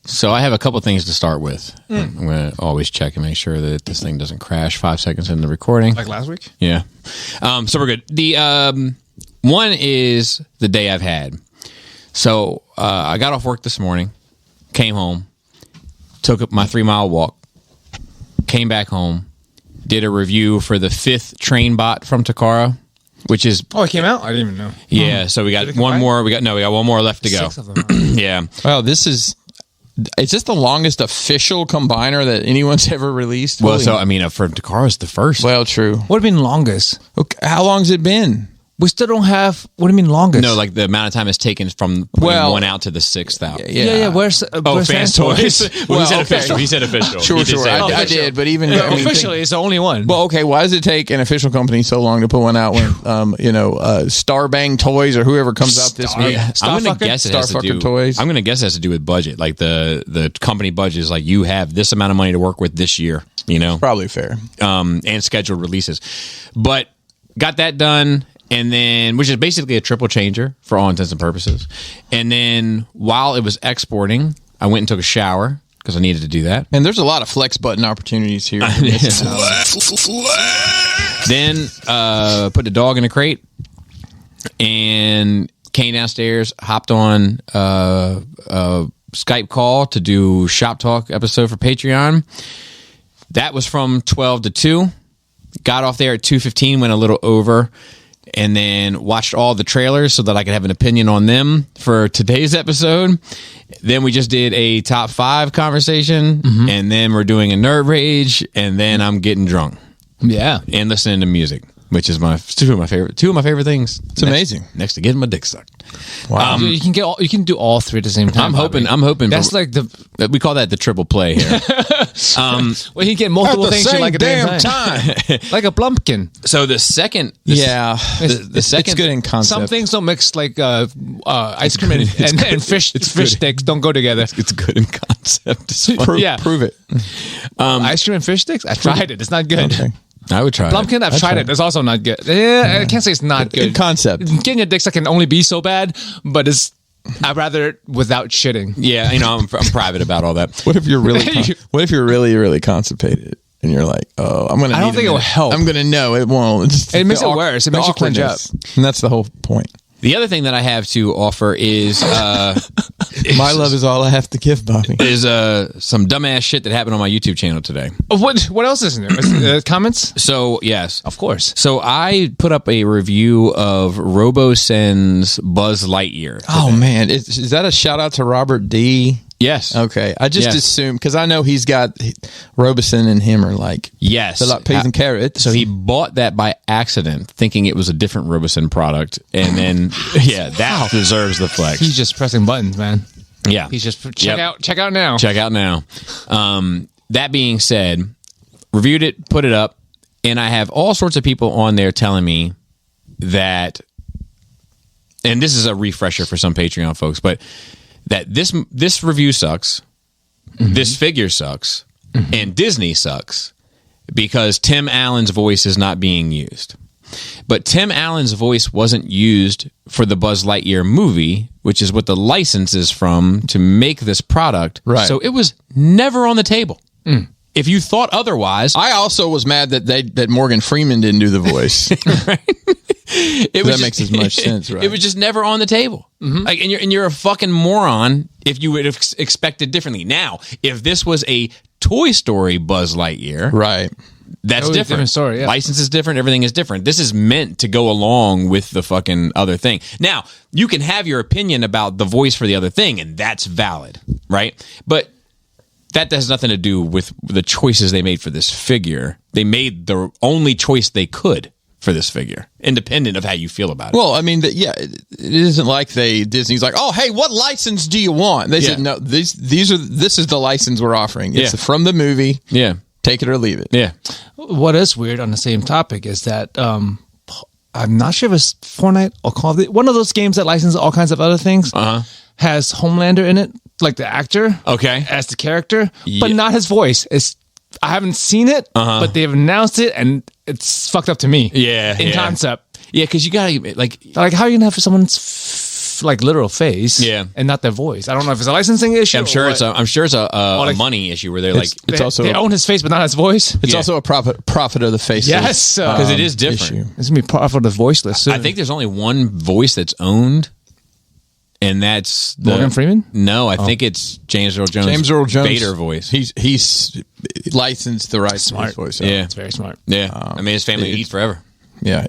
So I have a couple things to start with. I'm going to always check and make sure that this thing doesn't crash 5 seconds into the recording. Like last week? Yeah. So we're good. The one is the day I've had. So I got off work this morning, came home, took my 3-mile walk, came back home, did a review for the 5th train bot from Takara, which is... Oh, it came out? I didn't even know. Yeah, so we got one more. We got one more left to go. 6 of them. Yeah. Wow, is this the longest official combiner that anyone's ever released? Well, so, I mean, for Takara, it's the first. Well, true. What have been longest? Okay, how long's it been? We still don't have... What do you mean longest? No, like the amount of time it's taken from putting one out to the 6th out. Yeah. Where's Fans Toys? Well, he said okay. official. He said official. Sure. I did, but even... I mean, officially, it's the only one. Well, okay, why does it take an official company so long to put one out when, Starbang Toys or whoever comes out this week? I'm going to guess it has to do... Toys. I'm going to guess it has to do with budget. Like the company budget is like, you have this amount of money to work with this year, you know? Probably fair. And scheduled releases. But got that done... And then, which is basically a triple changer for all intents and purposes. And then while it was exporting, I went and took a shower because I needed to do that. And there's a lot of flex button opportunities here. Then put the dog in a crate and came downstairs, hopped on a Skype call to do Shop Talk episode for Patreon. That was from 12 to 2. Got off there at 2:15, went a little over. And then watched all the trailers so that I could have an opinion on them for today's episode. Then we just did a top 5 conversation, and then we're doing a nerd rage, and then I'm getting drunk. Yeah, and listening to music, which is two of my favorite things. It's amazing. Next to getting my dick sucked. Wow, you can do all 3 at the same time. I'm hoping. That's like we call that the triple play here. Well, you get multiple things you like at the damn same time, like a blumpkin. So the second, the second, it's good in concept. Some things don't mix like ice cream and fish sticks don't go together. It's good in concept. Prove it. Ice cream and fish sticks. I tried it. It's not good. Okay. I would try Blumpkin, I've tried it. It's also not good. Yeah, I can't say it's not good. In concept. Getting your dick sucked can only be so bad, but I'd rather it without shitting. Yeah, I'm private about all that. What if you're really, really constipated and you're like, oh, I'm going to I don't think it will help. I'm going to know it won't. It makes it worse. It makes you clench up. And that's the whole point. The other thing that I have to offer is my love is all I have to give, Bobby. Is some dumbass shit that happened on my YouTube channel today. What else is in there? Comments? So yes, of course. So I put up a review of RoboSense Buzz Lightyear today. Oh man, is that a shout out to Robert D? Yes. Okay. I just assumed, because I know he's got Robeson and him are like, yes, they're like peas and carrots. So he bought that by accident, thinking it was a different Robeson product, and then that deserves the flex. He's just pressing buttons, man. Yeah, he's just check out now. Check out now. That being said, reviewed it, put it up, and I have all sorts of people on there telling me that, and this is a refresher for some Patreon folks, but that this review sucks, this figure sucks, and Disney sucks because Tim Allen's voice is not being used. But Tim Allen's voice wasn't used for the Buzz Lightyear movie, which is what the license is from to make this product. Right. So it was never on the table. If you thought otherwise... I also was mad that Morgan Freeman didn't do the voice. Right? That makes as much sense, right? It was just never on the table. Like, and you're a fucking moron if you would have expected differently. Now, if this was a Toy Story Buzz Lightyear, right, that's different. Story, yeah. License is different. Everything is different. This is meant to go along with the fucking other thing. Now, you can have your opinion about the voice for the other thing, and that's valid, right? But that has nothing to do with the choices they made for this figure. They made the only choice they could for this figure, independent of how you feel about it. Well, I mean, it isn't like Disney's like, oh, hey, what license do you want? They said, no, this is the license we're offering. It's from the movie. Yeah. Take it or leave it. Yeah. What is weird on the same topic is that I'm not sure if it's Fortnite or Call of Duty. One of those games that license all kinds of other things has Homelander in it, like the actor, as the character, but not his voice. I haven't seen it, but they've announced it, and it's fucked up to me. Yeah, in concept. Yeah, because you gotta like how are you gonna have someone's like literal face, and not their voice. I don't know if it's a licensing issue. I'm sure it's a money issue where they're like it's also they own his face but not his voice. It's also a profit of the face. Yes, because it is different. Issue. It's gonna be profit of the voiceless. Soon. I think there's only one voice that's owned, and that's Morgan Freeman. No, I think it's James Earl Jones. James Earl Jones Vader voice. He's licensed the rights to his voice. So. Yeah, it's very smart. Yeah, I mean his family will eat forever. Yeah,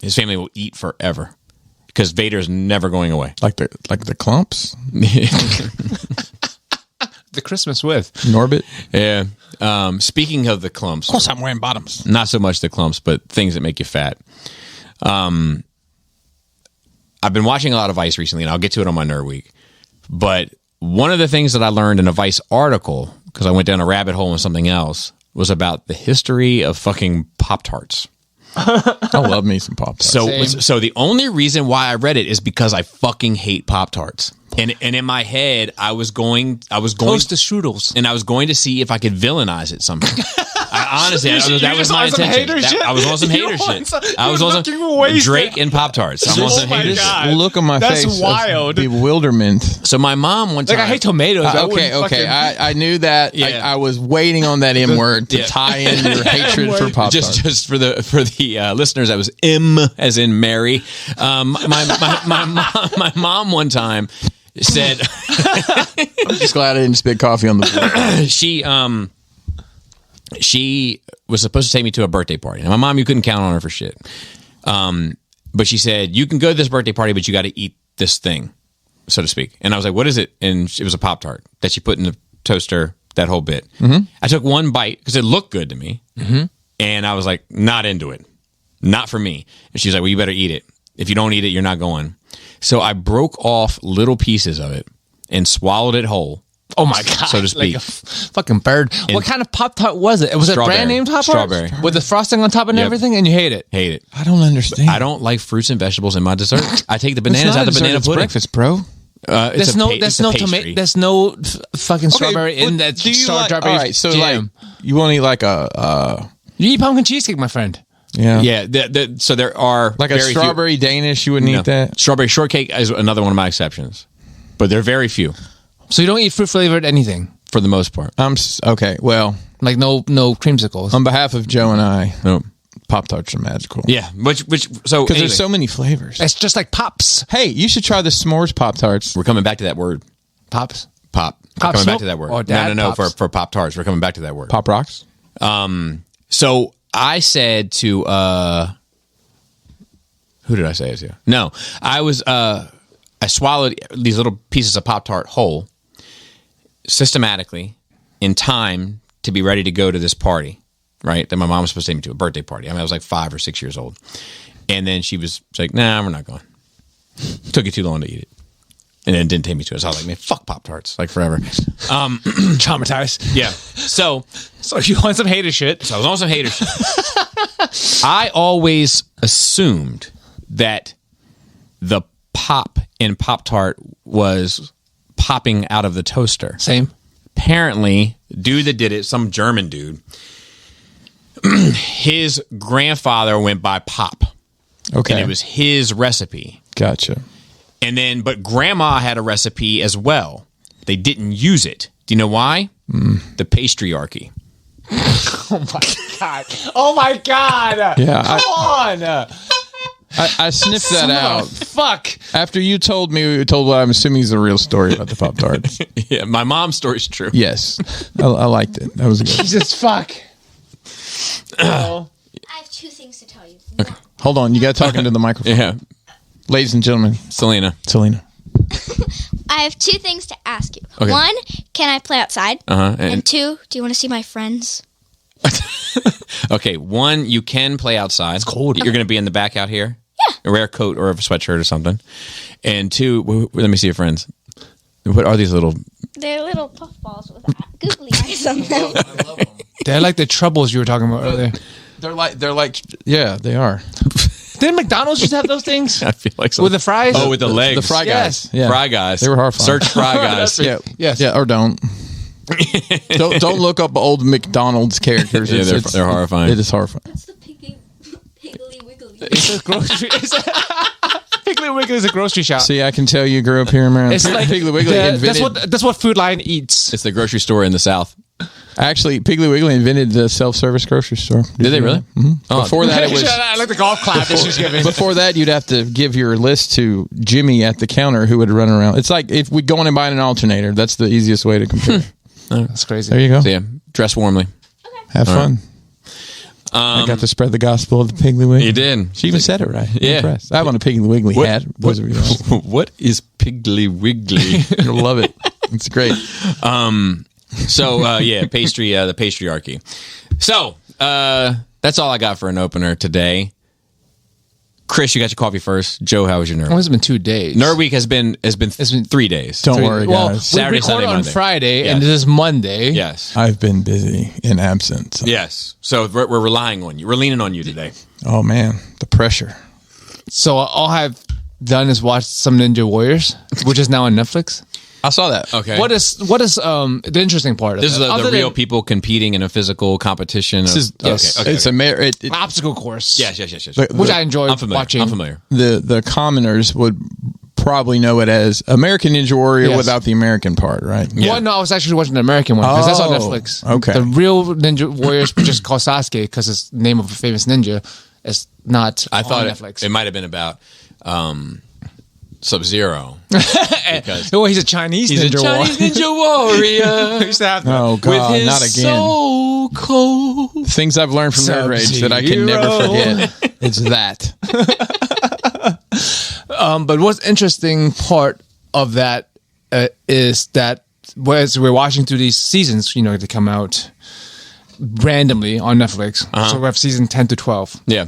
his family will eat forever because Vader's never going away. Like the clumps. The Christmas with Norbit. Yeah. Speaking of the clumps, of course I'm wearing bottoms. Not so much the clumps, but things that make you fat. I've been watching a lot of Vice recently, and I'll get to it on my Nerd Week. But one of the things that I learned in a Vice article, because I went down a rabbit hole with something else, was about the history of fucking Pop-Tarts. I love me some Pop-Tarts. So the only reason why I read it is because I fucking hate Pop-Tarts. And in my head, I was going close to strudels, and I was going to see if I could villainize it somehow. Honestly, that was my intention. I was on some hater shit. I was on some Drake and Pop-Tarts. I'm on some hater shit. Look on my face. That's wild. Bewilderment. So my mom one time. I hate tomatoes. Okay. I knew that. Yeah. I was waiting on that M word to tie in your hatred for Pop-Tarts. Just for the listeners, that was M as in Mary. My mom one time said, I'm just glad I didn't spit coffee on the floor. She was supposed to take me to a birthday party. Now, my mom, you couldn't count on her for shit. But she said, you can go to this birthday party, but you got to eat this thing, so to speak. And I was like, what is it? And it was a Pop-Tart that she put in the toaster, that whole bit. Mm-hmm. I took one bite because it looked good to me. Mm-hmm. And I was like, not into it. Not for me. And she's like, well, you better eat it. If you don't eat it, you're not going. So I broke off little pieces of it and swallowed it whole. Oh my God. So to speak. Like a fucking bird. And what kind of Pop-Tart was it? Was it brand name Pop-Tart? Strawberry. With the frosting on top and everything, and you hate it? Hate it. I don't understand. I don't like fruits and vegetables in my dessert. I take the bananas out of the banana pudding. Breakfast, bro. There's no tomato. There's no fucking strawberry in that strawberry all right, so jam. Like, you want to eat like a... You eat pumpkin cheesecake, my friend. Yeah. Yeah. So there are like a strawberry Danish. You wouldn't eat that. Strawberry shortcake is another one of my exceptions, but they're very few. So you don't eat fruit flavored anything for the most part. Okay. Well, like no creamsicles. On behalf of Joe and I, Pop-Tarts are magical. Yeah. Because there's so many flavors. It's just like Pops. Hey, you should try the s'mores Pop-Tarts. We're coming back to that word. Pops. Pop. We're coming back to that word. No. For Pop-Tarts, we're coming back to that word. Pop Rocks. So I said to who did I say it to? No, I swallowed these little pieces of Pop-Tart whole systematically in time to be ready to go to this party, right? That my mom was supposed to take me to a birthday party. I mean, I was like 5 or 6 years old. And then she was like, nah, we're not going. Took you too long to eat it. And then didn't take me to it. So I was like, man, fuck Pop-Tarts, like forever. Traumatized. Yeah. So you want some hater shit. So I was on some hater shit. I always assumed that the pop in Pop-Tart was popping out of the toaster. Same. Apparently, dude that did it, some German dude, his grandfather went by Pop. Okay. And it was his recipe. Gotcha. And then, but grandma had a recipe as well. They didn't use it. Do you know why? The patriarchy. Oh my God. Yeah. Come on. I sniffed that out. Fuck. After you told what I'm assuming is a real story about the Pop-Tarts. Yeah, my mom's story's true. Yes. I liked it. That was good. Jesus fuck. I have 2 things to tell you. Okay. Hold on. You got to talk into the microphone. Yeah. Ladies and gentlemen. Selena. I have 2 things to ask you. Okay. 1, can I play outside? And 2, do you want to see my friends? Okay, 1, you can play outside. It's cold. You're going to be in the back out here? Yeah. Wear a coat or a sweatshirt or something. And 2, let me see your friends. What are these little... They're little puffballs with googly eyes on them. I love them. They're like the troubles you were talking about earlier. They're like, yeah, they are. Didn't McDonald's used to have those things? I feel like so. With the fries? Oh, with the legs. The Fry Guys. Yes. Yeah. Fry Guys. They were horrifying. Search Fry Guys. Yeah. Yes. Yeah, or don't. don't look up old McDonald's characters. Yeah, they're horrifying. It is horrifying. That's the Piggly Wiggly. It's a grocery. Piggly Piggly Wiggly is a grocery shop. See, I can tell you grew up here in Maryland. It's like Piggly Wiggly invented. that's what Food Lion eats. It's the grocery store in the South. Actually, Piggly Wiggly invented the self-service grocery store. Did they really? Mm-hmm. Oh, before that, it was. I like the golf clap that she's giving. Before that, you'd have to give your list to Jimmy at the counter, who would run around. It's like if we go in and buy an alternator. That's the easiest way to compare. That's crazy. There you go. So yeah, dress warmly. Have fun. I got to spread the gospel of the Piggly Wiggly. You did. She even said it right. I'm Yeah. impressed. I have on a Piggly Wiggly hat. What is Piggly Wiggly? You'll love it. It's great. So yeah, pastry, the patriarchy. So that's all I got for an opener today. Chris, you got your coffee first. Joe, how was your nerd? It's been 2 days. Nerd week has been 3 days. Don't worry, Well, guys. we Saturday, recorded Sunday, on Monday. Friday, Yes. and this is Monday. Yes. I've been busy in absence. Yes. So we're relying on you. We're leaning on you today. Oh man, the pressure. So all I've done is watch some Ninja Warriors, which is now on Netflix. I saw that. Okay. What is the interesting part of This is it? the Other real than people competing in a physical competition. This is Yes. Okay. It's a obstacle course. Yes. Which I enjoy I'm familiar. watching. I'm familiar. the commoners would probably know it as American Ninja Warrior Yes. without the American part, right? Yeah. Well, no, I was actually watching the American one because that's on Oh, Netflix. okay. The real Ninja Warriors, which is called Sasuke because it's the name of a famous ninja, is not I thought on Netflix. it might have been about Sub-Zero. Because Oh, he's a Chinese he's ninja a Chinese ninja warrior. He used to have Oh with God, his not again. soul cold. Things I've learned from Nerd Rage that I can never Sub-Zero. forget. It's that. But what's interesting part of that is that as we're watching through these seasons, they come out randomly on Netflix. So we have season 10 to 12. Yeah.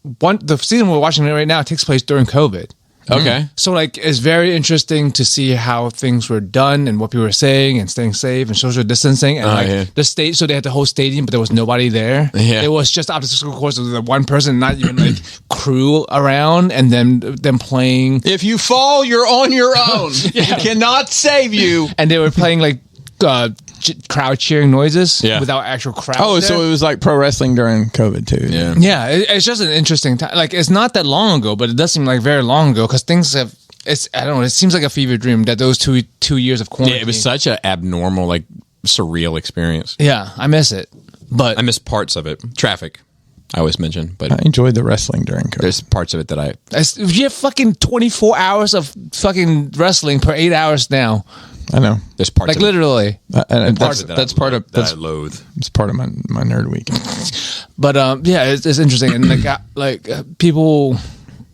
The season we're watching right now takes place during COVID. Okay. So it's very interesting to see how things were done and what people were saying and staying safe and social distancing and yeah. the state. So they had the whole stadium, but there was nobody there. Yeah. It was just obstacle course with the one person, not even crew around, and then them playing. If you fall, you're on your own. We cannot save you. And they were playing crowd cheering noises without actual crowd. Oh, there. so it was like pro wrestling during COVID too. Yeah. Yeah, it's just an interesting time. It's not that long ago, but it does seem like very long ago because things have. I don't know. It seems like a fever dream that those two years of quarantine. Yeah, it was such an abnormal, surreal experience. Yeah, I miss it, but I miss parts of it. Traffic, I always mention, but I enjoyed the wrestling during COVID. there's parts of it that I. you have fucking 24 hours of fucking wrestling per 8 hours now. I know. There's parts of literally. And it that's part of that I loathe. it's part of my nerd week. But yeah, it's interesting, and people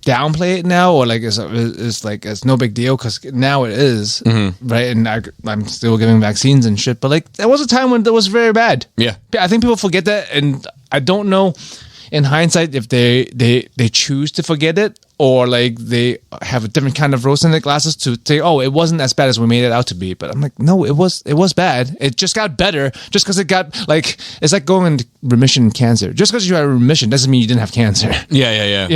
downplay it now, or it's no big deal because now it is, right? And I'm still giving vaccines and shit, but there was a time when that was very bad. Yeah. I think people forget that, and I don't know in hindsight if they choose to forget it or they have a different kind of rose in their glasses to say, oh, it wasn't as bad as we made it out to be. But I'm like, no, it was bad. It just got better just because it got it's like going into remission in cancer. Just because you had a remission doesn't mean you didn't have cancer. Yeah.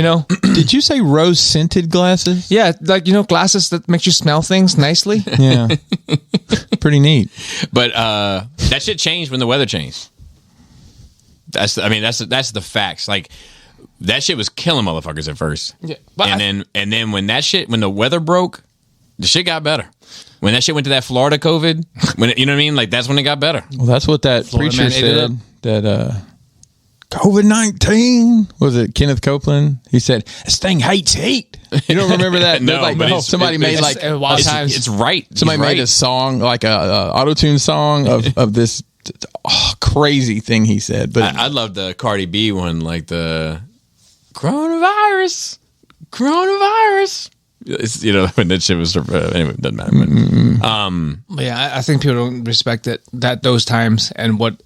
Did you say rose scented glasses? Yeah, glasses that make you smell things nicely. Yeah. Pretty neat. But that shit changed when the weather changed. That's the facts. That shit was killing motherfuckers at first. Yeah, but and then when the weather broke, the shit got better. When that shit went to that Florida COVID, you know what I mean? That's when it got better. Well, that's what that Florida preacher man ate it said. That COVID-19 was it Kenneth Copeland? He said this thing hates heat. You don't remember that? No, but somebody made Wild Times. It's right. somebody He's made right. a song like a auto-tune song of this crazy thing he said. But I love the Cardi B one, the coronavirus. It's, when that shit was anyway, it doesn't matter. But yeah, I think people don't respect it those times and what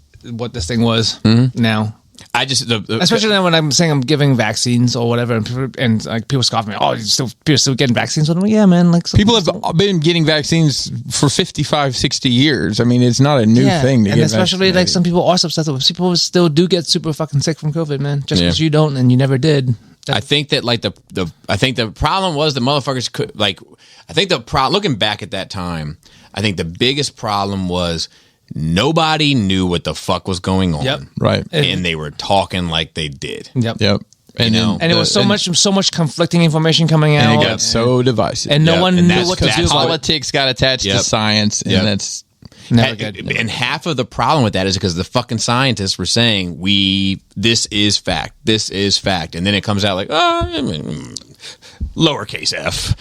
this thing was now. I just Especially now when I'm saying I'm giving vaccines or whatever, and people scoff at me. Oh, people still getting vaccines? I'm like, yeah, man. people have been getting vaccines for 55, 60 years. I mean, it's not a new thing to and get especially vaccinated. some people are susceptible. People still do get super fucking sick from COVID, man. Just because you don't and you never did. I think that I think the problem was the motherfuckers could looking back at that time, I think the biggest problem was nobody knew what the fuck was going on. Yep. Right. And they were talking like they did. Yep. Yep. And it was so much conflicting information coming out. And it got so divisive. And no one knew what to do. Politics got attached to science, and that's never good. And half of the problem with that is because the fucking scientists were saying this is fact, and then it comes out like lowercase f.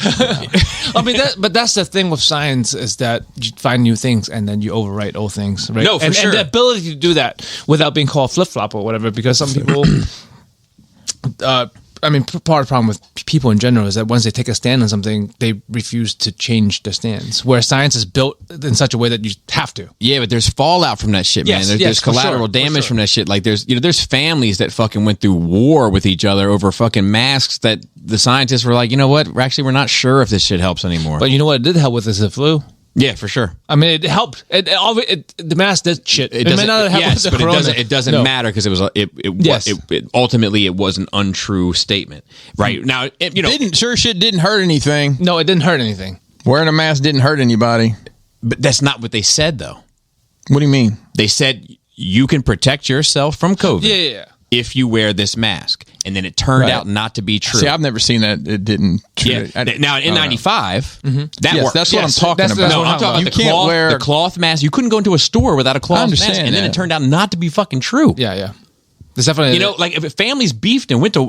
I mean, but that's the thing with science is that you find new things and then you overwrite old things, right? No, for sure. And the ability to do that without being called flip flop or whatever, because some people. I mean, part of the problem with people in general is that once they take a stand on something, they refuse to change their stance. Where science is built in such a way that you have to. Yeah, but there's fallout from that shit, man. There's collateral damage from that shit. Like there's families that fucking went through war with each other over fucking masks that the scientists were like, you know what? We're not sure if this shit helps anymore. But you know what it did help with is the flu. Yeah, for sure. I mean, it helped. The mask did shit. It doesn't. Yes, but it doesn't matter because ultimately it was an untrue statement. Right now, shit didn't hurt anything. No, it didn't hurt anything. Wearing a mask didn't hurt anybody. But that's not what they said, though. What do you mean? They said you can protect yourself from COVID. Yeah. If you wear this mask, and then it turned out not to be true. See, I've never seen that. It didn't. Now in '95, that worked. That's what I'm talking about. No, I'm talking about the cloth mask. You couldn't go into a store without a cloth mask, and then it turned out not to be fucking true. Yeah. There's definitely like if families beefed and went to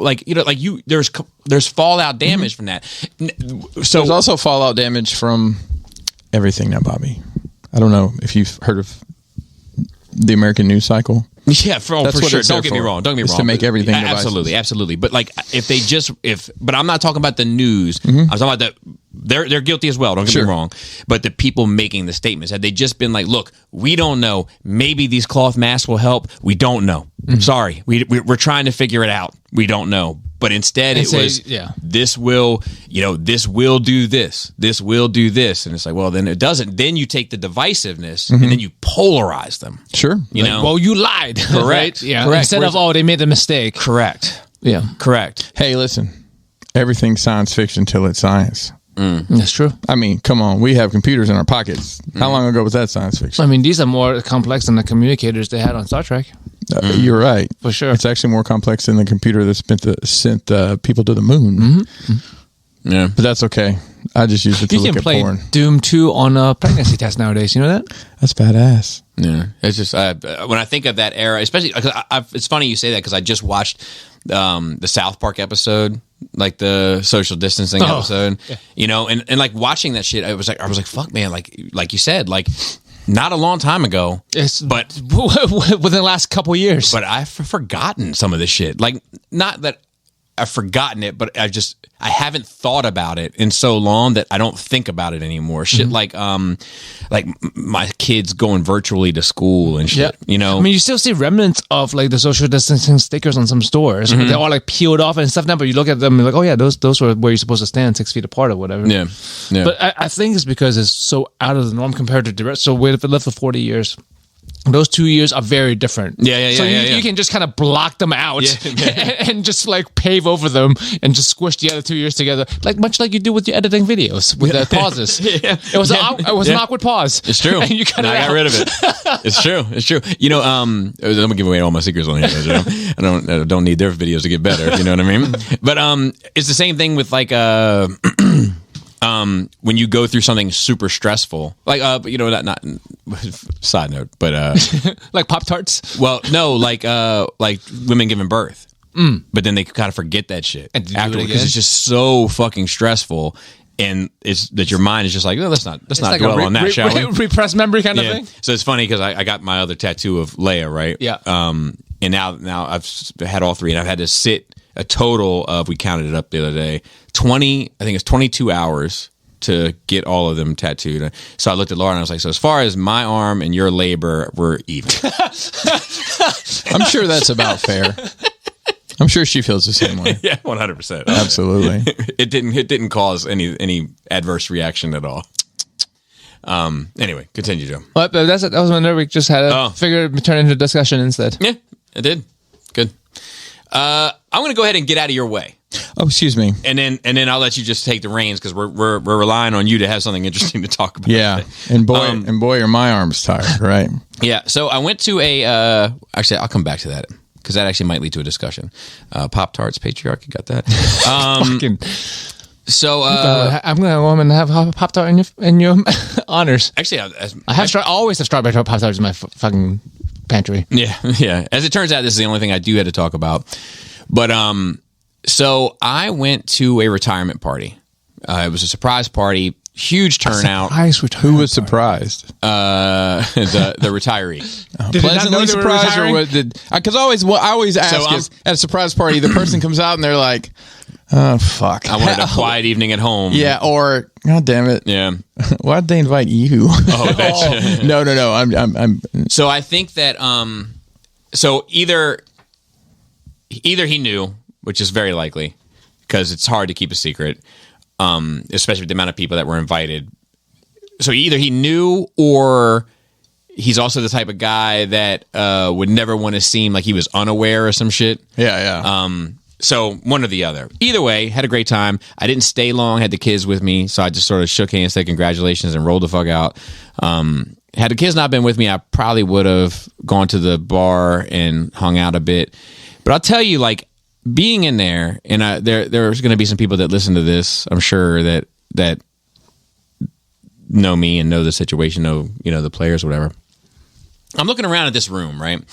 there's fallout damage from that. So there's also fallout damage from everything now, Bobby. I don't know if you've heard of the American news cycle. Yeah, for sure. Don't get me wrong. To make everything divisive. Absolutely. But like, but I'm not talking about the news. I'm talking about they're guilty as well. Don't get me wrong. But the people making the statements, had they just been like, look, we don't know. Maybe these cloth masks will help. We don't know. Sorry, we're trying to figure it out. We don't know. But instead, this will do this. This will do this. And it's like, well, then it doesn't. Then you take the divisiveness and then you polarize them. Sure. Well, you lied. Correct. Yeah. Correct. Instead of, they made a mistake. Correct. Yeah. Correct. Hey, listen, everything's science fiction till it's science. That's true. I mean, come on. We have computers in our pockets. How long ago was that science fiction? I mean, these are more complex than the communicators they had on Star Trek. You're right. For sure. It's actually more complex than the computer that sent people to the moon. Yeah. But that's okay. I just use it to look at porn. You can play Doom 2 on a pregnancy test nowadays. You know that? That's badass. Yeah. It's just, when I think of that era, especially, it's funny you say that because I just watched the South Park episode, like the social distancing episode, and like watching that shit, I was like, fuck, man, like you said, like, not a long time ago, but within the last couple of years. But I've forgotten some of this shit. Like, not that I've forgotten it, but I haven't thought about it in so long that I don't think about it anymore. Shit like my kids going virtually to school and shit. I mean, you still see remnants of like the social distancing stickers on some stores. They're all like peeled off and stuff now, but you look at them and you're like, oh yeah, those were where you're supposed to stand 6 feet apart or whatever. Yeah. But I think it's because it's so out of the norm compared to direct. So if it lived for 40 years. Those 2 years are very different. So you can just kind of block them out and just like pave over them and just squish the other 2 years together, much like you do with your editing videos with the pauses. It was an awkward pause. It's true. And I got rid of it. It's true. I'm gonna give away all my secrets on here. I don't need their videos to get better. You know what I mean? But it's the same thing with like when you go through something super stressful, like not side note, but like Pop-Tarts. Well, no, like women giving birth, but then they kind of forget that shit afterwards because it's just so fucking stressful, and it's that your mind is just like, let's not like dwell on that, shall we? Repressed memory kind of thing. So it's funny because I got my other tattoo of Leia, right? Yeah. And now I've had all three, and I've had to sit a total of, we counted it up the other day, 22 hours to get all of them tattooed. So I looked at Laura and I was like, so as far as my arm and your labor, we're even. I'm sure that's about fair. I'm sure she feels the same way. Yeah, 100%. Absolutely. It didn't cause any adverse reaction at all. Anyway, continue, Joe. Well, that was my nerve. We just had a figure turn into discussion instead. Yeah, it did. Good. I'm going to go ahead and get out of your way. Oh, excuse me. And then I'll let you just take the reins because we're relying on you to have something interesting to talk about. Yeah, and boy, are my arms tired, right? Yeah. So I went to actually, I'll come back to that because that actually might lead to a discussion. Pop-Tarts, patriarchy, got that? So I'm going to go home and have Pop-Tart in your honors. Actually, I always have strawberry Pop-Tarts in my fucking pantry. Yeah. As it turns out, this is the only thing I do have to talk about. But so I went to a retirement party. It was a surprise party, huge turnout. Who was surprised? The retiree. Pleasantly surprised, or what? Because I always ask at a surprise party, the person comes out and they're like, "Oh fuck, I wanted a quiet evening at home." Yeah, or God damn it, yeah. Why'd they invite you? Oh, that's no. I'm. So I think that so either he knew, which is very likely, because it's hard to keep a secret, especially with the amount of people that were invited. So either he knew, or he's also the type of guy that would never want to seem like he was unaware or some shit. Yeah. So one or the other. Either way, had a great time. I didn't stay long, had the kids with me, so I just sort of shook hands, said congratulations, and rolled the fuck out. Had the kids not been with me, I probably would have gone to the bar and hung out a bit. But I'll tell you, like, being in there, and there's going to be some people that listen to this, I'm sure, that know me and know the situation, know the players, whatever. I'm looking around at this room, right?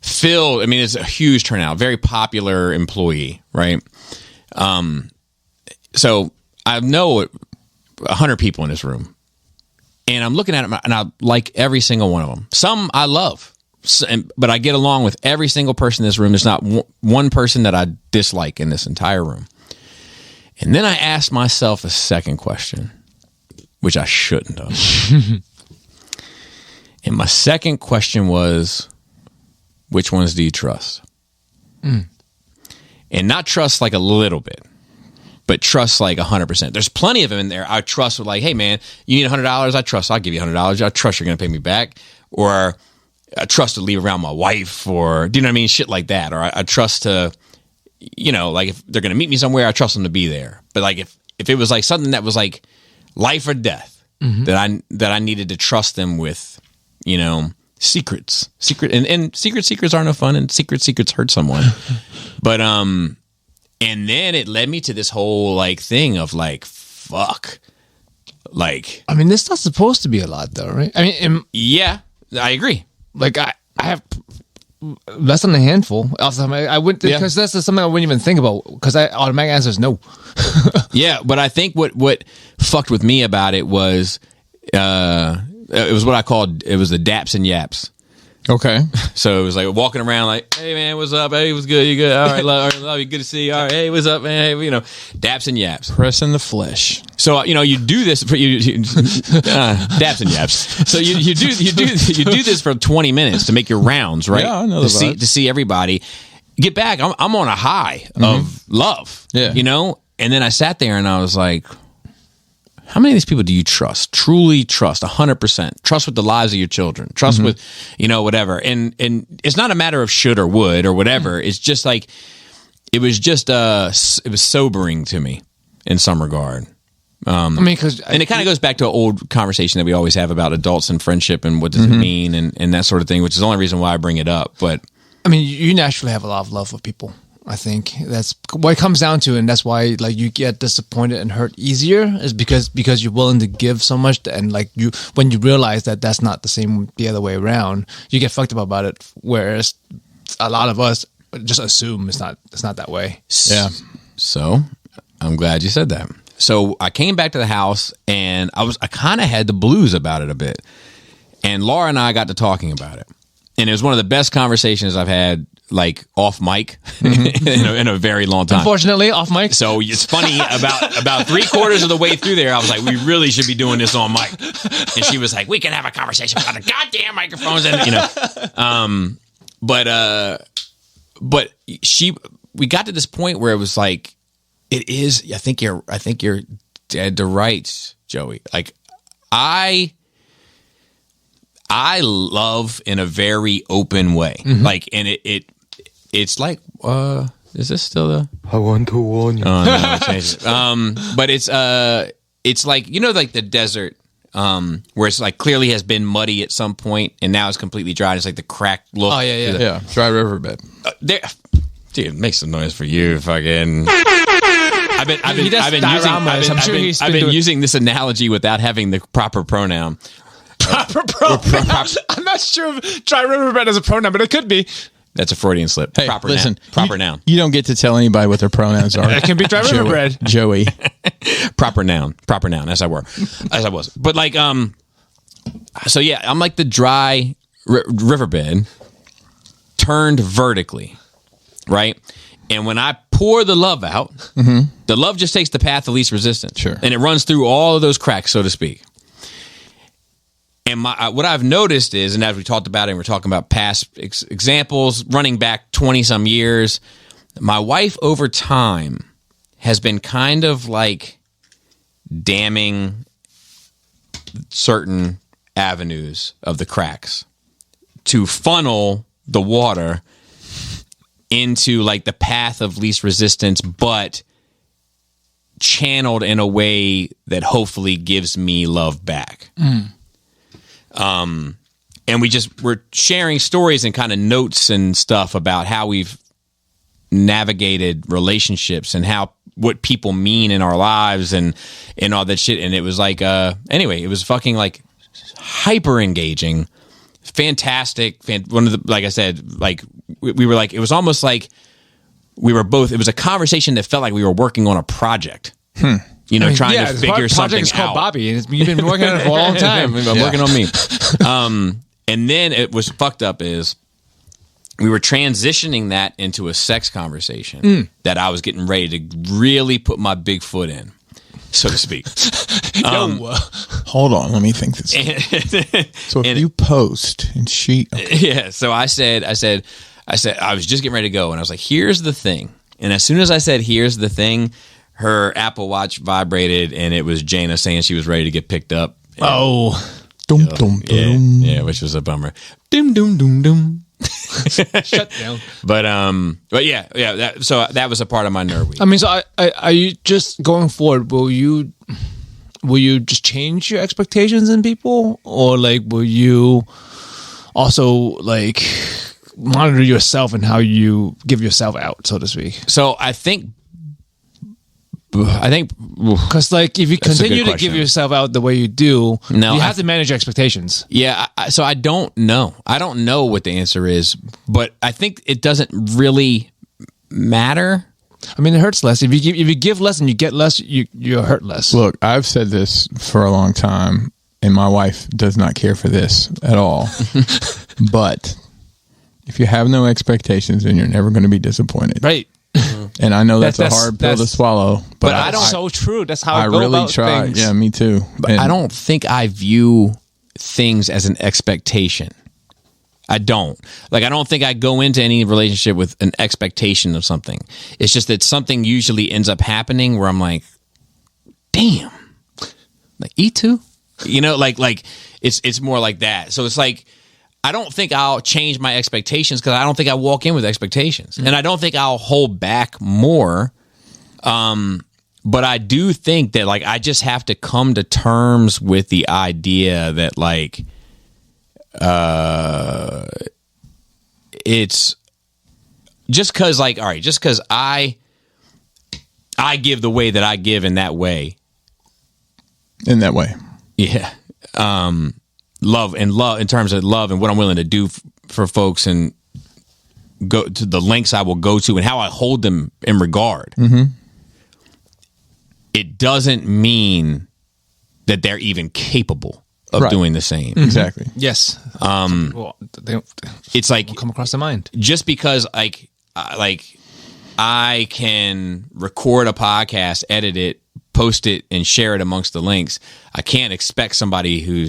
Filled, I mean, it's a huge turnout, very popular employee, right? So I know 100 people in this room, and I'm looking at them, and I like every single one of them. Some I love, but I get along with every single person in this room. There's not one person that I dislike in this entire room. And then I asked myself a second question, which I shouldn't have. And my second question was, which ones do you trust? And not trust like a little bit, but trust like 100%. There's plenty of them in there I trust with, like, hey, man, you need $100? I trust. I'll give you $100. I trust you're going to pay me back. Or I trust to leave around my wife, or, do you know what I mean? Shit like that. Or I trust to, like, if they're going to meet me somewhere, I trust them to be there. But, like, if it was like something that was like life or death, that I needed to trust them with, secrets, and secrets are no fun, and secrets hurt someone. But and then it led me to this whole like thing of like, fuck, like, I mean, this not supposed to be a lot, though, right? I mean, yeah, I agree. Like I have less than a handful. I wouldn't, because that's something I wouldn't even think about, because I automatic answer is no. Yeah, but I think what fucked with me about it was it was what I called, it was the daps and yaps. Okay. So it was like walking around like, hey, man, what's up? Hey, what's good? You good? All right, love you. Good to see you. All right, hey, what's up, man? Hey, daps and yaps. Pressing the flesh. So, you do this for daps and yaps. So you do this for 20 minutes to make your rounds, right? Yeah, I know to see everybody. Get back. I'm on a high of love. Yeah. And then I sat there and I was like, how many of these people do you trust? Truly trust, 100%. Trust with the lives of your children. Trust with, whatever. And it's not a matter of should or would or whatever. It's just like, it was sobering to me in some regard. I mean, and it kind of goes back to an old conversation that we always have about adults and friendship and what does it mean and that sort of thing, which is the only reason why I bring it up. But I mean, you naturally have a lot of love for people. I think that's what it comes down to, and that's why like you get disappointed and hurt easier, is because you're willing to give so much, and like when you realize that that's not the other way around, you get fucked up about it. Whereas a lot of us just assume it's not that way. Yeah. So I'm glad you said that. So I came back to the house and I kind of had the blues about it a bit, and Laura and I got to talking about it, and it was one of the best conversations I've had, like off mic in a very long time. Unfortunately, off mic. So it's funny, about 3/4 of the way through there, I was like, we really should be doing this on mic. And she was like, we can have a conversation about the goddamn microphones, and but we got to this point where it was like, it is. I think you're dead to rights, Joey. Like I love in a very open way, like, and it's like, is this still the? I want to warn you. Oh no, I changed it. But it's like, like the desert. where it's like clearly has been muddy at some point and now it's completely dry. It's like the cracked look. Oh yeah. Yeah, dry riverbed. Dude, it makes some noise for you, fucking. I've been using this analogy without having the proper pronoun. Proper pronoun. I'm not sure if dry riverbed is a pronoun, but it could be. That's a Freudian slip. Hey, proper listen, noun. Proper noun. You don't get to tell anybody what their pronouns are. It can be dry riverbed. Joey. Proper noun, as I was. But like, so yeah, I'm like the dry riverbed turned vertically, right? And when I pour the love out, the love just takes the path of least resistance. Sure. And it runs through all of those cracks, so to speak. And what I've noticed is, and as we talked about it, and we're talking about past examples, running back 20 some years, my wife over time has been kind of like damming certain avenues of the cracks to funnel the water into like the path of least resistance, but channeled in a way that hopefully gives me love back. And we're sharing stories and kind of notes and stuff about how we've navigated relationships and what people mean in our lives and all that shit. And it was like, anyway, it was fucking like hyper engaging, fantastic. One of the, like I said, like we were like, it was almost like we were both, it was a conversation that felt like we were working on a project. You know, trying to figure something out. Project is called Bobby, and you've been working on it for a long time. Working on me. And then it was fucked up is we were transitioning that into a sex conversation that I was getting ready to really put my big foot in, so to speak. Hold on, let me think this. So if you post and she... Okay. Yeah, so I said, I was just getting ready to go, and I was like, here's the thing. And as soon as I said, here's the thing, her Apple Watch vibrated, and it was Jaina saying she was ready to get picked up. And, yeah, which was a bummer. Doom, doom, doom, doom. Shut down. But yeah. So that was a part of my nerd week. I mean, so are you just going forward? Will you just change your expectations in people, or like will you also like monitor yourself and how you give yourself out, so to speak? So I think because like if you continue to give yourself out the way you do, you have to manage your expectations. Yeah, so I don't know. I don't know what the answer is, but I think it doesn't really matter. I mean, it hurts less if you give less and you get less. You hurt less. Look, I've said this for a long time, and my wife does not care for this at all. But if you have no expectations, then you're never going to be disappointed, right? And I know that's a hard pill to swallow, but I don't. So true. That's how I really about try. Things. Yeah, me too. But I don't think I view things as an expectation. I don't. Like, I don't think I go into any relationship with an expectation of something. It's just that something usually ends up happening where I'm like, damn, like E2, you know, like it's more like that. So it's like, I don't think I'll change my expectations because I don't think I walk in with expectations. And I don't think I'll hold back more. But I do think that, like, I just have to come to terms with the idea that, like, it's just because, like, all right, just because I give the way that I give in that way. In that way. Yeah. Love in terms of love and what I'm willing to do for folks and go to the lengths I will go to and how I hold them in regard. It doesn't mean that they're even capable of doing the same. Exactly. Yes. It's like come across the mind just because like I can record a podcast, edit it, post it, and share it amongst the links. I can't expect somebody who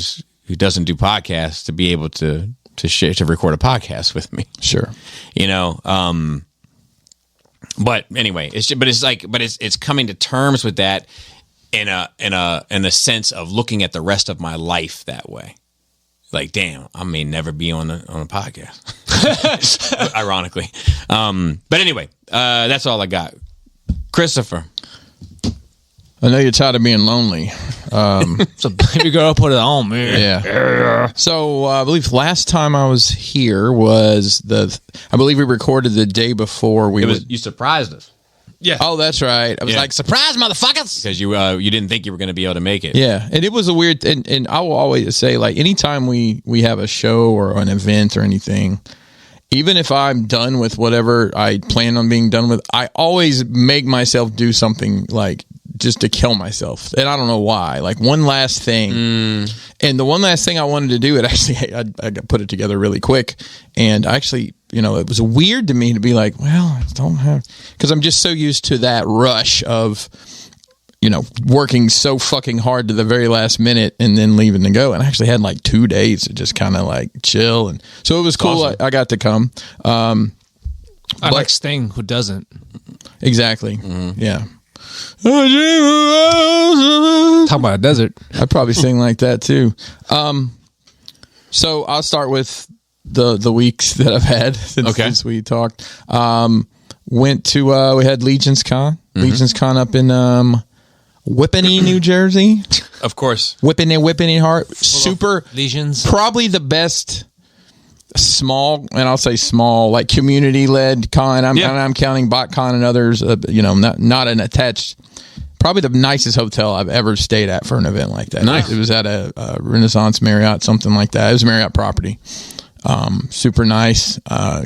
doesn't do podcasts to be able to record a podcast with me. Sure. You know, but anyway, it's coming to terms with that in a sense of looking at the rest of my life that way. Like, damn, I may never be on a podcast. Ironically. But anyway, that's all I got. Christopher. I know you're tired of being lonely. So baby girl, put it on me. Yeah. So I believe last time I was here was I believe we recorded the day before you surprised us. Yeah. Oh, that's right. I was like, surprise, motherfuckers. Because you didn't think you were going to be able to make it. Yeah. And it was a weird, and I will always say, like, anytime we have a show or an event or anything, even if I'm done with whatever I plan on being done with, I always make myself do something like just to kill myself. And I don't know why. Like one last thing. And the one last thing I wanted to do, I put it together really quick. And actually, it was weird to me to be like, well, I don't have, because I'm just so used to that rush of, working so fucking hard to the very last minute and then leaving to go. And I actually had like 2 days to just kind of like chill. And so it was cool. Awesome. I got to come. I like Sting, who doesn't. Exactly. Yeah. Talk about a desert. I'd probably sing like that too. So I'll start with the weeks that I've had since we talked. Went to we had Legion's Con. Legion's Con up in Whippany, New Jersey. Of course. Whippany Heart. Super Legions. Probably the best small, and I'll say small, like community-led con. I'm counting BotCon and others, not an attached, probably the nicest hotel I've ever stayed at for an event like that. Nice. It was at a Renaissance Marriott, something like that. It was a Marriott property. Super nice.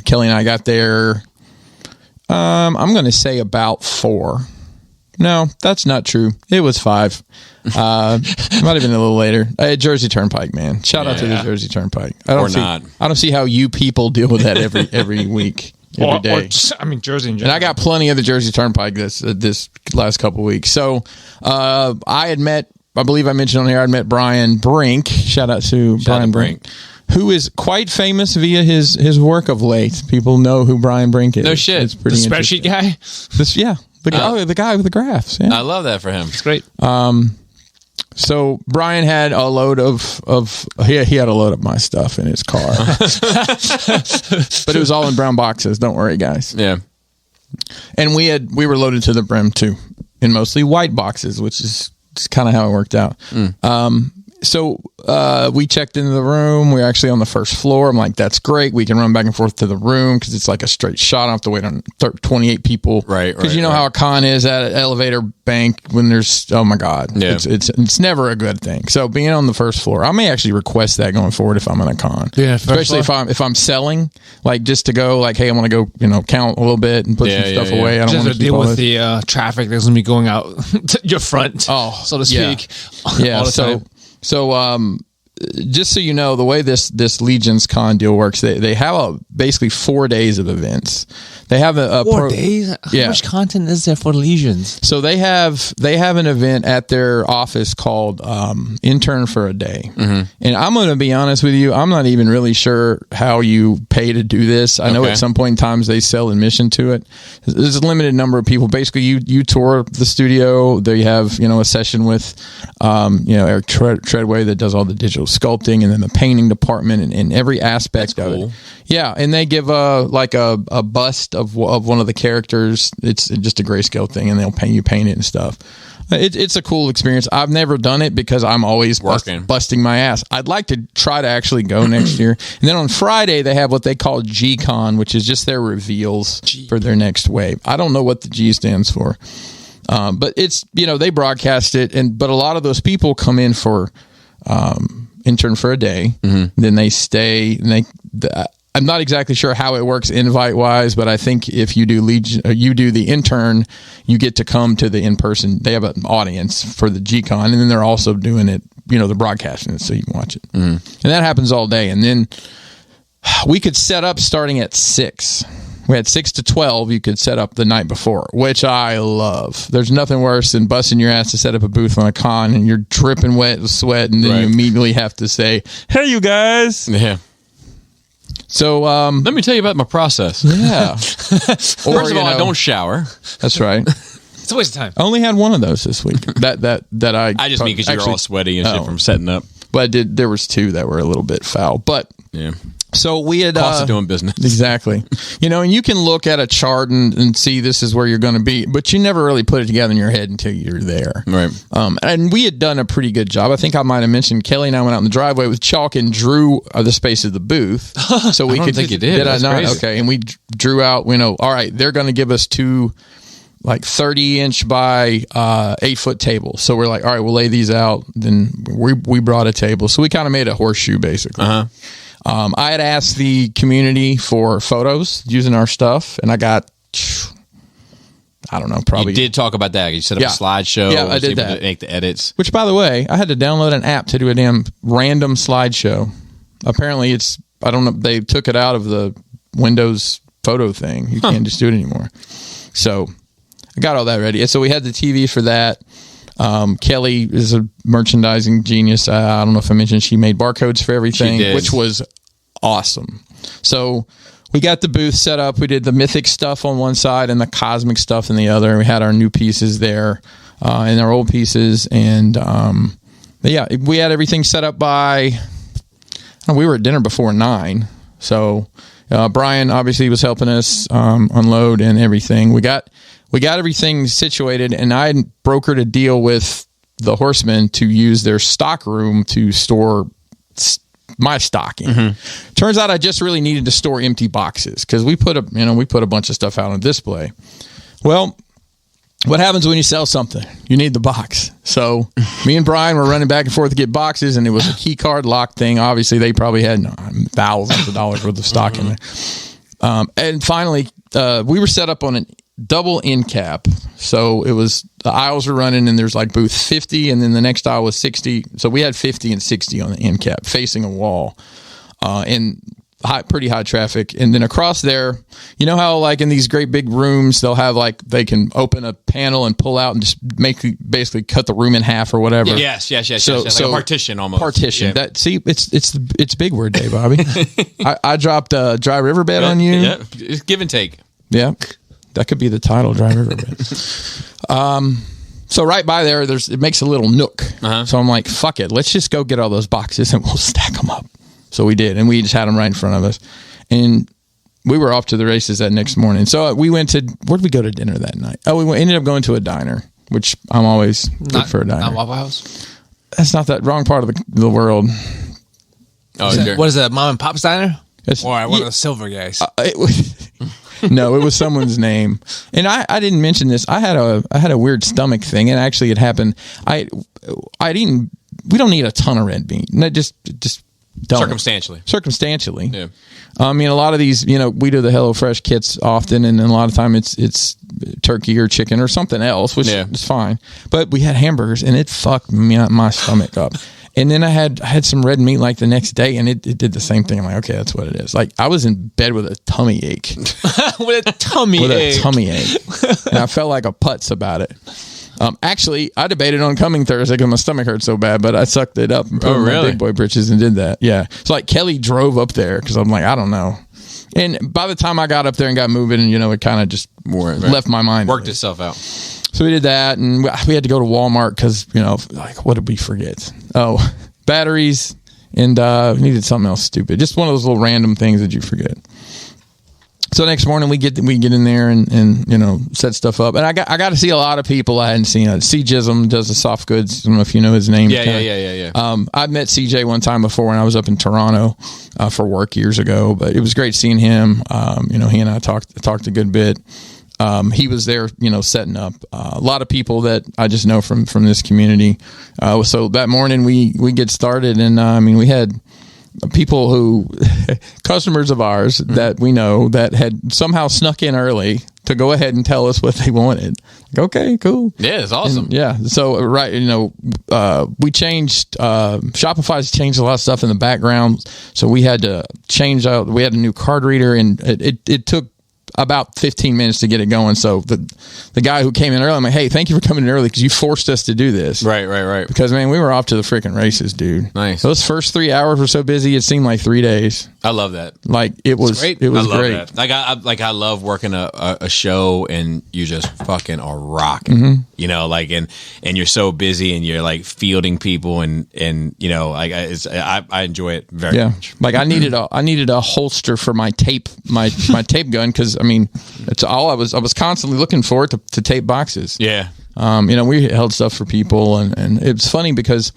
Kelly and I got there, I'm going to say about 4. No, that's not true. It was 5. Might have been a little later. Jersey Turnpike, man. Shout out to the Jersey Turnpike. I don't see how you people deal with that every week, every day. Jersey in general. And I got plenty of the Jersey Turnpike this last couple of weeks. So I had met, I believe I mentioned on here, I'd met Brian Brink. Shout out to Brian Brink, who is quite famous via his work of late. People know who Brian Brink is. No shit. It's pretty the spreadsheet guy? The guy with the graphs. Yeah. I love that for him. It's great. So Brian had a load of he had a load of my stuff in his car, but it was all in brown boxes. Don't worry, guys. Yeah, and we were loaded to the brim too, in mostly white boxes, which is kind of how it worked out. So we checked into the room. We were actually on the first floor. I'm like, that's great. We can run back and forth to the room because it's like a straight shot. I don't have to wait on 28 people. Right. Because you know how a con is at an elevator bank when there's, oh my God. Yeah. It's never a good thing. So being on the first floor, I may actually request that going forward if I'm in a con. Yeah. Especially if I'm selling, like just to go like, hey, I want to go, count a little bit and put some stuff away. I don't want to deal with the traffic that's going to be going out to your front, so to speak. Yeah. So, just so you know, the way this Legion's Con deal works, they have basically 4 days of events. They have a 4 days. How much content is there for Legions? So they have an event at their office called Intern for a Day. And I'm going to be honest with you, I'm not even really sure how you pay to do this. I know at some point in times they sell admission to it. There's a limited number of people. Basically, you tour the studio. They have a session with Eric Treadway that does all the digital sculpting, and then the painting department and every aspect of it. Yeah, and they give a bust of one of the characters. It's just a grayscale thing, and they'll paint it and stuff. It's a cool experience. I've never done it because I'm always busting my ass. I'd like to try to actually go next year. And then on Friday, they have what they call G-Con, which is just their reveals for their next wave. I don't know what the G stands for. But it's, they broadcast it, but a lot of those people come in for Intern for a Day. Then they stay, and I'm not exactly sure how it works invite wise, but I think if you do you do the intern, you get to come to the in-person. They have an audience for the G-Con, and then they're also doing it, the broadcasting it so you can watch it. And that happens all day. And then we could set up starting at 6. We had 6 to 12. You could set up the night before, which I love. There's nothing worse than busting your ass to set up a booth on a con and you're dripping wet with sweat, and then you immediately have to say, "Hey, you guys." Yeah. So let me tell you about my process. Yeah. First of all, I don't shower. That's right. It's a waste of time. I only had one of those this week. that I just mean because you're all sweaty and shit from setting up. But there was 2 that were a little bit foul. But yeah. So we had cost of doing business. Exactly. And you can look at a chart and see this is where you're going to be, but you never really put it together in your head until you're there. Right. And we had done a pretty good job. I think I might have mentioned Kelly and I went out in the driveway with chalk and drew the space of the booth. So we I don't think you did. Did I not? Crazy. Okay. And we drew out, all right, they're going to give us 2 like 30-inch by 8-foot tables. So we're like, all right, we'll lay these out. Then we brought a table. So we kind of made a horseshoe basically. I had asked the community for photos using our stuff, and I got, I don't know, probably. You did talk about that. You set up a slideshow. Yeah, I did that. To make the edits. Which, by the way, I had to download an app to do a damn random slideshow. Apparently, I don't know, they took it out of the Windows photo thing. You can't just do it anymore. So I got all that ready. So we had the TV for that. Kelly is a merchandising genius. I don't know if I mentioned she made barcodes for everything, which was awesome. So we got the booth set up. We did the mythic stuff on one side and the cosmic stuff in the other. We had our new pieces there and our old pieces. And we had everything set up by, we were at dinner before 9. So Brian obviously was helping us unload and everything. We got everything situated, and I brokered a deal with the Horsemen to use their stock room to store my stocking. Mm-hmm. Turns out I just really needed to store empty boxes because we put a bunch of stuff out on display. Well, what happens when you sell something? You need the box. So me and Brian were running back and forth to get boxes, and it was a key card lock thing. Obviously, they probably had thousands of dollars worth of stock in there. And finally, we were set up on a double end cap. So it was, the aisles were running, and there's like booth 50, and then the next aisle was 60. So we had 50 and 60 on the end cap facing a wall, and pretty high traffic. And then across there, you know how like in these great big rooms, they'll have like, they can open a panel and pull out and just basically cut the room in half or whatever. Yes. So, like a partition almost. Partition. Yeah. It's big word day, Bobby. I dropped a dry riverbed on you. Yeah. It's give and take. Yeah. That could be the title, Dry Riverbed. So right by there, it makes a little nook. Uh-huh. So I'm like, fuck it. Let's just go get all those boxes and we'll stack them up. So we did. And we just had them right in front of us. And we were off to the races that next morning. So we went to, where'd we go to dinner that night? Oh, we ended up going to a diner, which I'm always good for a diner. Not Waffle House? That's not that wrong part of the world. Oh, what is that, Mom and Pop's Diner? Or one of the silver guys? No, it was someone's name. And I didn't mention this. I had a weird stomach thing, and actually it happened. I'd eaten, we don't need a ton of red meat. No, just don't. Circumstantially. Yeah. I mean, a lot of these, we do the HelloFresh kits often, and a lot of time it's turkey or chicken or something else, which is fine. But we had hamburgers, and it fucked my stomach up. And then I had some red meat like the next day, and it did the same thing. I'm like, okay, that's what it is. Like, I was in bed with a tummy ache. With a tummy ache. And I felt like a putz about it. Actually, I debated on coming Thursday because my stomach hurt so bad, but I sucked it up and put on my big boy britches and did that. Yeah. So like Kelly drove up there because I'm like, I don't know. And by the time I got up there and got moving, and it kind of just left my mind. Worked itself out. So we did that, and we had to go to Walmart because, like, what did we forget? Oh, batteries, and we needed something else stupid. Just one of those little random things that you forget. So next morning we get in there and set stuff up, and I got to see a lot of people I hadn't seen. CJism does the soft goods. I don't know if you know his name. Yeah. I'd met CJ one time before when I was up in Toronto for work years ago, but it was great seeing him. He and I talked a good bit. He was there, setting up a lot of people that I just know from this community. So that morning we get started, and we had people who customers of ours that we know that had somehow snuck in early to go ahead and tell us what they wanted. Okay, cool. Yeah, it's awesome. And so we changed Shopify's changed a lot of stuff in the background, so we had to change out. We had a new card reader, and it took about 15 minutes to get it going. So the guy who came in early, I'm like, hey, thank you for coming in early because you forced us to do this. Right. Because, man, we were off to the freaking races, dude. Nice. Those first 3 hours were so busy, it seemed like 3 days. I love that. Like, it was great. It was I love great. That. I love working a show and you just fucking are rocking. You know, like and you're so busy and you're like fielding people and you know, like I enjoy it very much. Like I needed a holster for my tape tape gun because I mean it's all I was constantly looking for it to tape boxes. Yeah. You know, we held stuff for people and it's funny because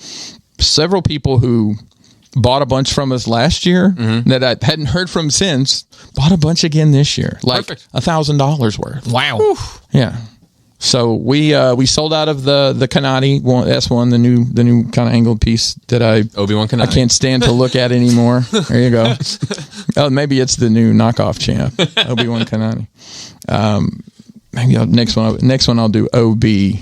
several people who bought a bunch from us last year that I hadn't heard from since bought a bunch again this year, like $1,000 worth. Wow. Whew. Yeah. So we sold out of the Kanati S1, the new kind of angled piece that Obi-Wan Kanati. I can't stand to look at anymore. There you go. Oh, maybe it's the new knockoff champ, Obi-Wan Kanati. Maybe next one I'll do OB1.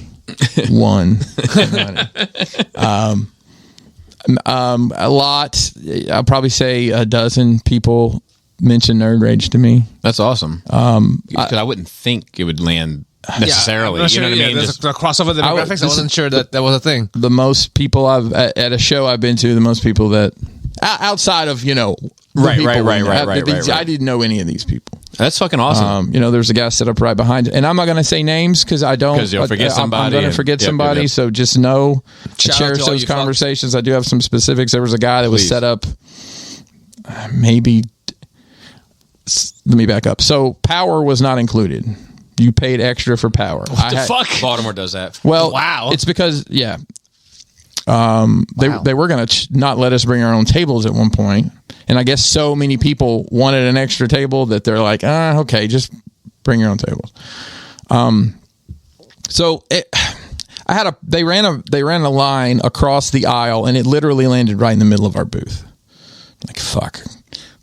A lot. I'll probably say a dozen people mention Nerd Rage to me. That's awesome. Because I wouldn't think it would land necessarily. You know what I mean? There's a crossover demographics. I wasn't sure that was a thing. The most people I've at a show I've been to, the most people that outside of right. I didn't know any of these people. That's fucking awesome. There's a guy set up right behind it, and I'm not going to say names because I don't. Because you'll forget somebody. I'm going to forget somebody. Yep. So just know, I cherish those conversations. I do have some specifics. There was a guy that was set up. Maybe. Let me back up. So power was not included. You paid extra for power. What the fuck? Baltimore does that. Well, wow. It's because they were going to not let us bring our own tables at one point. And I guess so many people wanted an extra table that they're like, okay, just bring your own tables. They ran a line across the aisle and it literally landed right in the middle of our booth. Like, fuck.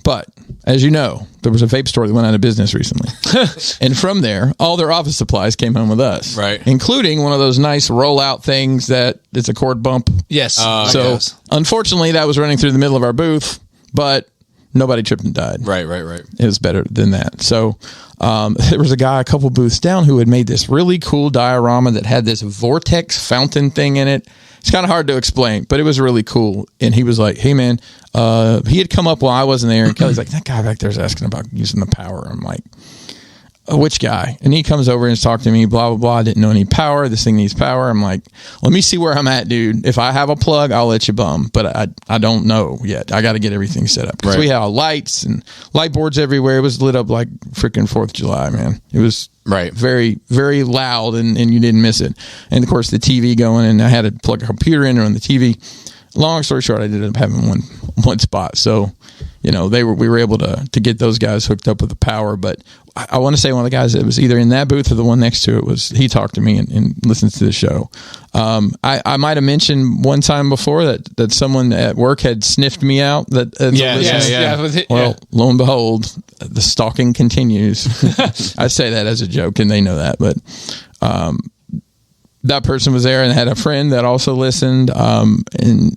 But as you know, there was a vape store that went out of business recently. And from there, all their office supplies came home with us. Right. Including one of those nice rollout things that it's a cord bump. Yes. Unfortunately, that was running through the middle of our booth, but nobody tripped and died. Right. It was better than that. So there was a guy a couple booths down who had made this really cool diorama that had this vortex fountain thing in it. It's kind of hard to explain, but it was really cool. And he was like, hey, man, he had come up while I wasn't there. And Kelly's like, that guy back there is asking about using the power. I'm like, which guy? And he comes over and is talking to me, blah, blah, blah. I didn't know any power. This thing needs power. I'm like, let me see where I'm at, dude. If I have a plug, I'll let you bum. But I don't know yet. I got to get everything set up. Because we had lights and light boards everywhere. It was lit up like freaking 4th of July, man. It was very, very loud and you didn't miss it. And, of course, the TV going, and I had to plug a computer in on the TV. Long story short, I ended up having one spot. So, we were able to get those guys hooked up with the power. But I want to say one of the guys that was either in that booth or the one next to it he talked to me and listens to the show. I might have mentioned one time before that someone at work had sniffed me out. Well, lo and behold, the stalking continues. I say that as a joke, and they know that. But that person was there and had a friend that also listened. And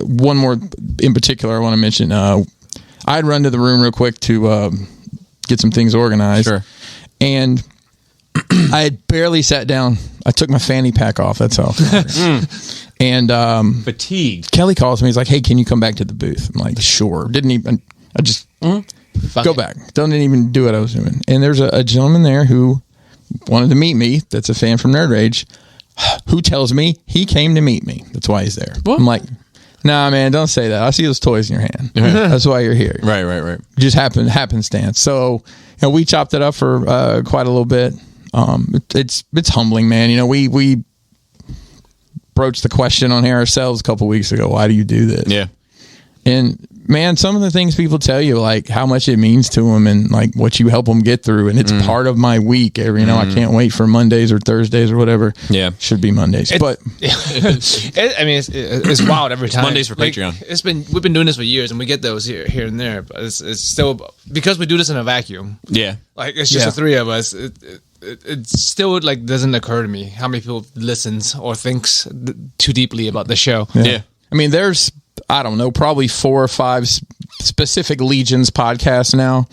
one more in particular I want to mention. I'd run to the room real quick to get some things organized. Sure. And I had barely sat down. I took my fanny pack off. That's all. And fatigued. Kelly calls me. He's like, hey, can you come back to the booth? I'm like, sure. I just go back. Don't even do what I was doing. And there's a gentleman there who wanted to meet me. That's a fan from Nerd Rage, who tells me he came to meet me. That's why he's there. What? I'm like, nah, man, don't say that. I see those toys in your hand. That's why you're here. Right. Just happenstance. So, we chopped it up for quite a little bit. It's humbling, man. We broached the question on here ourselves a couple weeks ago. Why do you do this? Yeah. And man, some of the things people tell you, like how much it means to them and like what you help them get through. And it's part of my week. I can't wait for Mondays or Thursdays or whatever. Yeah. Should be Mondays. It's wild every time. Mondays for Patreon. We've been doing this for years and we get those here and there, but it's still, because we do this in a vacuum. Yeah. Like it's just the three of us. It still like doesn't occur to me how many people listens or thinks too deeply about the show. Yeah. I mean, there's I don't know, probably 4 or 5 specific Legions podcasts now.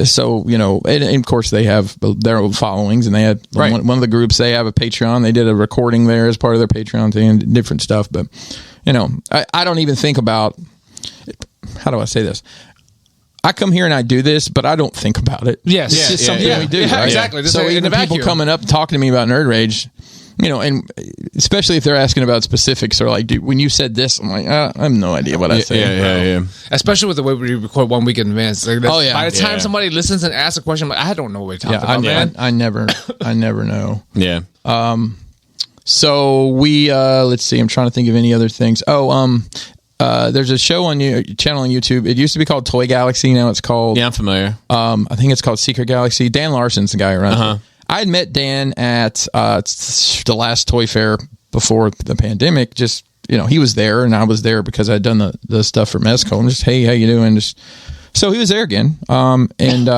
So, you know, and of course they have their own followings, and they had one of the groups, they have a Patreon. They did a recording there as part of their Patreon thing and different stuff. But, you know, I don't even think about, how do I say this? I come here and I do this, but I don't think about it. Yes. It's just something we do. Yeah, right? exactly. So even people coming up talking to me about Nerd Rage, you know, and especially if they're asking about specifics, or like, dude, when you said this, I'm like, I have no idea what I said. Yeah. Especially with the way we record 1 week in advance. Like by the time somebody listens and asks a question, I'm like, I don't know what you're talking about, man. I never know. Yeah. So we let's see. I'm trying to think of any other things. There's a show on channel on YouTube. It used to be called Toy Galaxy. Now it's called. Yeah, I'm familiar. I think it's called Secret Galaxy. Dan Larson's the guy who runs it. I had met Dan at the last Toy Fair before the pandemic. Just, you know, he was there and I was there because I'd done the stuff for Mezco. And just, hey, how you doing? So he was there again. I ended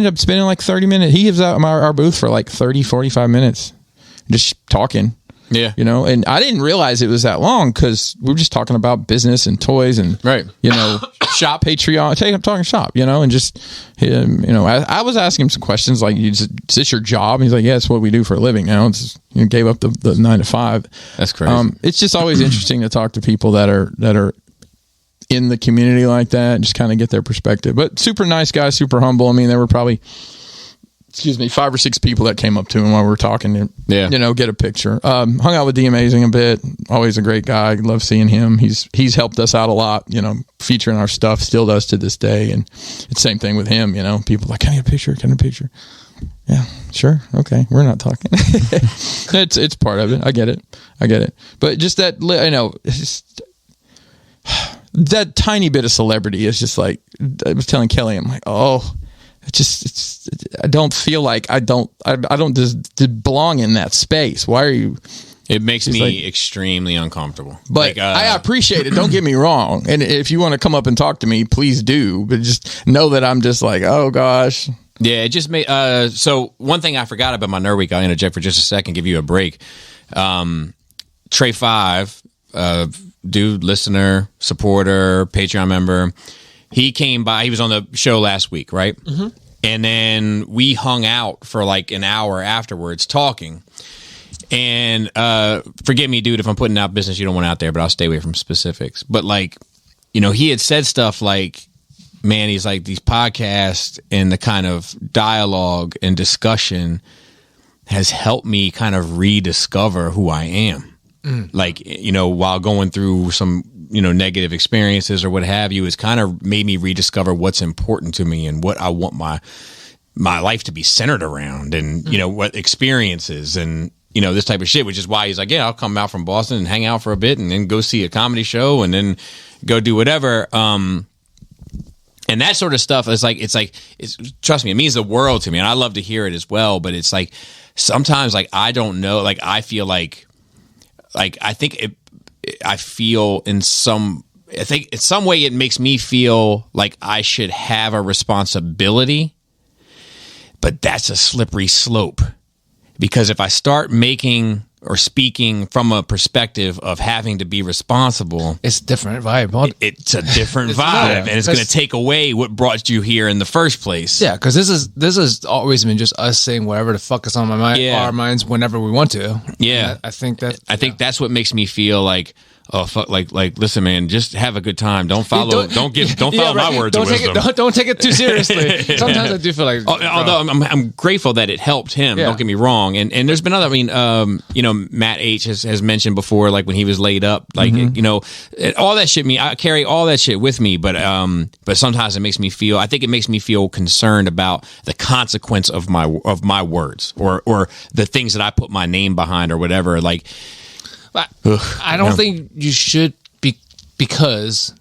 up spending like 30 minutes. He gives out our booth for like 30, 45 minutes, just talking. Yeah. You know, and I didn't realize it was that long because we were just talking about business and toys and, you know, shop, Patreon. I'm talking shop, you know, and just, you know, I was asking him some questions like, is this your job? And he's like, yeah, it's what we do for a living now. It's, you gave up the 9 to 5. That's crazy. It's just always interesting to talk to people that are in the community like that and just kind of get their perspective. But super nice guy, super humble. I mean, there were probably 5 or 6 people that came up to him while we were talking and, you know, get a picture. Hung out with The Amazing a bit. Always a great guy. Love seeing him. He's helped us out a lot, you know, featuring our stuff, still does to this day. And it's the same thing with him, you know, people like, can I get a picture? Can I get a picture? Yeah, sure. Okay. We're not talking. It's part of it. I get it. But just that, I know, it's just, that tiny bit of celebrity is just like, I was telling Kelly, I'm like, I don't feel like I don't just belong in that space. Why are you? It makes me extremely uncomfortable. But I appreciate it. Don't get me wrong. And if you want to come up and talk to me, please do. But just know that I'm just like, oh gosh. Yeah, it just made. So one thing I forgot about my Nerd Week, I'll interject for just a second, give you a break. Trey 5, dude, listener, supporter, Patreon member. He came by. He was on the show last week, right? Mm-hmm. And then we hung out for like an hour afterwards talking. And forgive me, dude, if I'm putting out business you don't want out there, but I'll stay away from specifics. But like, you know, he had said stuff like, man, he's like, these podcasts and the kind of dialogue and discussion has helped me kind of rediscover who I am. Like, you know, while going through some, you know, negative experiences or what have you, it's kind of made me rediscover what's important to me and what I want my life to be centered around, and, you know, what experiences and, you know, this type of shit, which is why he's like, yeah, I'll come out from Boston and hang out for a bit and then go see a comedy show and then go do whatever. And that sort of stuff is like, trust me, it means the world to me. And I love to hear it as well. But it's like, sometimes like, I don't know, like, I feel like I think I feel in some way it makes me feel like I should have a responsibility, but that's a slippery slope, because if I start making or speaking from a perspective of having to be responsible, it's a different vibe. It's a different vibe, and it's going to take away what brought you here in the first place. Yeah, because this has always been just us saying whatever the fuck is on our minds whenever we want to. Yeah, I think that's what makes me feel like, oh fuck, like listen, man, just have a good time. Don't follow my words of wisdom. Don't take it too seriously. Sometimes I do feel like, although I'm grateful that it helped him. Yeah. Don't get me wrong. And there's been other. I mean, you know, Matt H has mentioned before, like when he was laid up, like you know, all that shit. I carry all that shit with me, but sometimes it makes me feel. I think it makes me feel concerned about the consequence of my words or the things that I put my name behind or whatever. Like. I don't think you should be, because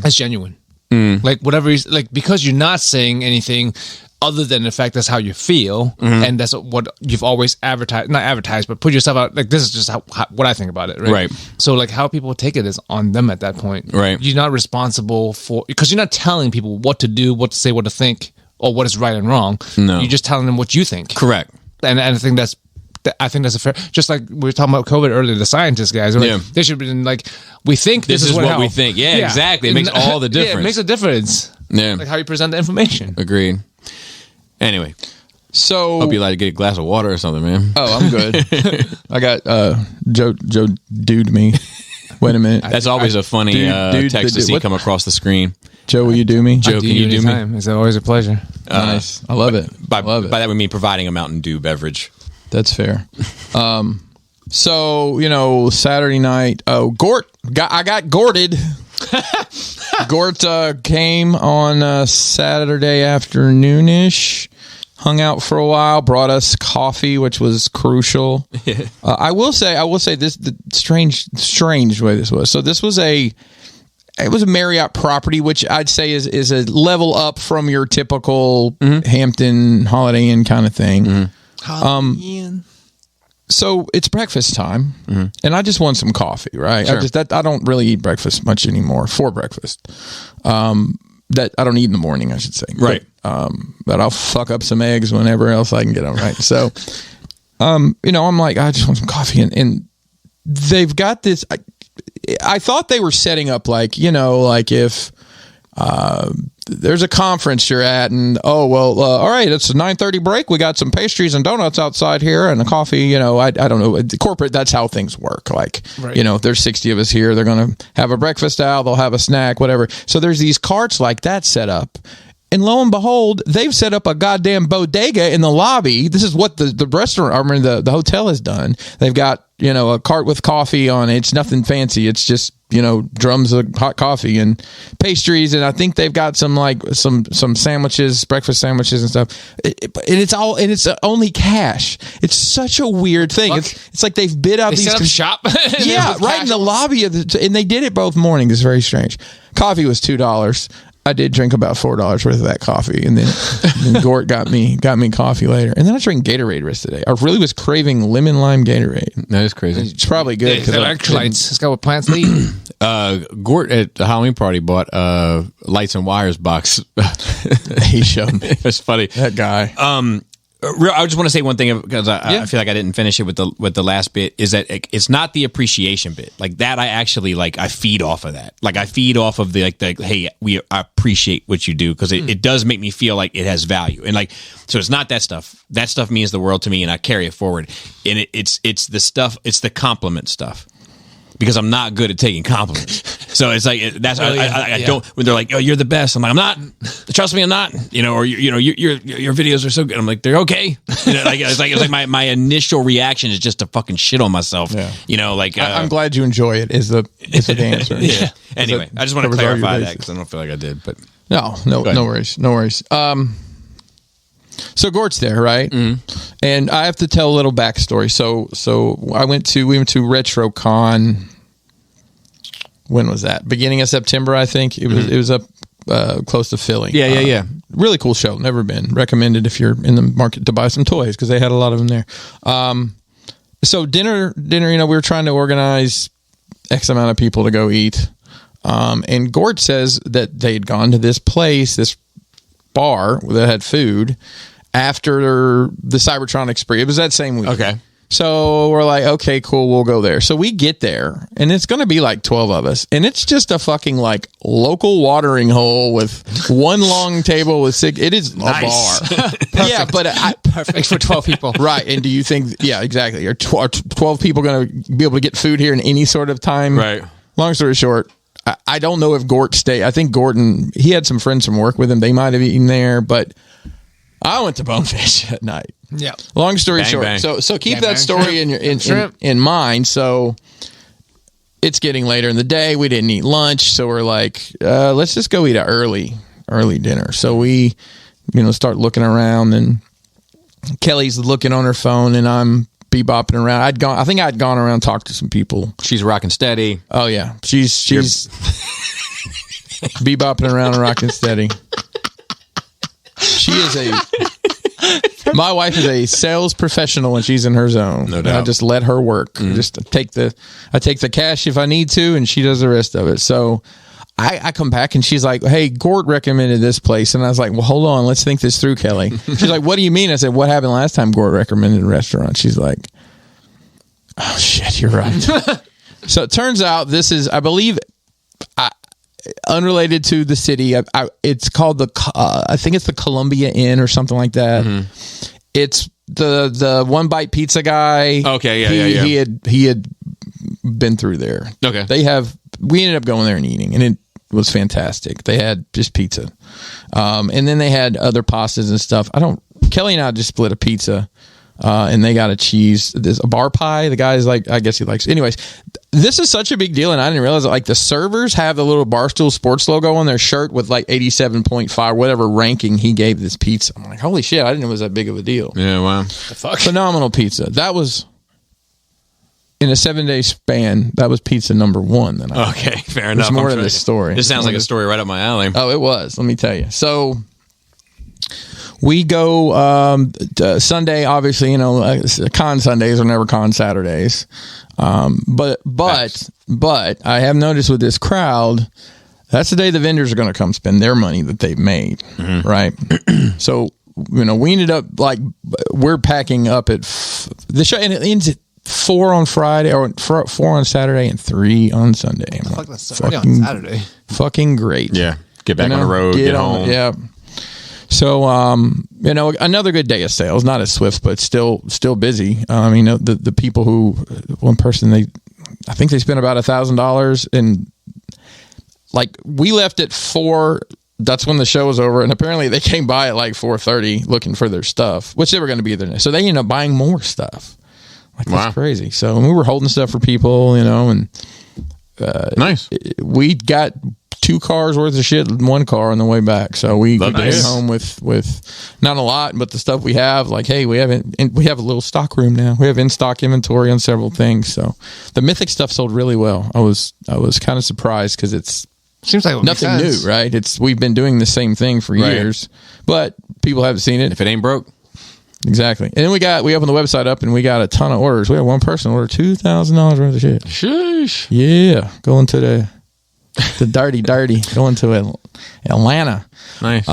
that's genuine. Like whatever, like because you're not saying anything other than the fact that's how you feel, and that's what you've always not advertised, but put yourself out. Like this is just what I think about it, right? So like how people take it is on them at that point, right? You're not responsible for, because you're not telling people what to do, what to say, what to think, or what is right and wrong. No, you're just telling them what you think. Correct. And I think that's I think that's a fair. Just like we were talking about COVID earlier, the scientists guys, like, they should have been like, we think this is what we think. Yeah, exactly. It makes all the difference. Yeah, it makes a difference. Yeah, like how you present the information. Agreed. Anyway. So hope you like to get a glass of water or something, man. Oh, I'm good. I got Joe dude me. Wait a minute. That's always a funny text to see come across the screen. Joe, will you do me? Joe, can you do me? It's always a pleasure. Nice. I love it. By that we mean providing a Mountain Dew beverage. That's fair. So, Saturday night, I got Gorted. Gort came on Saturday afternoon-ish. Hung out for a while, brought us coffee, which was crucial. I will say this, the strange way this was. So this was it was a Marriott property, which I'd say is a level up from your typical Hampton Holiday Inn kind of thing. Holiday Inn. So it's breakfast time, and I just want some coffee, right? Sure. I don't really eat breakfast much anymore for breakfast. That I don't eat in the morning, I should say. Right. But I'll fuck up some eggs whenever else I can get them, right? So, I'm like, I just want some coffee. And they've got this, I thought they were setting up like if there's a conference you're at and, all right, it's a 9:30 break. We got some pastries and donuts outside here and a coffee, I don't know. Corporate, that's how things work. Like, right. If there's 60 of us here, they're going to have a breakfast out, they'll have a snack, whatever. So there's these carts like that set up. And lo and behold, they've set up a goddamn bodega in the lobby. This is what the restaurant, the hotel has done. They've got, a cart with coffee on it. It's nothing fancy. It's just, drums of hot coffee and pastries. And I think they've got some sandwiches, breakfast sandwiches and stuff. And it's only cash. It's such a weird thing. It's like they've bid out these set up shop. Yeah, right in the lobby and they did it both mornings. It's very strange. Coffee was $2. I did drink about $4 worth of that coffee, and then Gort got me coffee later, and then I drank Gatorade the rest of the day. I really was craving lemon lime Gatorade. That is crazy. It's probably good because electrolytes. It's got what plants eat. Gort at the Halloween party bought lights and wires box. He showed me. It's funny. That guy. I just want to say one thing because I feel like I didn't finish it with the last bit. Is that it's not the appreciation bit like that? I actually I feed off of that. Like I feed off of the hey, I appreciate what you do because it does make me feel like it has value and so it's not that stuff. That stuff means the world to me and I carry it forward. And it's the stuff. It's the compliment stuff. Because I'm not good at taking compliments, so it's like that's I don't. When they're like, "Oh, you're the best," I'm like, "I'm not." Trust me, I'm not. Or your videos are so good. I'm like, they're okay. It's like my initial reaction is just to fucking shit on myself. Yeah. I'm glad you enjoy it. Is the answer? Yeah. Anyway, I just want to clarify that because I don't feel like I did. But no worries. So Gort's there, right? Mm-hmm. And I have to tell a little backstory. So we went to RetroCon. When was that? Beginning of September, I think. It was up close to Philly. Yeah. Really cool show. Never been. Recommended if you're in the market to buy some toys because they had a lot of them there. So dinner. We were trying to organize X amount of people to go eat. And Gort says that they had gone to this place, this bar that had food after the Cybertronic spree. It was that same week. Okay. So we're like, okay, cool, we'll go there. So we get there, and it's going to be 12 of us, and it's just a fucking local watering hole with one long table with six. It is nice. A bar. Yeah, but perfect for 12 people. Right. And do you think, yeah, exactly. Are 12 people going to be able to get food here in any sort of time? Right. Long story short, I don't know if Gort stayed. I think Gordon, he had some friends from work with him. They might have eaten there, but I went to Bonefish at night. Yeah. Long story short. Bang. So keep that story in mind. So it's getting later in the day. We didn't eat lunch, so we're like, let's just go eat an early dinner. So we, start looking around, and Kelly's looking on her phone, and I'm bebopping around. I think I'd gone around, talked to some people. She's rocking steady. Oh yeah, she's bebopping around and rocking steady. She is my wife is a sales professional when she's in her zone. No doubt. I just let her work. Mm-hmm. I take the cash if I need to, and she does the rest of it. So I come back and she's like, hey, Gort recommended this place. And I was like, well, hold on. Let's think this through, Kelly. She's like, what do you mean? I said, what happened last time Gort recommended a restaurant? She's like, oh, shit, you're right. So it turns out this is, I believe, unrelated to the city. It's called I think it's the Columbia Inn or something like that. Mm-hmm. It's the One Bite Pizza guy. Okay, yeah. He had been through there. Okay. We ended up going there and eating, and it was fantastic. They had just pizza. And then they had other pastas and stuff. Kelly and I just split a pizza, and they got a cheese. There's a bar pie. The guy's like, I guess he likes. Anyways, this is such a big deal, and I didn't realize that. Like the servers have the little Barstool Sports logo on their shirt with like 87.5, whatever ranking he gave this pizza. I'm like, holy shit! I didn't know it was that big of a deal. Yeah, wow. The fuck? Phenomenal pizza. That was. In a 7-day span, that was pizza number one. Okay, fair enough. There's more to this story. This sounds like a story right up my alley. Oh, it was. Let me tell you. So we go Sunday. Obviously, con Sundays are never con Saturdays. But I have noticed with this crowd, that's the day the vendors are going to come spend their money that they've made, right? So we ended up like we're packing up at the show, and it ends at 4 on Friday, or 4 on Saturday, and 3 on Sunday. Fuck, that's on Saturday. Fucking great. Yeah. Get back on the road, get home. Yeah. So, another good day of sales, not as swift, but still busy. The people who, one person, I think they spent about $1,000, and like we left at 4. That's when the show was over, and apparently they came by at like 4:30 looking for their stuff, which they were going to be there. So they ended up buying more stuff. Like, that's crazy. So we were holding stuff for people, and nice. We got 2 cars worth of shit in 1 car on the way back. So we came home with not a lot, but the stuff we have, like, hey, we have a little stock room now. We have in-stock inventory on several things. So the Mythic stuff sold really well. I was kind of surprised because it seems like nothing new, right? We've been doing the same thing for years, but people haven't seen it. If it ain't broke. Exactly. And then we opened the website up and we got a ton of orders. We had one person order $2,000 worth of shit. Sheesh. Yeah. Going to the dirty, going to Atlanta. Nice.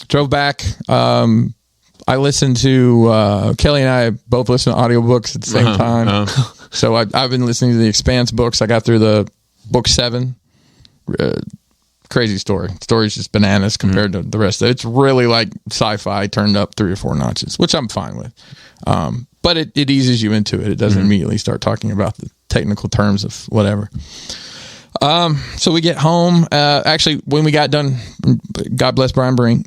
Drove back. I listened to, Kelly and I both listen to audiobooks at the same time. So I've been listening to the Expanse books. I got through the book 7. Crazy story. The story's just bananas compared to the rest of it. It's really like sci-fi turned up 3 or 4 notches, which I'm fine with. But it eases you into it. It doesn't immediately start talking about the technical terms of whatever. So we get home. Actually, when we got done, God bless Brian Brink,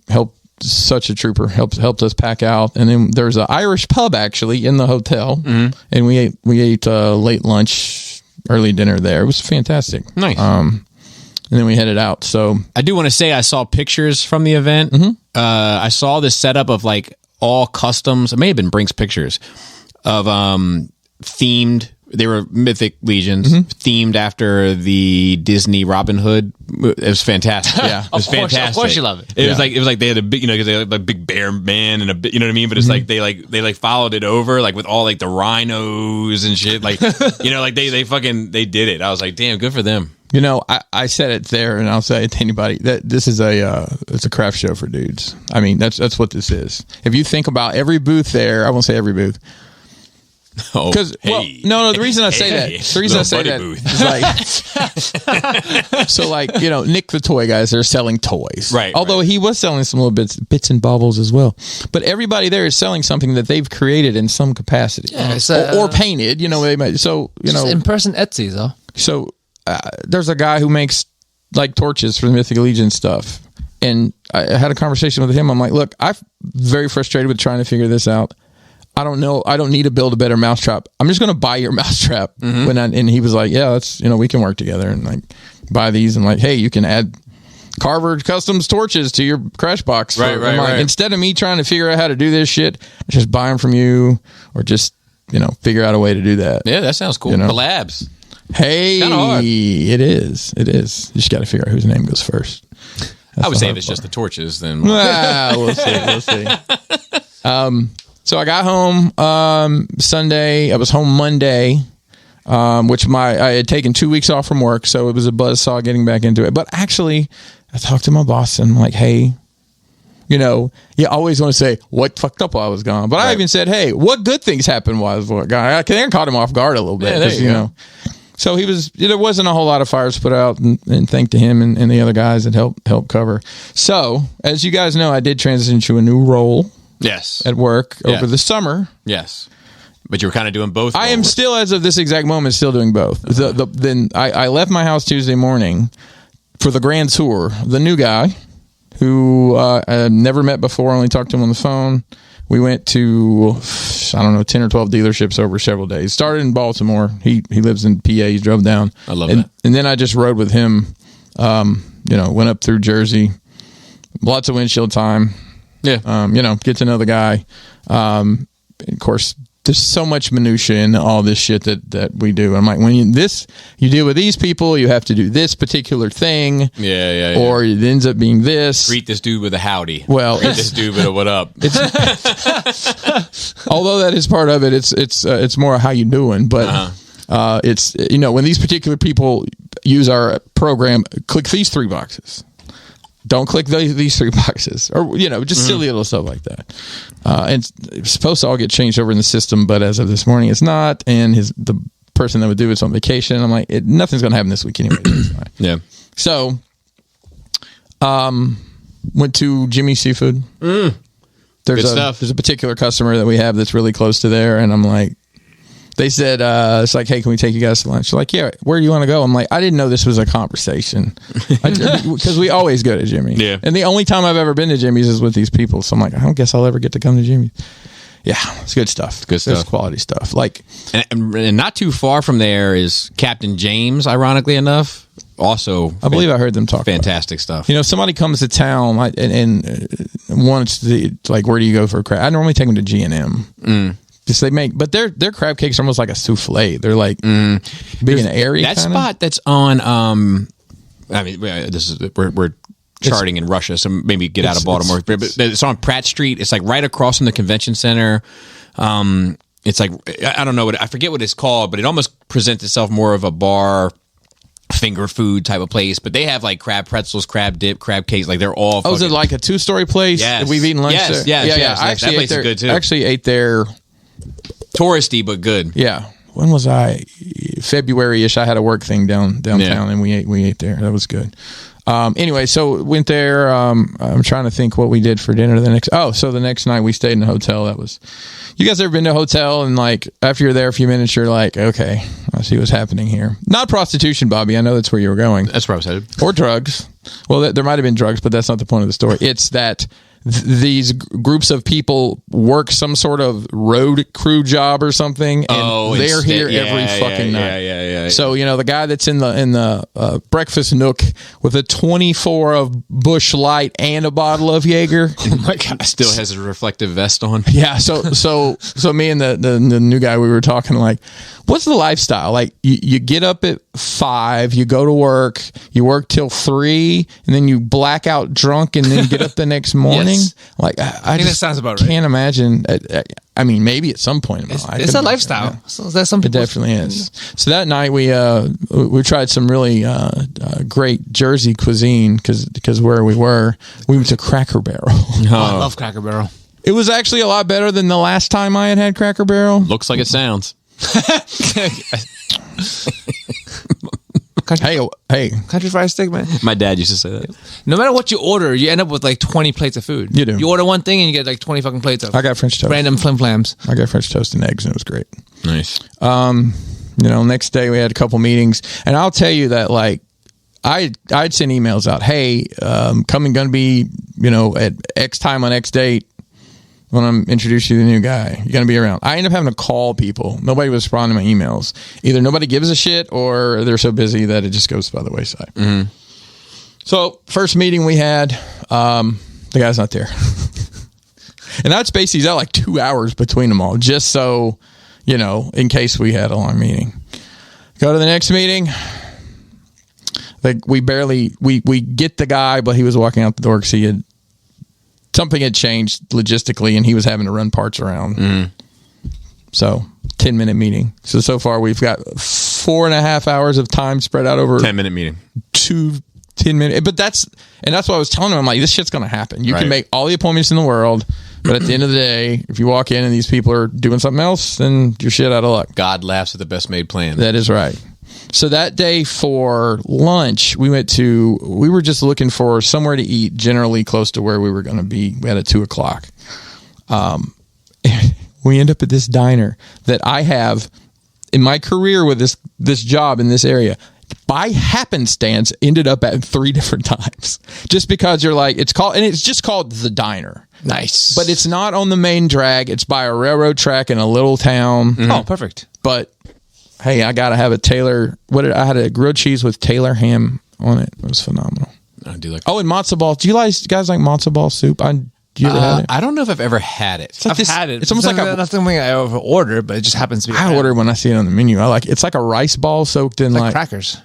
such a trooper, helped us pack out. And then there's an Irish pub actually in the hotel, and we ate late lunch, early dinner there. It was fantastic. Nice. And then we headed out. So I do want to say I saw pictures from the event. I saw this setup of like all customs. It may have been Brink's pictures of themed. They were Mythic Legions themed after the Disney Robin Hood. It was fantastic. Yeah, it was fantastic. Of course you love it. It was like they had a big, because they had like big bear man and a bit, you know what I mean. But it's like they followed it over like with all like the rhinos and shit. Like like they did it. I was like, damn, good for them. I said it there, and I'll say it to anybody that this is it's a craft show for dudes. I mean, that's what this is. If you think about every booth there, I won't say every booth. Because the reason I say that is like so like Nick the toy guys, they're selling toys, right? Although he was selling some little bits and baubles as well, but everybody there is selling something that they've created in some capacity, or painted. They might in person Etsy though. So there's a guy who makes like torches for the Mythic Legion stuff, and I had a conversation with him. I'm like, look, I'm very frustrated with trying to figure this out. I don't know. I don't need to build a better mousetrap. I'm just going to buy your mousetrap. And he was like, yeah, that's, we can work together and like buy these and like, hey, you can add Carver Customs torches to your crash box. Right. Instead of me trying to figure out how to do this shit, just buy them from you or just, figure out a way to do that. Yeah, that sounds cool. Collabs. Hey, it is. You just got to figure out whose name goes first. I would say if it's just the torches, then we'll see. So I got home Sunday. I was home Monday. which I had taken 2 weeks off from work, so it was a buzzsaw getting back into it. But actually, I talked to my boss and I'm like, hey, you always want to say what fucked up while I was gone. But I even said, hey, what good things happened while I was gone? I caught him off guard a little bit. So there wasn't a whole lot of fires put out, and thank to him and the other guys that helped cover. So, as you guys know, I did transition to a new role. Yes. At work over the summer. Yes. But you were kind of doing both. I am still, as of this exact moment, still doing both. Then I left my house Tuesday morning for the grand tour. The new guy, who I never met before, only talked to him on the phone. We went to, 10 or 12 dealerships over several days. Started in Baltimore. He lives in PA. He drove down. I love that. And then I just rode with him, went up through Jersey. Lots of windshield time. Yeah. Get to know the guy. Of course, there's so much minutia in all this shit that we do. I'm like, when you deal with these people, you have to do this particular thing. Yeah. Or it ends up being this. Greet this dude with a howdy. Well, greet this dude with a what up. Although that is part of it, it's more how you doing. But it's when these particular people use our program, click these 3 boxes. Don't click these 3 boxes, or just silly little stuff like that. And it's supposed to all get changed over in the system, but as of this morning, it's not. And the person that would do it's on vacation. I'm like, nothing's going to happen this week anyway. Yeah. So, went to Jimmy's Seafood. There's a particular customer that we have that's really close to there, and I'm like, they said, it's like, hey, can we take you guys to lunch? They're like, yeah, where do you want to go? I'm like, I didn't know this was a conversation. Because we always go to Jimmy's. Yeah. And the only time I've ever been to Jimmy's is with these people. So I'm like, I don't guess I'll ever get to come to Jimmy's. Yeah, it's good stuff. Good stuff. It's quality stuff. Like, and not too far from there is Captain James, ironically enough. Also, I believe I heard them talk fantastic stuff. If somebody comes to town and wants to, like, where do you go for a crab? I normally take them to G&M. But their crab cakes are almost like a souffle. They're like big and airy. That kinda spot that's on. We're charting in Russia, so maybe get out of Baltimore. But it's on Pratt Street. It's like right across from the convention center. It's like, I don't know I forget what it's called, but it almost presents itself more of a bar, finger food type of place. But they have like crab pretzels, crab dip, crab cakes. Like they're all. Is it like a 2-story place? Yes. We've eaten lunch there. Yes. I That place is good too. I actually ate there. Touristy, but good. Yeah. When was I? February-ish. I had a work thing downtown, and we ate there. That was good. Anyway, so went there. I'm trying to think what we did for dinner the next. So the next night we stayed in a hotel. That was. You guys ever been to a hotel and like after you're there a few minutes, you're like, okay, I see what's happening here. Not prostitution, Bobby. I know that's where you were going. That's where I was headed. Or drugs. Well, there might have been drugs, but that's not the point of the story. It's that. These groups of people work some sort of road crew job or something, and they're here every fucking night. Yeah. So the guy that's in the breakfast nook with a 24 of Busch Light and a bottle of Jaeger. Oh my god! Still has a reflective vest on. Yeah. So me and the new guy, we were talking like, what's the lifestyle like? You get up at 5, you go to work, you work till 3, and then you black out drunk, and then get up the next morning. Yes. Like I think that sounds about right. Can't imagine. I mean, maybe at some point in my life, it's a lifestyle. So that's something. It definitely is. So that night we tried some really great Jersey cuisine because where we went to Cracker Barrel. I love Cracker Barrel. It was actually a lot better than the last time I had Cracker Barrel. Looks like it sounds. Hey, country fried steak, man. My dad used to say that. No matter what you order, you end up with like 20 plates of food. You do. You order one thing and you get like 20 fucking plates of. I got French toast. Random flim-flams. I got French toast and eggs, and it was great. Nice. Next day we had a couple meetings, and I'll tell you that like I'd send emails out. Hey, coming going to be at X time on X date. When I'm introducing you to the new guy, you're going to be around. I end up having to call people. Nobody was responding to my emails. Either nobody gives a shit or they're so busy that it just goes by the wayside. Mm-hmm. So first meeting we had, the guy's not there. And I'd space these out like 2 hours between them all, just so, in case we had a long meeting. Go to the next meeting. Like we get the guy, but he was walking out the door because something had changed logistically and he was having to run parts around. So 10-minute meeting. So far we've got 4.5 hours of time spread out over 10-minute meeting. 10 minutes. But that's what I was telling him. I'm like, this shit's going to happen. You can make all the appointments in the world, but at the end of the day, if you walk in and these people are doing something else, then you're shit out of luck. God laughs at the best made plan. That is right. So that day for lunch, we were just looking for somewhere to eat, generally close to where we were going to be. We had at 2:00. We end up at this diner that I have in my career with this job in this area. By happenstance, ended up at 3 different times. Just because you're like, it's just called the diner. Nice. But it's not on the main drag. It's by a railroad track in a little town. Mm-hmm. Oh, perfect. But hey, I gotta have I had a grilled cheese with Taylor ham on it. It was phenomenal. I do like. Oh, and matzo ball. Do you guys like matzo ball soup? You ever had it? I don't know if I've ever had it. I've had it. It's almost like not something I ever order, but it just happens to be. I order when I see it on the menu. I like it's like a rice ball soaked in like crackers.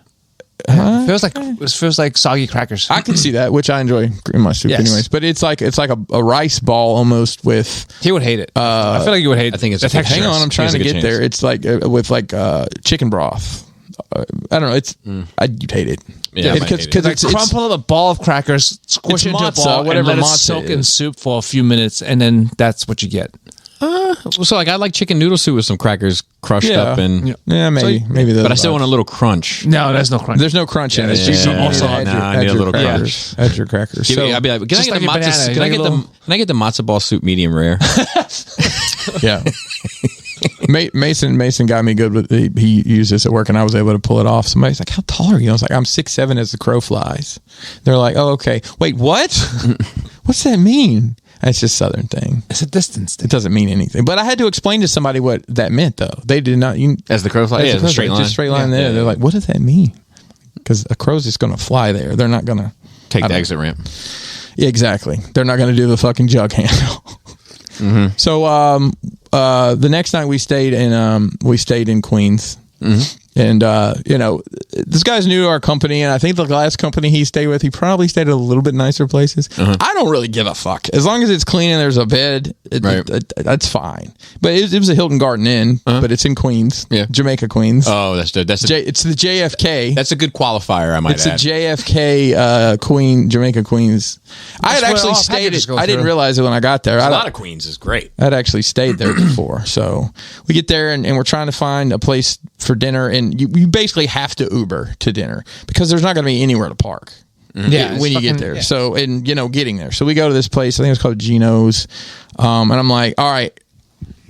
It feels like soggy crackers. I can see that, which I enjoy in my soup anyways. But it's like a rice ball almost with. He would hate it. I feel like you would hate. I think it's the texture. Hang on, I'm trying to get there. It's like with chicken broth. I don't know. You'd hate it. Yeah, because it's crumple a ball of crackers, squish it into a ball, whatever and let it matzo soak is. in soup for a few minutes, and then that's what you get. So like I like chicken noodle soup with some crackers crushed up and maybe. But I still want a little crunch. No, there's no crunch. There's no crunch in it. I need a little crunch. Add your crackers. I'd be like, can I get the matzo ball soup medium rare? Yeah. Mason got me good with he used this at work and I was able to pull it off. Somebody's like, how tall are you? I was like, I'm 6'7" as the crow flies. They're like, oh, okay. Wait, what? What's that mean? It's just Southern thing. It's a distance thing. It doesn't mean anything. But I had to explain to somebody what that meant, though. They did not. As the crow flies? Yeah, straight line. Just straight line there. They're like, what does that mean? Because a crow's just going to fly there. They're not going to take the exit ramp. Yeah, exactly. They're not going to do the fucking jug handle. Mm-hmm. So the next night we stayed in Queens. Mm-hmm. And, this guy's new to our company, and I think the last company he stayed with, he probably stayed at a little bit nicer places. Uh-huh. I don't really give a fuck. As long as it's clean and there's a bed, that's fine. But it was a Hilton Garden Inn, but it's in Queens, Jamaica, Queens. Oh, that's good. It's the JFK. That's a good qualifier, I might add. It's the JFK Jamaica, Queens. I had actually stayed it. I didn't realize it when I got there. A lot of Queens is great. I'd actually stayed there before. So we get there, and we're trying to find a place for dinner, and you basically have to Uber to dinner because there's not going to be anywhere to park. Yeah, when you get there. Yeah. So, and getting there. So we go to this place. I think it's called Gino's. And I'm like, all right,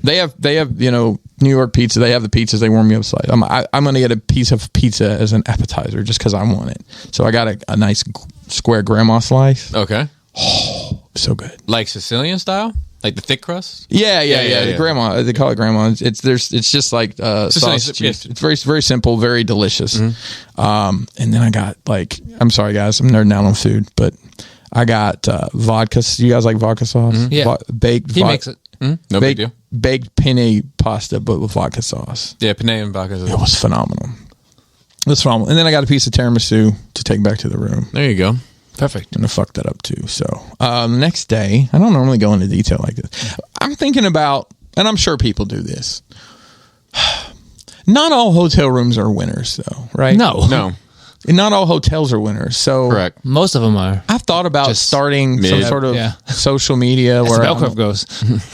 they have New York pizza. They have the pizzas. They warm me up slightly. I'm going to get a piece of pizza as an appetizer just because I want it. So I got a nice square grandma slice. Okay. Oh, so good. Like Sicilian style? Like the thick crust? Yeah. The grandma, they call it grandma. It's just like sausage. Yes. It's very, very simple, very delicious. Mm-hmm. And then I got I'm sorry guys, I'm nerding out on food, but I got vodka. You guys like vodka sauce? Mm-hmm. Yeah. He makes it. Mm-hmm. No big deal. Baked penne pasta, but with vodka sauce. Yeah, penne and vodka sauce. It was phenomenal. And then I got a piece of tiramisu to take back to the room. There you go. Perfect. I'm going to fuck that up too. So the next day, I don't normally go into detail like this. I'm thinking about, and I'm sure people do this. Not all hotel rooms are winners though, right? No. And not all hotels are winners. So correct. Most of them are. I've thought about starting some sort of social media where bell curve goes,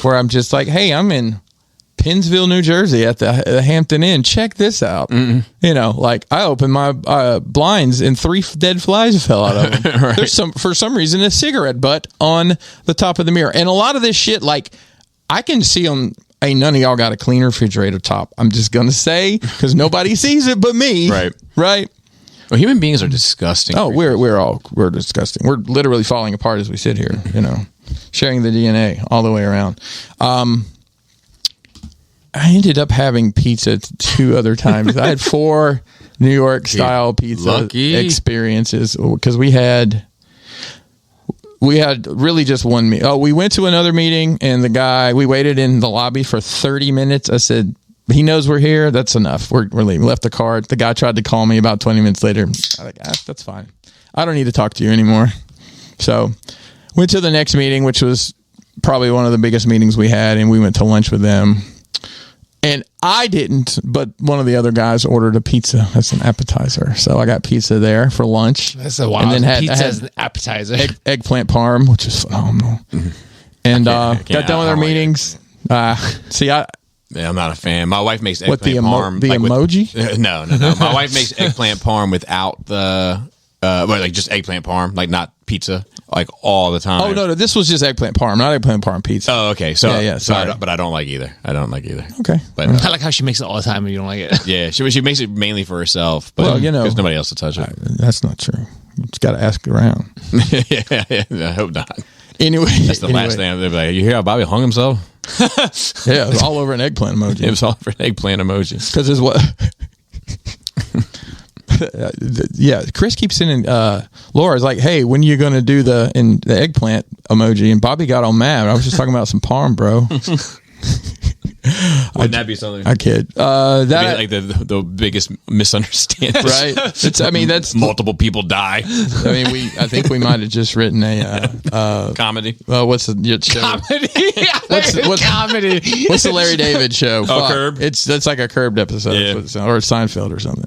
where I'm just like, hey, I'm in Pennsville, New Jersey at the Hampton Inn. Check this out. Mm-hmm. I opened my blinds and 3 dead flies fell out of them. Right. There's for some reason a cigarette butt on the top of the mirror. And a lot of this shit, I can see on, ain't none of y'all got a clean refrigerator top. I'm just going to say, because nobody sees it but me. Right. Right. Well, human beings are disgusting. Oh, we're disgusting. We're literally falling apart as we sit here, sharing the DNA all the way around. I ended up having pizza 2 other times. I had 4 New York style pizza experiences because we had really just one meeting. Oh, we went to another meeting and we waited in the lobby for 30 minutes. I said, he knows we're here. That's enough. We're leaving. Left the card. The guy tried to call me about 20 minutes later. I was like, that's fine. I don't need to talk to you anymore. So went to the next meeting, which was probably one of the biggest meetings we had. And we went to lunch with them. And I didn't, but one of the other guys ordered a pizza as an appetizer. So I got pizza there for lunch. That's a wild. And then pizza as an appetizer. Eggplant parm, which is phenomenal. And got done with our meetings. I'm not a fan. My wife makes eggplant parm. The emoji? No. My wife makes eggplant parm without the, just eggplant parm, like not pizza, like all the time. Oh, no, this was just eggplant parm, not eggplant parm pizza. Oh, okay. So, sorry. But I don't like either. Okay. But I like how she makes it all the time and you don't like it. Yeah, she makes it mainly for herself, but there's nobody else to touch it. That's not true. You just got to ask around. yeah, I hope not. Anyway. That's the last thing. They'll be like, you hear how Bobby hung himself? Yeah, it was all over an eggplant emoji. It was all over an eggplant emoji. Because it's what... yeah, Chris keeps sending Laura's like, hey, when are you going to do the eggplant emoji? And Bobby got all mad. I was just talking about some parm, bro. Wouldn't that be something? I kid. That like the biggest misunderstanding, right? That's multiple people die. I think we might have just written a comedy. What's the show? Comedy. What's comedy? What's the Larry David show? Curb. That's like a Curbed episode, or Seinfeld or something.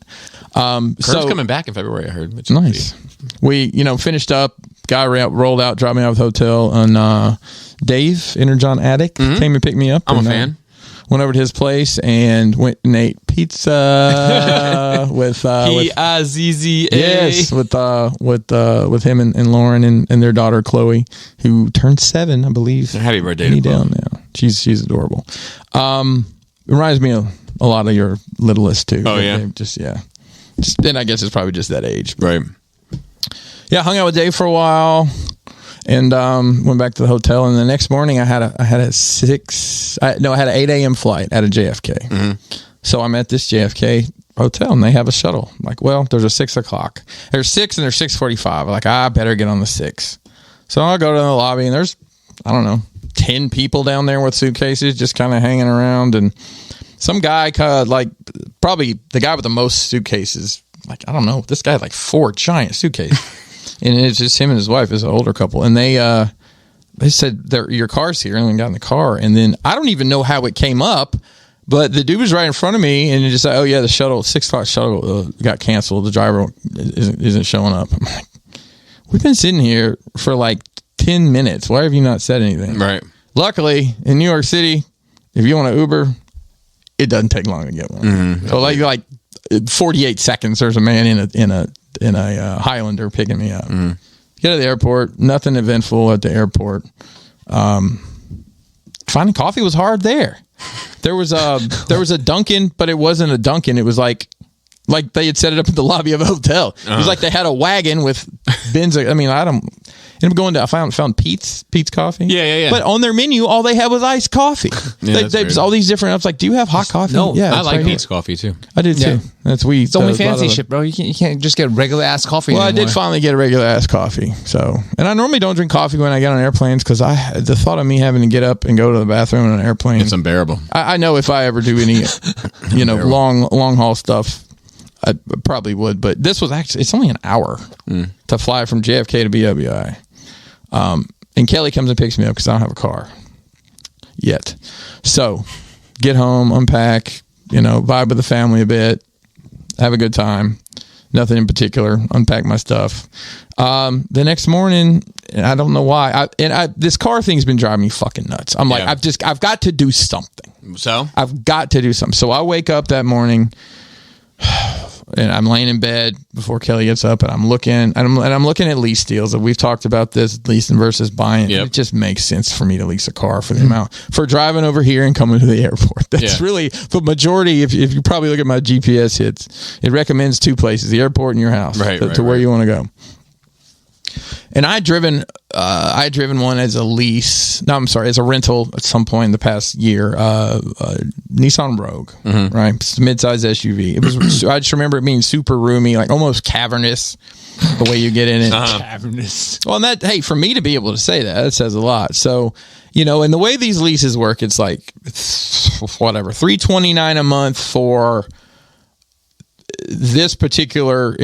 Curb's coming back in February, I heard. Which nice. We finished up. Guy rolled out, dropped me off at the hotel, and Dave Energon Attic came and picked me up. I'm a fan. Went over to his place and went and ate pizza with P-I-Z-Z-A. Yes, with him and Lauren and their daughter Chloe, who turned 7, I believe. Happy birthday to down now. She's adorable. Reminds me of a lot of your littlest too. Oh yeah, and I guess it's probably just that age, right? Yeah, hung out with Dave for a while. And went back to the hotel, and the next morning I had an 8 a.m. flight out of JFK. Mm-hmm. So I'm at this JFK hotel, and they have a shuttle. I'm like, well, there's a 6 o'clock. There's 6 and there's 6:45. I'm like, I better get on the 6. So I go to the lobby, and there's 10 people down there with suitcases, just kind of hanging around, and some guy probably the guy with the most suitcases. Like, I don't know, this guy had like 4 giant suitcases. And it's just him and his wife, is an older couple, and they said your car's here, and we got in the car, and then I don't even know how it came up, but the dude was right in front of me, and he just said, "Oh yeah, the 6 o'clock shuttle got canceled. The driver isn't showing up." I'm like, we've been sitting here for like 10 minutes. Why have you not said anything? Right. Luckily, in New York City, if you want to Uber, it doesn't take long to get one. Mm-hmm. So like 48 seconds, there's a man in a Highlander picking me up. Mm-hmm. Get to the airport, nothing eventful at the airport. Finding coffee was hard there. There was a Dunkin', but it wasn't a Dunkin'. It was like they had set it up in the lobby of a hotel. It was like they had a wagon with bins. I found Pete's Coffee. Yeah. But on their menu, all they had was iced coffee. They all these different. I was like, "Do you have hot coffee?" No, yeah, I like Pete's Coffee too. I did too. That's we. It's only fancy shit, bro. You can't just get regular ass coffee. Well, anymore. I did finally get a regular ass coffee. So, and I normally don't drink coffee when I get on airplanes because the thought of me having to get up and go to the bathroom on an airplane, it's unbearable. I know if I ever do any, long haul stuff, I probably would. But this was it's only an hour to fly from JFK to BWI. And Kelly comes and picks me up because I don't have a car yet. So get home, unpack, vibe with the family a bit, have a good time. Nothing in particular. Unpack my stuff. The next morning, and I don't know why, this car thing's been driving me fucking nuts. I'm like, I've got to do something. So I've got to do something. So I wake up that morning. And I'm laying in bed before Kelly gets up, and I'm looking at lease deals. We've talked about this, leasing versus buying. Yep. It just makes sense for me to lease a car for the amount for driving over here and coming to the airport. That's really the majority. If you probably look at my GPS hits, it recommends 2 places: the airport and your house, to where you want to go. And I had driven one as a lease. No, I'm sorry, as a rental at some point in the past year. Nissan Rogue, right? It's a midsize SUV. It was. I just remember it being super roomy, like almost cavernous. The way you get in it, cavernous. Well, and for me to be able to say that says a lot. So, and the way these leases work, it's like whatever, $329 a month for this particular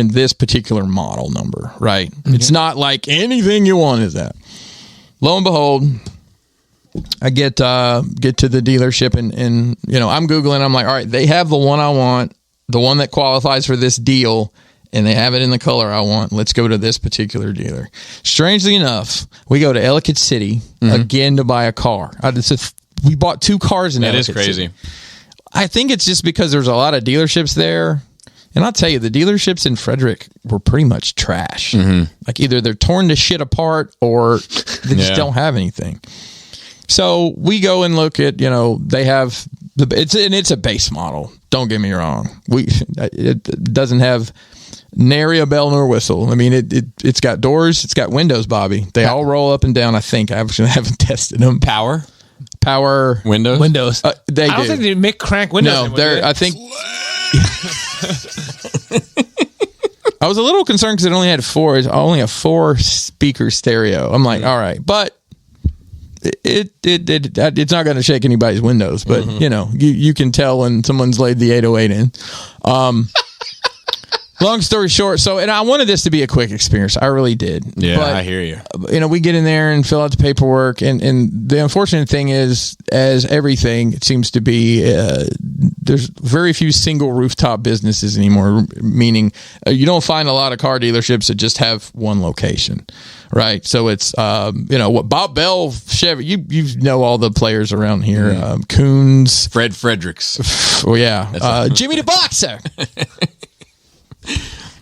model number, right? Mm-hmm. It's not like anything you want is that. Lo and behold, I get to the dealership and I'm Googling. I'm like, all right, they have the one I want, the one that qualifies for this deal, and they have it in the color I want. Let's go to this particular dealer. Strangely enough, we go to Ellicott City again to buy a car. We bought 2 cars in Ellicott City. That is crazy. I think it's just because there's a lot of dealerships there. And I'll tell you, the dealerships in Frederick were pretty much trash. Like either they're torn to shit apart or they just don't have anything. So we go and look at, they have it's a base model. Don't get me wrong. It doesn't have nary a bell nor whistle. I mean, it's got doors, it's got windows, Bobby. They all roll up and down. I think I actually haven't tested them. Power windows. I don't think they make crank windows. No, they're. I think. I was a little concerned because it only had 4. It's only a 4-speaker stereo. I'm like, all right, but it's not going to shake anybody's windows. But you can tell when someone's laid the 808 in. Long story short, and I wanted this to be a quick experience. I really did. Yeah, but, I hear you. We get in there and fill out the paperwork, and the unfortunate thing is, as everything, it seems to be, there's very few single rooftop businesses anymore, meaning you don't find a lot of car dealerships that just have one location, right? So it's, what Bob Bell, Chevy, you know all the players around here, Coons. Fred Fredericks. Oh, yeah. Jimmy the Boxer.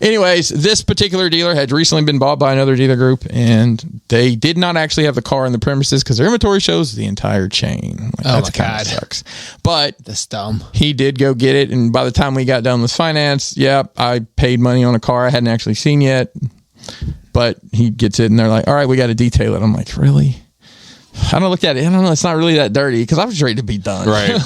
Anyways, this particular dealer had recently been bought by another dealer group, and they did not actually have the car in the premises because their inventory shows the entire chain. Oh my God, sucks. But that's dumb. He did go get it, and by the time we got done with finance, I paid money on a car I hadn't actually seen yet. But he gets it, and they're like, "All right, we got to detail it." I'm like, "Really?" I don't look at it. I don't know. It's not really that dirty because I was ready to be done. Right.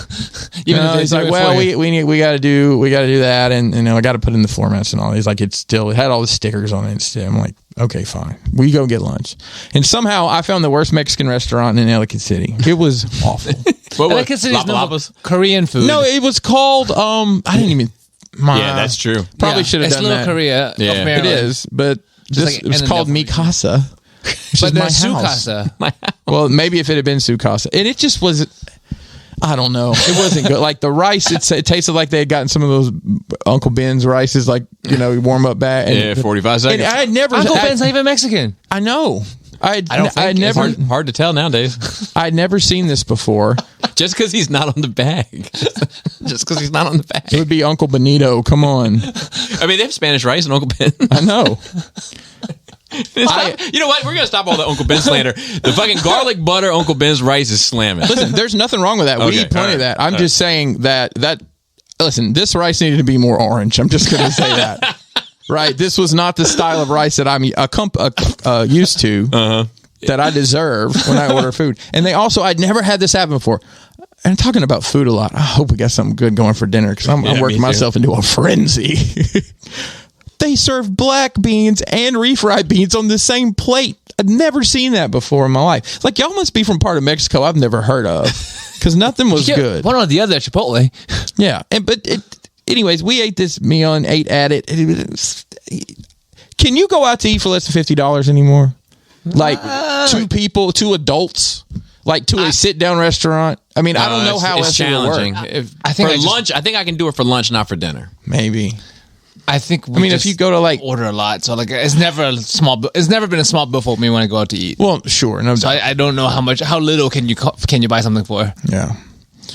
He's like, well, we got to do that, and I got to put in the floor mats and all. He's like, it had all the stickers on it. I'm like, okay, fine. We go get lunch, and somehow I found the worst Mexican restaurant in Ellicott City. It was awful. Ellicott City's Korean food. No, it was called. I didn't even. Yeah, that's true. Probably should have done Little that. Korea. Yeah, it is, but it was called Mi Casa. But there's Sukasa. Well, maybe if it had been Sukasa. And it just was, I don't know. It wasn't good. Like the rice, it tasted like they had gotten some of those Uncle Ben's rices, like, warm up bag. And 45 seconds. And I had never. Uncle Ben's not even Mexican. I know. I never. Hard to tell nowadays. I'd never seen this before. Just because he's not on the bag. Just because he's not on the bag. It would be Uncle Benito. Come on. I mean, they have Spanish rice and Uncle Ben. I know. You know what? We're going to stop all the Uncle Ben slander. The fucking garlic butter Uncle Ben's rice is slamming. Listen, there's nothing wrong with that. We eat plenty of that. I'm just saying that listen, this rice needed to be more orange. I'm just going to say that. Right? This was not the style of rice that I'm used to, that I deserve when I order food. And I'd never had this happen before. And talking about food a lot, I hope we got something good going for dinner because I'm working myself into a frenzy. They serve black beans and refried beans on the same plate. I've never seen that before in my life. Like, y'all must be from part of Mexico I've never heard of because nothing was good. One or the other at Chipotle. Yeah. Anyways, we ate this meal and ate at it. Can you go out to eat for less than $50 anymore? Like 2 adults, like to a sit-down restaurant. I mean, I don't know how it's challenging. Lunch, I think I can do it for lunch, not for dinner. Maybe. I think. If you go to order a lot, so it's never a small. It's never been a small bill for me when I go out to eat. Well, sure, no. So I don't know how little can you buy something for? Yeah.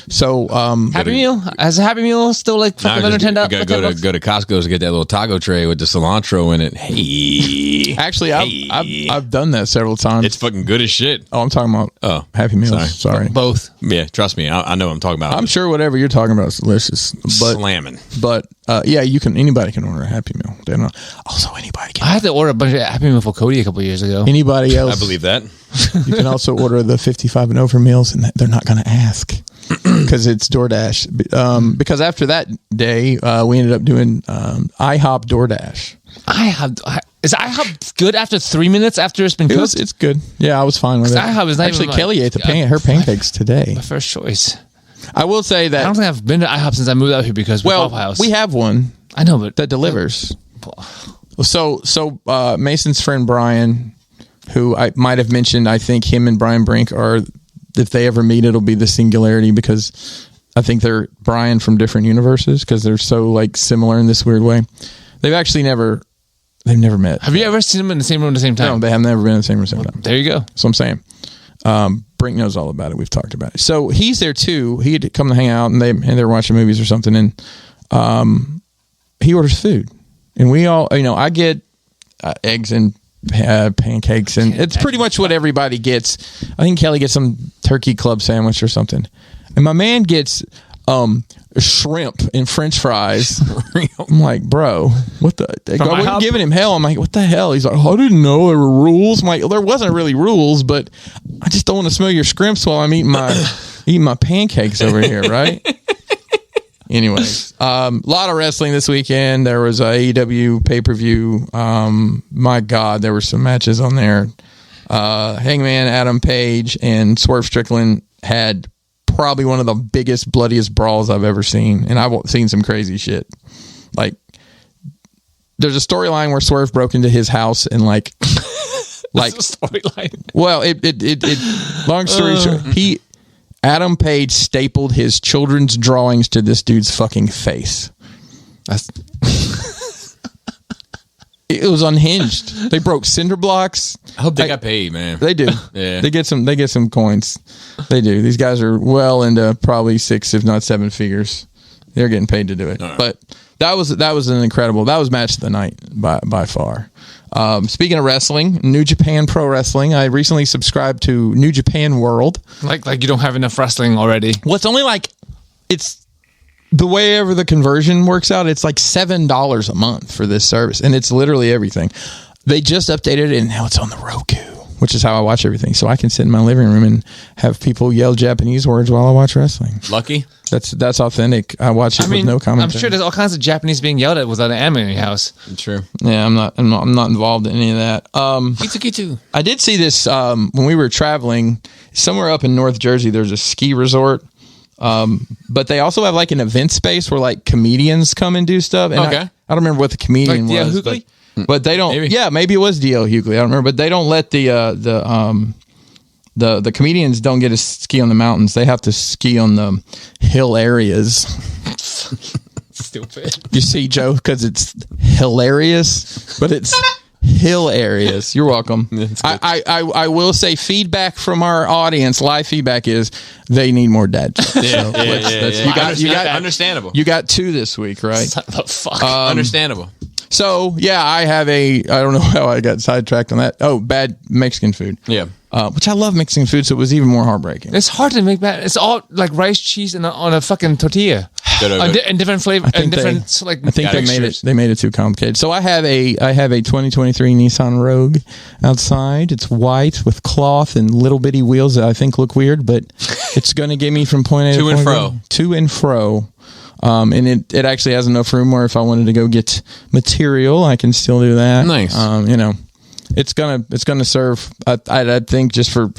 So Happy Meal as a Happy Meal still like fucking under $10. You gotta go to Costco to get that little taco tray with the cilantro in it. Hey, actually, I've done that several times. It's fucking good as shit. Oh, I'm talking about Happy Meals. Sorry. Both. Yeah, trust me, I know what I'm talking about. I'm sure whatever you're talking about is delicious. But, slamming. But anybody can order a Happy Meal. They don't. Also, anybody can. I had to order a bunch of Happy Meal for Cody a couple years ago. Anybody else? I believe that. You can also order the 55 and over meals, and they're not going to ask. Because it's DoorDash. Because after that day, we ended up doing IHOP DoorDash. Is IHOP good after 3 minutes after it's been cooked? It's good. Yeah, I was fine with it. IHOP is not actually Kelly ate her pancakes today. My first choice. I will say that I don't think I've been to IHOP since I moved out here because we have one. I know, but that delivers. So Mason's friend Brian, who I might have mentioned, I think him and Brian Brink are if they ever meet, it'll be the Singularity, because I think they're Brian from different universes, because they're so like similar in this weird way. They've never met. Have you ever seen them in the same room at the same time? No, they have never been in the same room at the same time. There you go. So I'm saying, Brink knows all about it. We've talked about it. So he's there too. He had come to hang out, and they're watching movies or something, and he orders food, and we all, I get eggs and pancakes, and it's pretty much what everybody gets. I think Kelly gets some turkey club sandwich or something, and my man gets shrimp and French fries. I'm like, bro, what the? I wasn't giving him hell. I'm like, what the hell? He's like, I didn't know there were rules. I'm like, there wasn't really rules, but I just don't want to smell your scrimps while I'm eating my pancakes over here, right? Anyways, a lot of wrestling this weekend. There was a AEW pay-per-view. My God, there were some matches on there. Hangman Adam Page and Swerve Strickland had probably one of the biggest, bloodiest brawls I've ever seen. And I've seen some crazy shit. Like, there's a storyline where Swerve broke into his house and like storyline. Well, long story short, Adam Page stapled his children's drawings to this dude's fucking face. It was unhinged. They broke cinder blocks. I hope they got paid, man. They do. Yeah. They get some coins. They do. These guys are well into probably 6, if not 7 figures. They're getting paid to do it. Right. But that was an incredible. That was match of the night by far. Speaking of wrestling, New Japan Pro Wrestling. I recently subscribed to New Japan World. Like you don't have enough wrestling already. Well, it's only it's the way ever the conversion works out. It's like $7 a month for this service, and it's literally everything. They just updated it, and now it's on the Roku, which is how I watch everything. So I can sit in my living room and have people yell Japanese words while I watch wrestling. Lucky. That's authentic. I watch it with no commentary. I'm sure there's all kinds of Japanese being yelled at without an anime in your house. True. Yeah, I'm not involved in any of that. Kitsu. I did see this when we were traveling somewhere up in North Jersey. There's a ski resort, but they also have like an event space where like comedians come and do stuff. And okay. I don't remember what the comedian like was, but they don't. Maybe. Yeah, maybe it was D.L. Hughley. I don't remember, but they don't let the comedians don't get to ski on the mountains. They have to ski on the hill areas. Stupid. You see, Joe, because it's hilarious, but it's hill areas. You're welcome. I will say feedback from our audience, live feedback is they need more dad jokes. Yeah. You got understandable. You got 2 this week, right? Son of a fuck. Understandable. So yeah, I don't know how I got sidetracked on that. Oh, bad Mexican food. Yeah. Which I love Mexican food, so it was even more heartbreaking. It's hard to make bad. It's all like rice, cheese, and on a fucking tortilla, and different flavor, and different I think they made it too complicated. So I have a 2023 Nissan Rogue outside. It's white with cloth and little bitty wheels that I think look weird, but it's going to get me from point A to and fro. And it actually has enough room where if I wanted to go get material, I can still do that. Nice. It's gonna serve. I think just to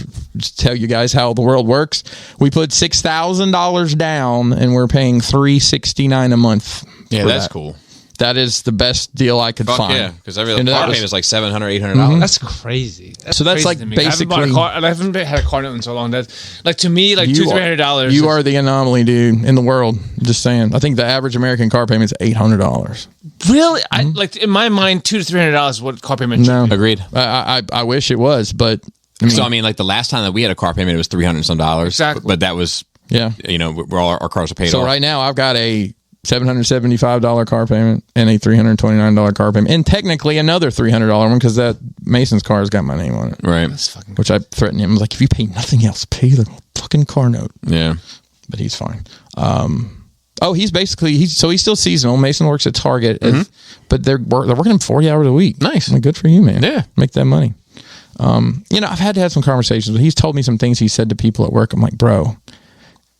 tell you guys how the world works. We put $6,000 down, and we're paying $369 a month. Yeah, that's cool. That is the best deal I could find. Yeah, because every car payment is like $700, $800. That's crazy. So that's like basically. I haven't had a car note in so long. That's like to me like $200-$300. You are the anomaly, dude, in the world. Just saying. I think the average American car payment is $800. Really? Like in my mind, $200 to $300 is what car payment should be. Agreed. I wish it was, but like the last time that we had a car payment, it was $300 and some. Exactly. But that was where all our cars are paid off. So right now I've got a $775 car payment and a $329 car payment, and technically another $300 one because that Mason's car has got my name on it. Right. Which I threatened him. I was like, if you pay nothing else, pay the fucking car note. Yeah. But he's fine. He's still seasonal. Mason works at Target, but they're working him 40 hours a week. Nice. Good for you, man. Yeah. Make that money. I've had to have some conversations, but he's told me some things he said to people at work. I'm like, bro,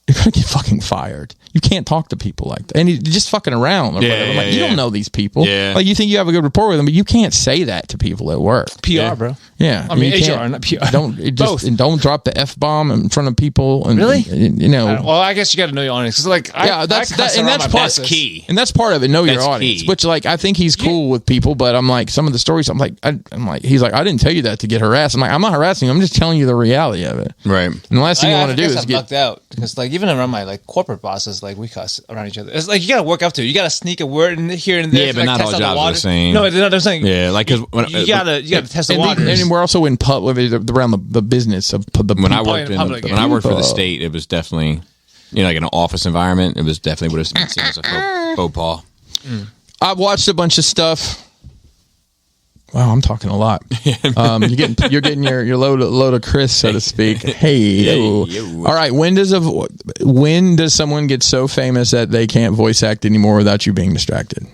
you're going to get fucking fired. You can't talk to people like that. And you're just fucking around. Or whatever. I'm like, you don't know these people. Yeah. Like, you think you have a good rapport with them, but you can't say that to people at work. PR, bro. Yeah, I mean HR, not PR. Don't drop the F-bomb in front of people. And, really? You know. Well, I guess you got to know your audience. Like, that's key, and that's part of it. Know your audience. Key. Which, like, I think he's cool with people, but I'm like, some of the stories, I'm like, he's like, I didn't tell you that to get harassed. I'm like, I'm not harassing you. I'm just telling you the reality of it. Right. And the last thing you want to do is get lucked out because, like, even around my like corporate bosses, like we cuss around each other. It's like you got to work up to it. You got to sneak a word in here and there. Yeah, but not all jobs are the same. No, they're not the same. Yeah, like because you gotta test the waters. And we're also in around the business of the when I worked when I worked for the state, it was definitely like in an office environment. It was definitely would have been seen as a faux pas. I've watched a bunch of stuff. Wow, I'm talking a lot. You're getting your load of Chris, so to speak. Hey, all right. When does someone get so famous that they can't voice act anymore without you being distracted?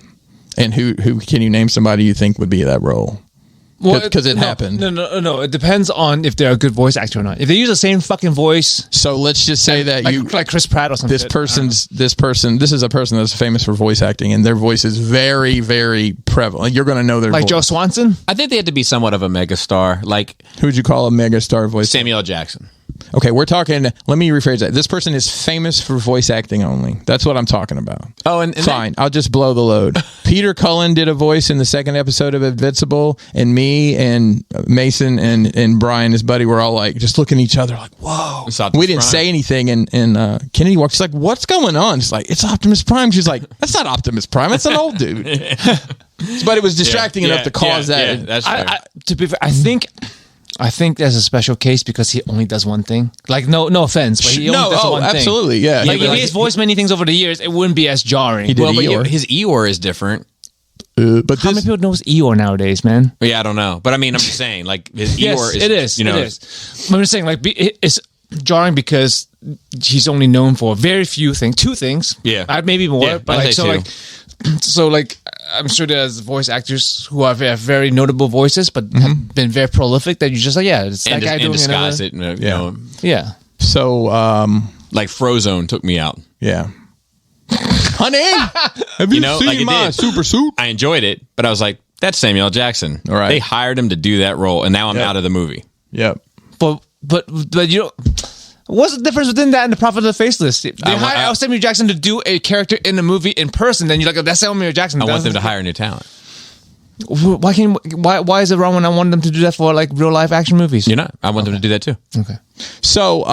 And who can you name somebody you think would be that role? Because it happened. No. It depends on if they're a good voice actor or not. If they use the same fucking voice. So let's just say that like Chris Pratt or something. This is a person that's famous for voice acting, and their voice is very, very prevalent. You're going to know their voice. Like Joe Swanson? I think they had to be somewhat of a megastar. Like, who would you call a megastar voice? Samuel L. Jackson. Okay, we're talking. Let me rephrase that. This person is famous for voice acting only. That's what I'm talking about. Oh, and fine. I'll just blow the load. Peter Cullen did a voice in the second episode of Invincible, and me and Mason and Brian, his buddy, were all like just looking at each other like, "Whoa!" We didn't say anything, and Kennedy walked. She's like, "What's going on?" She's like, "It's Optimus Prime." She's like, "That's not Optimus Prime. It's an old dude." But it was distracting enough to cause that. Yeah, that's fair. To be fair, I think there's a special case because he only does one thing. Like, no offense, but he only does one thing. Absolutely, yeah. Like, if he's voiced many things over the years, it wouldn't be as jarring. He did Eeyore. But his Eeyore is different. But how many people knows Eeyore nowadays, man? Yeah, I don't know. But I mean, I'm just saying, like, his Eeyore it is. I'm just saying, like, it's jarring because he's only known for very few things. 2 things. Yeah. Maybe more. Yeah, but like, I'm sure there's voice actors who have very notable voices, but have been very prolific that you just like, it's that guy doing disguise it. Yeah. So, like Frozone took me out. Yeah. Honey, have you seen my super suit? I enjoyed it, but I was like, that's Samuel L. Jackson. All right. They hired him to do that role, and now I'm out of the movie. Yep. But you know, what's the difference between that and the Prophet of the Faceless? They hired Samuel Jackson to do a character in the movie in person. Then you're like, that's Samuel Jackson. I want them to hire new talent. Why is it wrong when I want them to do that for like real life action movies? You're not. I want them to do that too. Okay. So,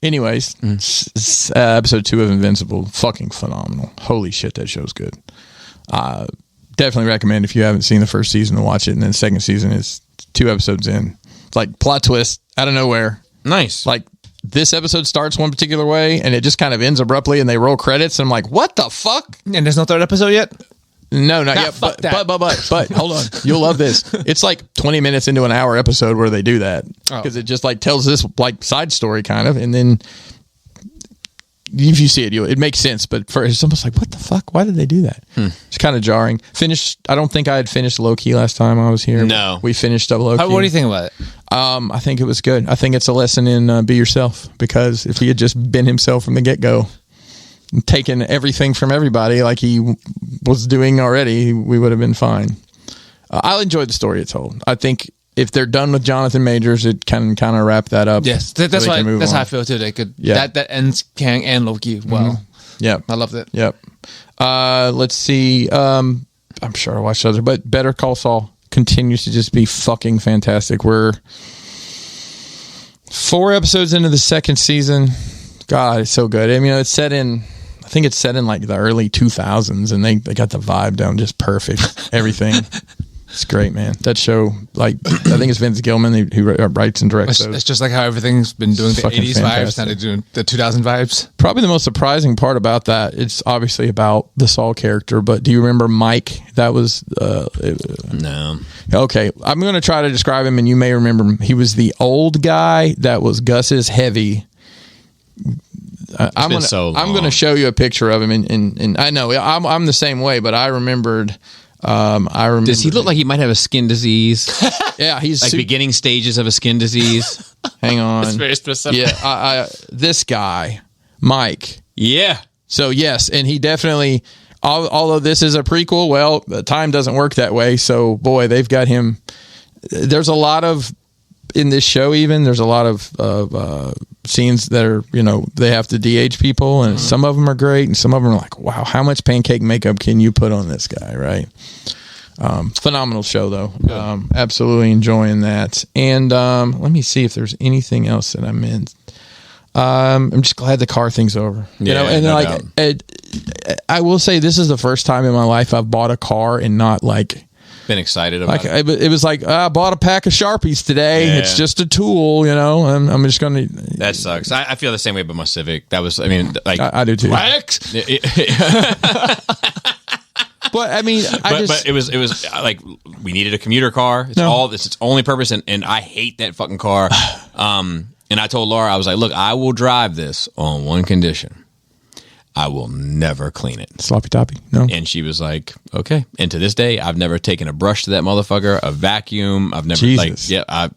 anyways, episode 2 of Invincible, fucking phenomenal. Holy shit, that show's good. Definitely recommend if you haven't seen the first season to watch it, and then the second season is 2 episodes in. It's like plot twist out of nowhere. Nice. Like this episode starts one particular way, and it just kind of ends abruptly, and they roll credits, and I'm like, what the fuck? And there's no 3rd episode yet? No, not yet. But hold on. You'll love this. It's like 20 minutes into an hour episode where they do that because it just like tells this like side story kind of, and then if you see it, it makes sense. But it's almost like, what the fuck? Why did they do that? It's kind of jarring. I don't think I had finished Low Key last time I was here. No, we finished up Low Key. What do you think about it? I think it was good. I think it's a lesson in be yourself, because if he had just been himself from the get go, taking everything from everybody like he was doing already, we would have been fine. I enjoyed the story it told. I think if they're done with Jonathan Majors, it can kind of wrap that up. Yes, that's how I feel too. They could that ends Kang and Loki well. Yep, I loved it. Yep. Let's see. I'm sure I watched others, but Better Call Saul continues to just be fucking fantastic. We're 4 episodes into the 2nd season. God, it's so good. I mean, I think it's set in like the early 2000s, and they got the vibe down just perfect. Everything. It's great, man. That show, like, I think it's Vince Gilman who writes and directs those. It's just like how everything's been doing the 80s fantastic vibes, now they're doing the 2000 vibes. Probably the most surprising part about that, it's obviously about the Saul character, but do you remember Mike? That was... no. Okay, I'm going to try to describe him, and you may remember him. He was the old guy that was Gus's heavy... I'm going to show you a picture of him, and I know I'm the same way, but I remembered. Does he look like he might have a skin disease? Yeah, he's like beginning stages of a skin disease. Hang on, it's very specific. Yeah, this guy, Mike. Yeah. So yes, and he definitely. Although this is a prequel, well, time doesn't work that way. So boy, they've got him. there's a lot of in this show. Even there's a lot of scenes that are they have to DH people, and some of them are great, and some of them are like, wow, how much pancake makeup can you put on this guy, right? Phenomenal show though. Absolutely enjoying that. And let me see if there's anything else that I meant. I'm just glad the car thing's over. And no I will say this is the first time in my life I've bought a car and not been excited about it. It was like, I bought a pack of Sharpies today. Yeah. It's just a tool, I'm just going to. That sucks. I feel the same way about my Civic. That was, I do too. But it was like we needed a commuter car. It's its only purpose, and I hate that fucking car. And I told Laura, I was like, look, I will drive this on one condition. I will never clean it. Sloppy toppy. No. And she was like, okay. And to this day, I've never taken a brush to that motherfucker, a vacuum. I've never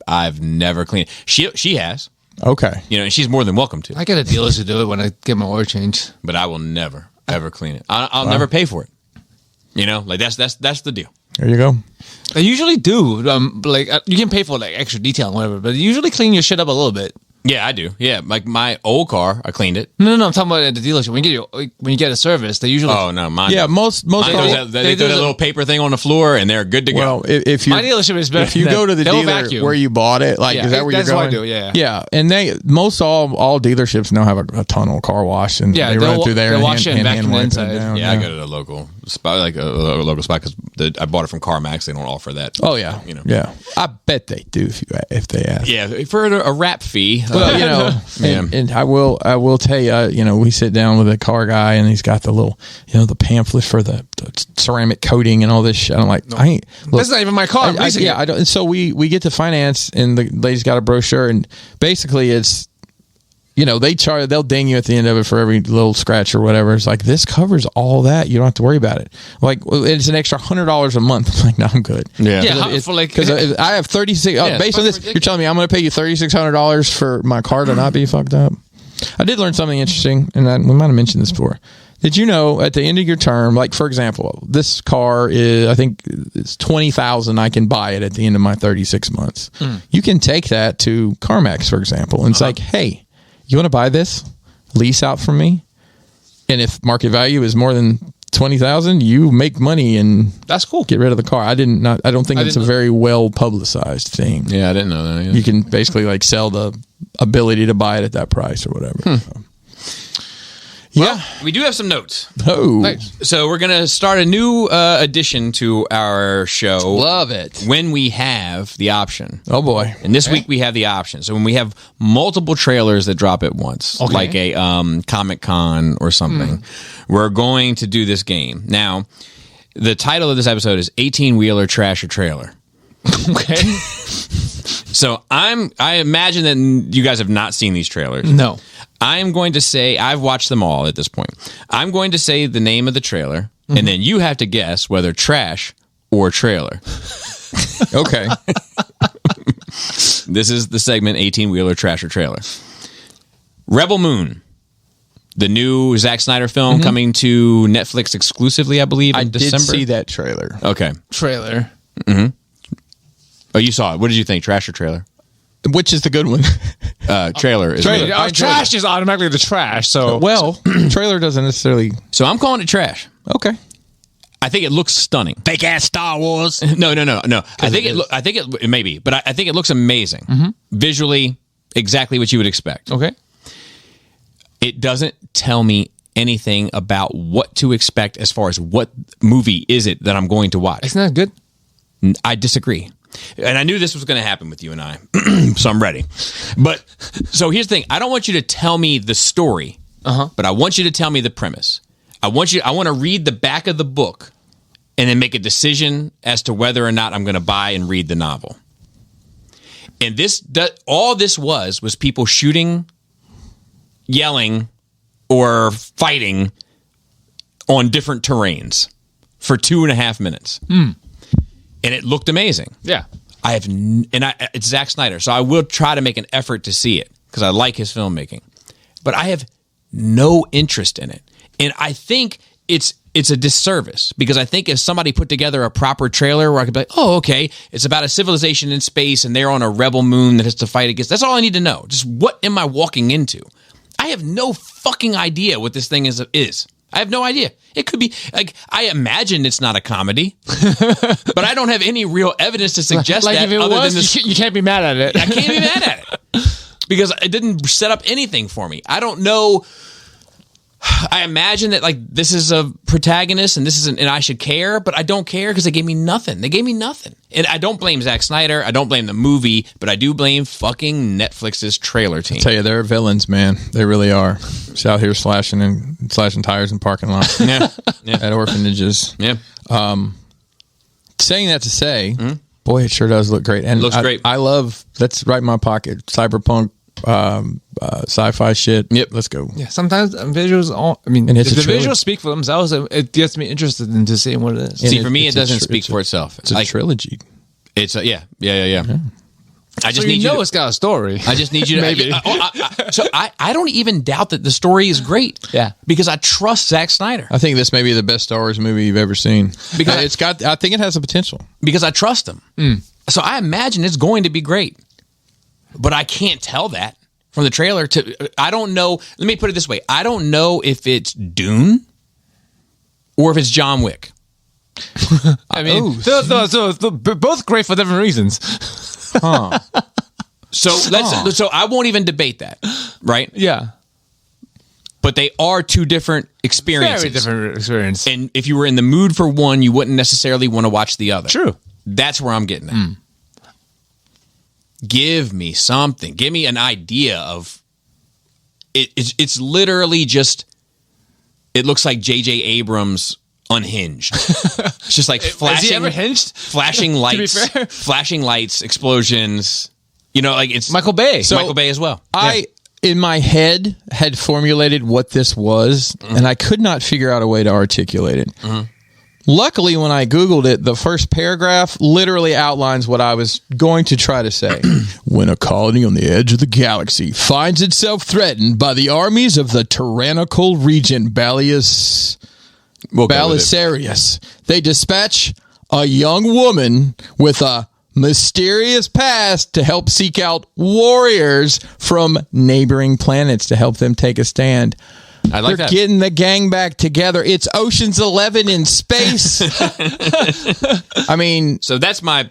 I've never cleaned it. She has. Okay. And she's more than welcome to. I get a dealer to do it when I get my oil change. But I will never, ever clean it. I'll never pay for it. That's the deal. There you go. I usually do. You can pay for extra detail and whatever, but you usually clean your shit up a little bit. Yeah, I do. Yeah, like my old car, I cleaned it. No, I'm talking about at the delership. When you get a service, they usually. Oh no, mine. Yeah, most cars, they throw that little paper thing on the floor and they're good to go. Well, if you my dealership is better. If you go to the dealer where you bought it, is that where you're going? What I do. Yeah. Yeah, and all dealerships now have a tunnel car wash, and they run it through there and wash it and vacuum wipe inside. it down. Yeah, I go to the local spot, a local spot because I bought it from CarMax. They don't offer that. Oh yeah, yeah. I bet they do if they ask. Yeah, for a wrap fee. Well, And I will tell you, we sit down with a car guy and he's got the little, the pamphlet for the ceramic coating and all this shit. I'm like, that's not even my car. I don't. And so we get to finance and the lady's got a brochure and basically it's, they'll ding you at the end of it for every little scratch or whatever. It's like, this covers all that. You don't have to worry about it. Like, it's an extra $100 a month. I'm like, no, I'm good. Yeah. Because I have 36. Based on this, ridiculous. You're telling me I'm going to pay you $3,600 for my car to not be fucked up. I did learn something interesting, and we might have mentioned this before. Did you know at the end of your term, like for example, this car is, I think it's $20,000. I can buy it at the end of my 36 months. You can take that to CarMax, for example, and it's like, hey, you want to buy this? Lease out from me, and if market value is more than 20,000, you make money, and that's cool. Get rid of the car. I don't think it's a very well publicized thing. Yeah, I didn't know that. Yeah. You can basically sell the ability to buy it at that price or whatever. Well, we do have some notes. Oh. Nice. So we're going to start a new addition to our show. Love it. When we have the option. Oh, boy. And this week we have the option. So when we have multiple trailers that drop at once, like a Comic-Con or something, we're going to do this game. Now, the title of this episode is 18-Wheeler Trash or Trailer. Okay. So I imagine that you guys have not seen these trailers. No. I am going to say, I've watched them all at this point. I'm going to say the name of the trailer, and then you have to guess whether trash or trailer. Okay. This is the segment 18-Wheeler Trash or Trailer. Rebel Moon, the new Zack Snyder film coming to Netflix exclusively, I believe, in December. I did see that trailer. Okay. Trailer. Mm-hmm. Oh, you saw it. What did you think, trash or trailer? Which is the good one? Trailer. Trash is automatically the trash. So trailer doesn't necessarily. So I'm calling it trash. Okay. I think it looks stunning. Fake ass Star Wars. No. I think it maybe, but I think it looks amazing. Visually, exactly what you would expect. Okay. It doesn't tell me anything about what to expect as far as what movie is it that I'm going to watch. Isn't that good? I disagree. And I knew this was going to happen with you and I, so I'm ready. But so here's the thing: I don't want you to tell me the story, but I want you to tell me the premise. I want to read the back of the book, and then make a decision as to whether or not I'm going to buy and read the novel. And all this was people shooting, yelling, or fighting on different terrains for 2.5 minutes. And it looked amazing. Yeah. It's Zack Snyder, so I will try to make an effort to see it because I like his filmmaking. But I have no interest in it. And I think it's a disservice because I think if somebody put together a proper trailer where I could be like, oh, okay, it's about a civilization in space and they're on a rebel moon that has to fight against. That's all I need to know. Just what am I walking into? I have no fucking idea what this thing is. I have no idea. It could be like I imagine it's not a comedy, but I don't have any real evidence to suggest like that. If it other was, than this, you can't be mad at it. I can't be mad at it because it didn't set up anything for me. I don't know. I imagine that like this is a protagonist and and I should care, but I don't care because they gave me nothing. And I don't blame Zack Snyder. I don't blame the movie, but I do blame fucking Netflix's trailer team. I tell you, they're villains, man. They really are. Just out here slashing tires in parking lots. Yeah. At orphanages. Yeah. Saying that to say, boy, it sure does look great. And it looks great. I love, that's right in my pocket. Cyberpunk, sci-fi shit. Yep. Let's go. Yeah, sometimes visuals. And it's if a the trilogy. visuals speak for themselves, it gets me interested into seeing what it is. See, for me, it doesn't speak for itself. It's a trilogy. It's a, yeah. I just So need you know to, it's got a story. I just need you to Maybe. I don't even doubt that the story is great. Yeah. Because I trust Zack Snyder. I think this may be the best Star Wars movie you've ever seen. Because I think it has the potential. Because I trust him. So I imagine it's going to be great. But I can't tell that from the trailer. I don't know. Let me put it this way. I don't know if it's Dune or if it's John Wick. I mean, they're both great for different reasons. Huh. So I won't even debate that, right? Yeah. But they are two different experiences. Very different experience. And if you were in the mood for one, you wouldn't necessarily want to watch the other. True. That's where I'm getting at. Give me something. Give me an idea of it. It's literally just. It looks like J.J. Abrams unhinged. It's just like flashing. Has he ever hinged? Flashing lights. To be fair. Flashing lights. Explosions. You know, like it's Michael Bay. So, Michael Bay as well. I, in my head, had formulated what this was, and I could not figure out a way to articulate it. Luckily, when I Googled it, the first paragraph literally outlines what I was going to try to say. When a colony on the edge of the galaxy finds itself threatened by the armies of the tyrannical regent Belisarius, they dispatch a young woman with a mysterious past to help seek out warriors from neighboring planets to help them take a stand. I like They're that. getting the gang back together. It's Ocean's 11 in space. I mean, So that's my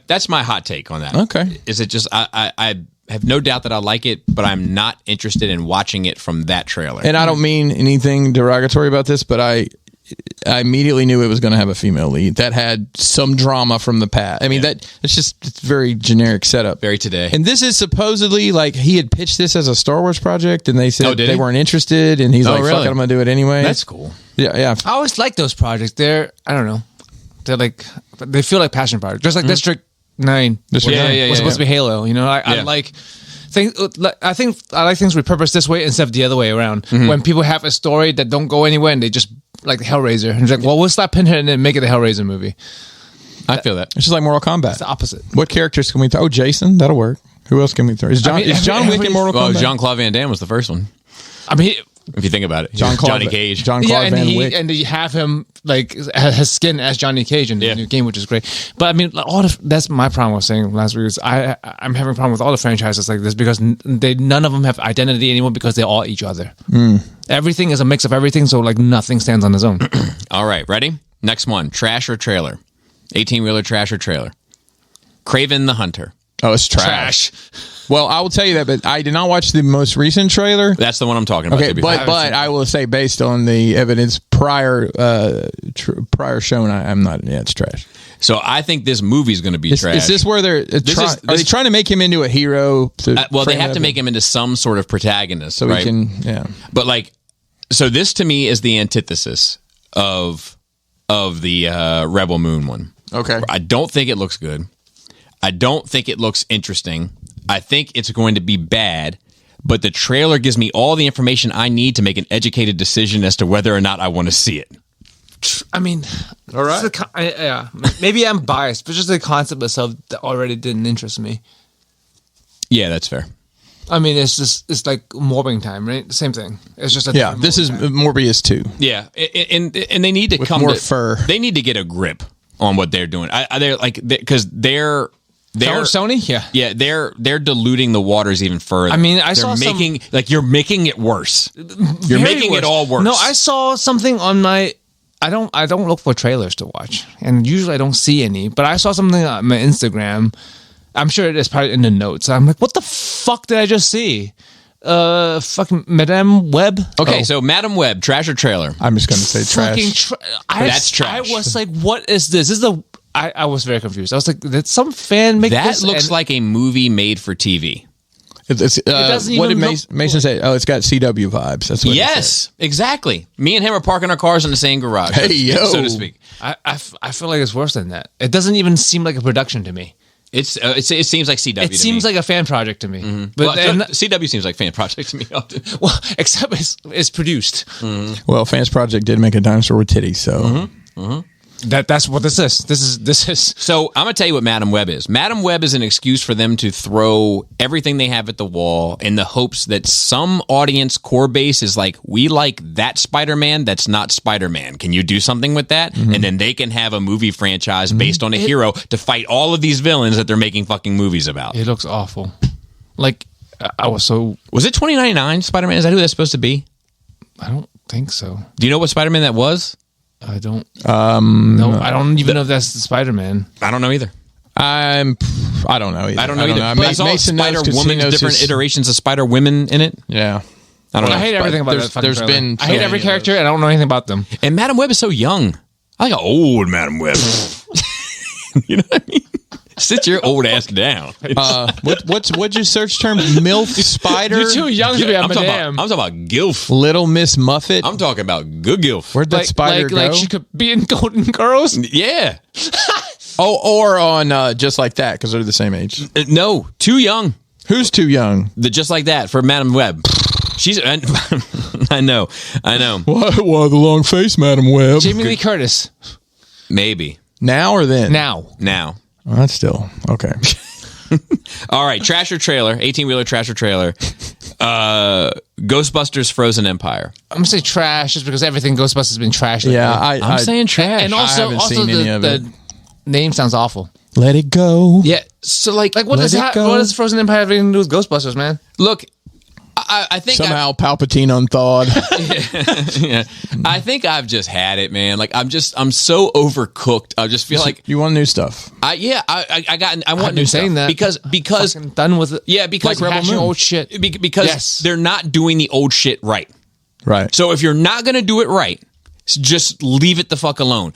hot take on that. Okay. Is it just I have no doubt that I like it, but I'm not interested in watching it from that trailer. and I don't mean anything derogatory about this, but I immediately knew it was going to have a female lead that had some drama from the past. I mean, it's very generic setup. Very today. And this is supposedly like he had pitched this as a Star Wars project, and they said did they he? weren't interested, and he's like, really? "Fuck it, I'm going to do it anyway." That's cool. Yeah. I always like those projects. I don't know. They feel like passion projects. Just like District 9. District 9. Was supposed to be Halo. You know, I like things. I think I like things repurposed this way instead of the other way around. When people have a story that don't go anywhere and they just like Hellraiser. And it's like, well, we'll slap Pinhead and then make it a Hellraiser movie. I feel that. It's just like Mortal Kombat. It's the opposite. What characters can we throw? Oh, Jason, that'll work. Who else can we throw? Is John Wick in Mortal Well, Kombat? Jean-Claude Van Damme was the first one. I mean, If you think about it, Johnny Cage. Jean-Claude Van Wick. and you have him like his skin as Johnny Cage in the new game, which is great. But I mean, that's my problem with saying last week is I'm having a problem with all the franchises like this because none of them have identity anymore because they're all each other. Everything is a mix of everything, so like nothing stands on its own. All right, ready? Next one: trash or trailer? 18-wheeler trash or trailer? Kraven the Hunter. Oh, it's trash. Well, I will tell you that, but I did not watch the most recent trailer. That's the one I'm talking about. Okay, but I will say, based on the evidence prior shown, I'm not. Yeah, it's trash. So I think this movie's going to be trash. Is this where they're are they trying to make him into a hero? Well, they have to make him into some sort of protagonist, so right? we can. Yeah, But like, so this to me is the antithesis of the Rebel Moon one. Okay. I don't think it looks good. I don't think it looks interesting. I think it's going to be bad, but the trailer gives me all the information I need to make an educated decision as to whether or not I want to see it. I mean, all right. Yeah, maybe I'm biased, but just the concept itself that already didn't interest me. Yeah, that's fair. I mean, it's like Morbing time, right? Same thing. It's just this is Morbius 2. Yeah, and they need to with come more to fur. They need to get a grip on what they're doing. They're like because they're Sony, yeah, they're diluting the waters even further. I mean, you're making it worse. You're making it all worse. No, I saw something on my. I don't look for trailers to watch, and usually I don't see any. But I saw something on my Instagram. I'm sure it is probably in the notes. I'm like, what the fuck did I just see? Fucking Madame Web. Okay, so Madame Web, trash or trailer? I'm just going to say trash. That's trash. I was like, what is this? This is I was very confused. I was like, did some fan make this? That looks like a movie made for TV. What did Mason say? Oh, it's got CW vibes. That's what. Yes, exactly. Me and him are parking our cars in the same garage, so to speak. I feel like it's worse than that. It doesn't even seem like a production to me. It seems like CW. It seems like a fan project to me. Mm-hmm. But CW seems like fan project to me often. Well, except it's produced. Mm-hmm. Well, Fans Project did make a dinosaur with titties, so. Mm-hmm. Mm-hmm. That's what this is. This is. So I'm gonna tell you what Madame Web is. Madame Web is an excuse for them to throw everything they have at the wall in the hopes that some audience core base is like, we like that Spider-Man that's not Spider-Man. Can you do something with that? Mm-hmm. And then they can have a movie franchise based on a hero to fight all of these villains that they're making fucking movies about. It looks awful. Like was it 2099 Spider-Man? Is that who that's supposed to be? I don't think so. Do you know what Spider-Man that was? I don't. No, I don't even know if that's the Spider-Man. I don't know either. I don't know either. I don't know either. But I saw Spider-Woman, different iterations of Spider-Women in it. Yeah. I don't know. I hate everything about that. I hate every character, and I don't know anything about them. And Madame Web is so young. I like an old Madame Web. You know what I mean? Sit your old ass down. What's your search term? MILF Spider? You're too young to be a madame. I'm talking about GILF. Little Miss Muffet? I'm talking about good GILF. Where'd that spider go? Like she could be in Golden Girls? Yeah. or on Just Like That, because they're the same age. No, too young. Who's too young? The Just Like That for Madame Web. She's. I know. Why the long face, Madame Web? Jamie Lee Curtis. Maybe. Now or then? Now. Well, that's still okay. All right, trash or trailer? 18-wheeler trash or trailer? Ghostbusters Frozen Empire. I'm gonna say trash just because everything Ghostbusters has been trash. Yeah, I'm saying trash. And also the name sounds awful. Let it go. Yeah. So what does Frozen Empire have anything to do with Ghostbusters, man? Look, I think somehow Palpatine unthawed. Yeah. I think I've just had it, man. Like I'm so overcooked. I just feel like you want new stuff. I want new stuff. That because I'm done with it. Yeah, because like Rebel Moon. Old shit. Because they're not doing the old shit right. Right. So if you're not going to do it right, just leave it the fuck alone.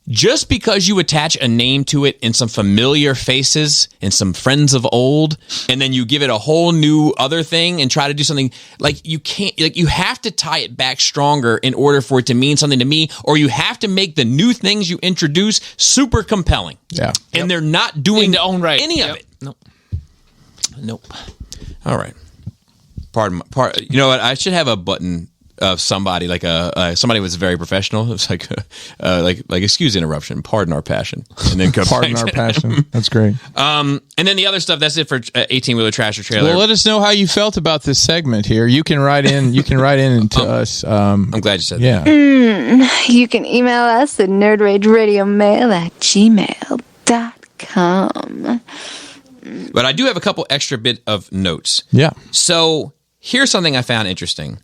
Just because you attach a name to it and some familiar faces and some friends of old, and then you give it a whole new other thing and try to do something, like you can't, like you have to tie it back stronger in order for it to mean something to me, or you have to make the new things you introduce super compelling. Yeah. And they're not doing in their own right. Any of it. Nope. All right. You know what? I should have a button of somebody like somebody was very professional. It's like excuse the interruption, pardon our passion, and then pardon our passion. That's great. And then the other stuff. That's it for 18-wheeler trash or trailer. Well, let us know how you felt about this segment here. You can write in. You can write in to us. I'm glad you said that. Yeah. You can email us at nerdrageradiomail@gmail.com. But I do have a couple extra bit of notes. Yeah. So here's something I found interesting.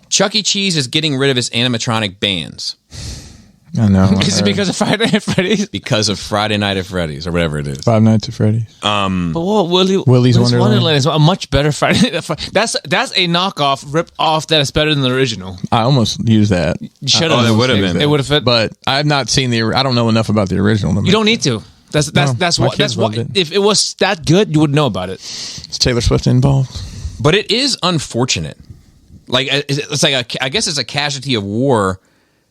Chuck E. Cheese is getting rid of its animatronic bands. I know. Is it because of Friday Night at Freddy's? Because of Friday Night at Freddy's, or whatever it is. Five Nights at Freddy's. But Willy's Wonderland is a much better Friday Night at Freddy's. That's a knockoff, rip-off that is better than the original. I almost used that. Should have. It would have been. It would have fit. But I've not seen I don't know enough about the original. You don't need to. That's what. If it was that good, you would know about it. Is Taylor Swift involved? But it is unfortunate. Like it's like I guess it's a casualty of war.